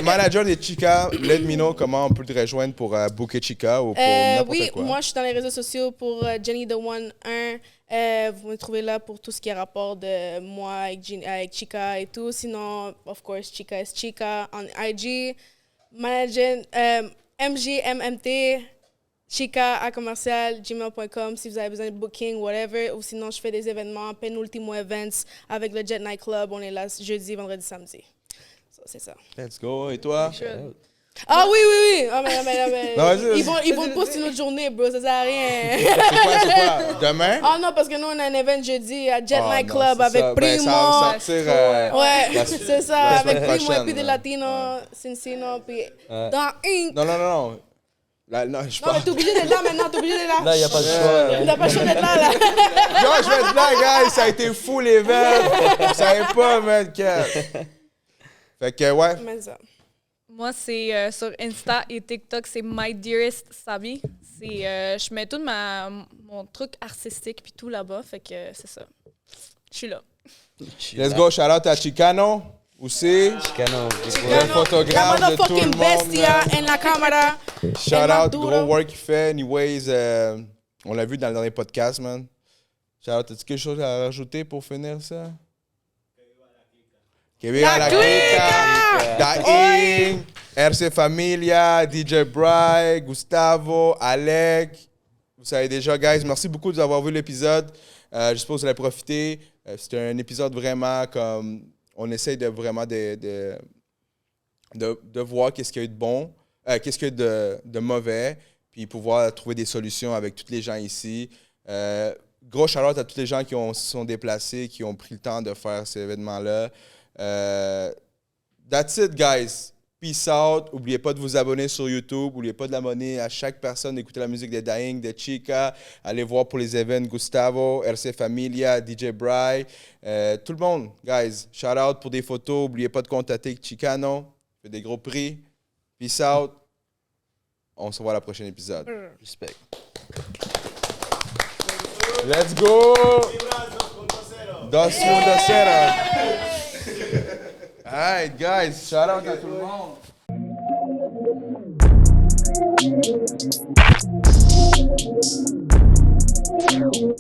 [SPEAKER 4] Manager des Chica, let me know comment on peut te rejoindre pour booker Chica ou pour n'importe
[SPEAKER 3] Oui,
[SPEAKER 4] quoi.
[SPEAKER 3] moi je suis dans les réseaux sociaux pour Jenny the One 1. Vous me trouvez là pour tout ce qui est rapport de moi avec Chica et tout. Sinon, of course, Chica is Chica on IG. Manager MGMMT, Chica à commercial, gmail.com si vous avez besoin de booking, whatever. Ou sinon, je fais des événements, Penultimo Events avec le Jet Night Club. On est là jeudi, vendredi, samedi. So, c'est ça.
[SPEAKER 4] Let's go. Et toi?
[SPEAKER 3] Ah oui. Ah, mais
[SPEAKER 4] Non, vas-y,
[SPEAKER 3] ils vont le poster une autre journée, bro. Ça sert à rien.
[SPEAKER 4] C'est quoi? Demain?
[SPEAKER 3] Ah non, parce que nous, on a un event jeudi à Jet
[SPEAKER 4] Ah,
[SPEAKER 3] Night
[SPEAKER 4] non,
[SPEAKER 3] Club
[SPEAKER 4] c'est
[SPEAKER 3] avec
[SPEAKER 4] ça. Ben,
[SPEAKER 3] Primo.
[SPEAKER 4] ça va sortir,
[SPEAKER 3] Ouais, c'est ça,
[SPEAKER 4] la
[SPEAKER 3] avec
[SPEAKER 4] semaine
[SPEAKER 3] Primo et puis
[SPEAKER 4] prochaine,
[SPEAKER 3] des Latinos, Cincino, puis dans Inc.
[SPEAKER 4] Non. Là, non, je
[SPEAKER 3] Non, mais
[SPEAKER 4] pense.
[SPEAKER 3] t'es obligé d'être là maintenant, t'es obligé d'être là.
[SPEAKER 2] Là, il n'y a pas de choix. là.
[SPEAKER 3] T'as pas le choix d'être là, là.
[SPEAKER 4] Yo, je vais être là, guys. Ça a été fou, l'événement. Vous savez pas, man. Fait que, ouais.
[SPEAKER 3] Mais ça.
[SPEAKER 6] Moi, c'est sur Insta et TikTok, c'est My Dearest Sabi. Je mets tout mon truc artistique puis tout là-bas, fait que c'est ça. Je suis là.
[SPEAKER 4] Let's go. Shout out à Chicano aussi.
[SPEAKER 2] Chicano.
[SPEAKER 4] Le photographe
[SPEAKER 3] La
[SPEAKER 4] de tout le
[SPEAKER 3] motherfucking
[SPEAKER 4] monde.
[SPEAKER 3] bestia en la caméra.
[SPEAKER 4] Shout
[SPEAKER 3] El
[SPEAKER 4] out,
[SPEAKER 3] Maduro.
[SPEAKER 4] gros work qu'il fait. Anyways, on l'a vu dans le dernier podcast, man. Shout out, as-tu quelque chose à rajouter pour finir ça? Que viva la clica! Daink, RC Familia, DJ Bry, Gustavo, Alec. Vous savez déjà, guys, merci beaucoup d'avoir vu l'épisode. J'espère que vous allez profiter. C'était un épisode vraiment comme... On essaie de vraiment de voir qu'est-ce qu'il y a eu de bon, qu'est-ce qu'il y a eu de mauvais, puis pouvoir trouver des solutions avec tous les gens ici. Gros shout-out à tous les gens qui se sont déplacés, qui ont pris le temps de faire cet événement-là. That's it, guys. Peace out. N'oubliez pas de vous abonner sur YouTube. N'oubliez pas de l'abonner à chaque personne, d'écouter la musique de Daink, de Chica. Allez voir pour les événements Gustavo, RC Familia, DJ Bry. Tout le monde, guys. Shout out pour des photos. N'oubliez pas de contacter Chicano. Fait des gros prix. Peace out. On se voit à la prochaine épisode.
[SPEAKER 2] Respect.
[SPEAKER 4] Let's go! 2.0. Alright, guys. Shout out à tout le monde.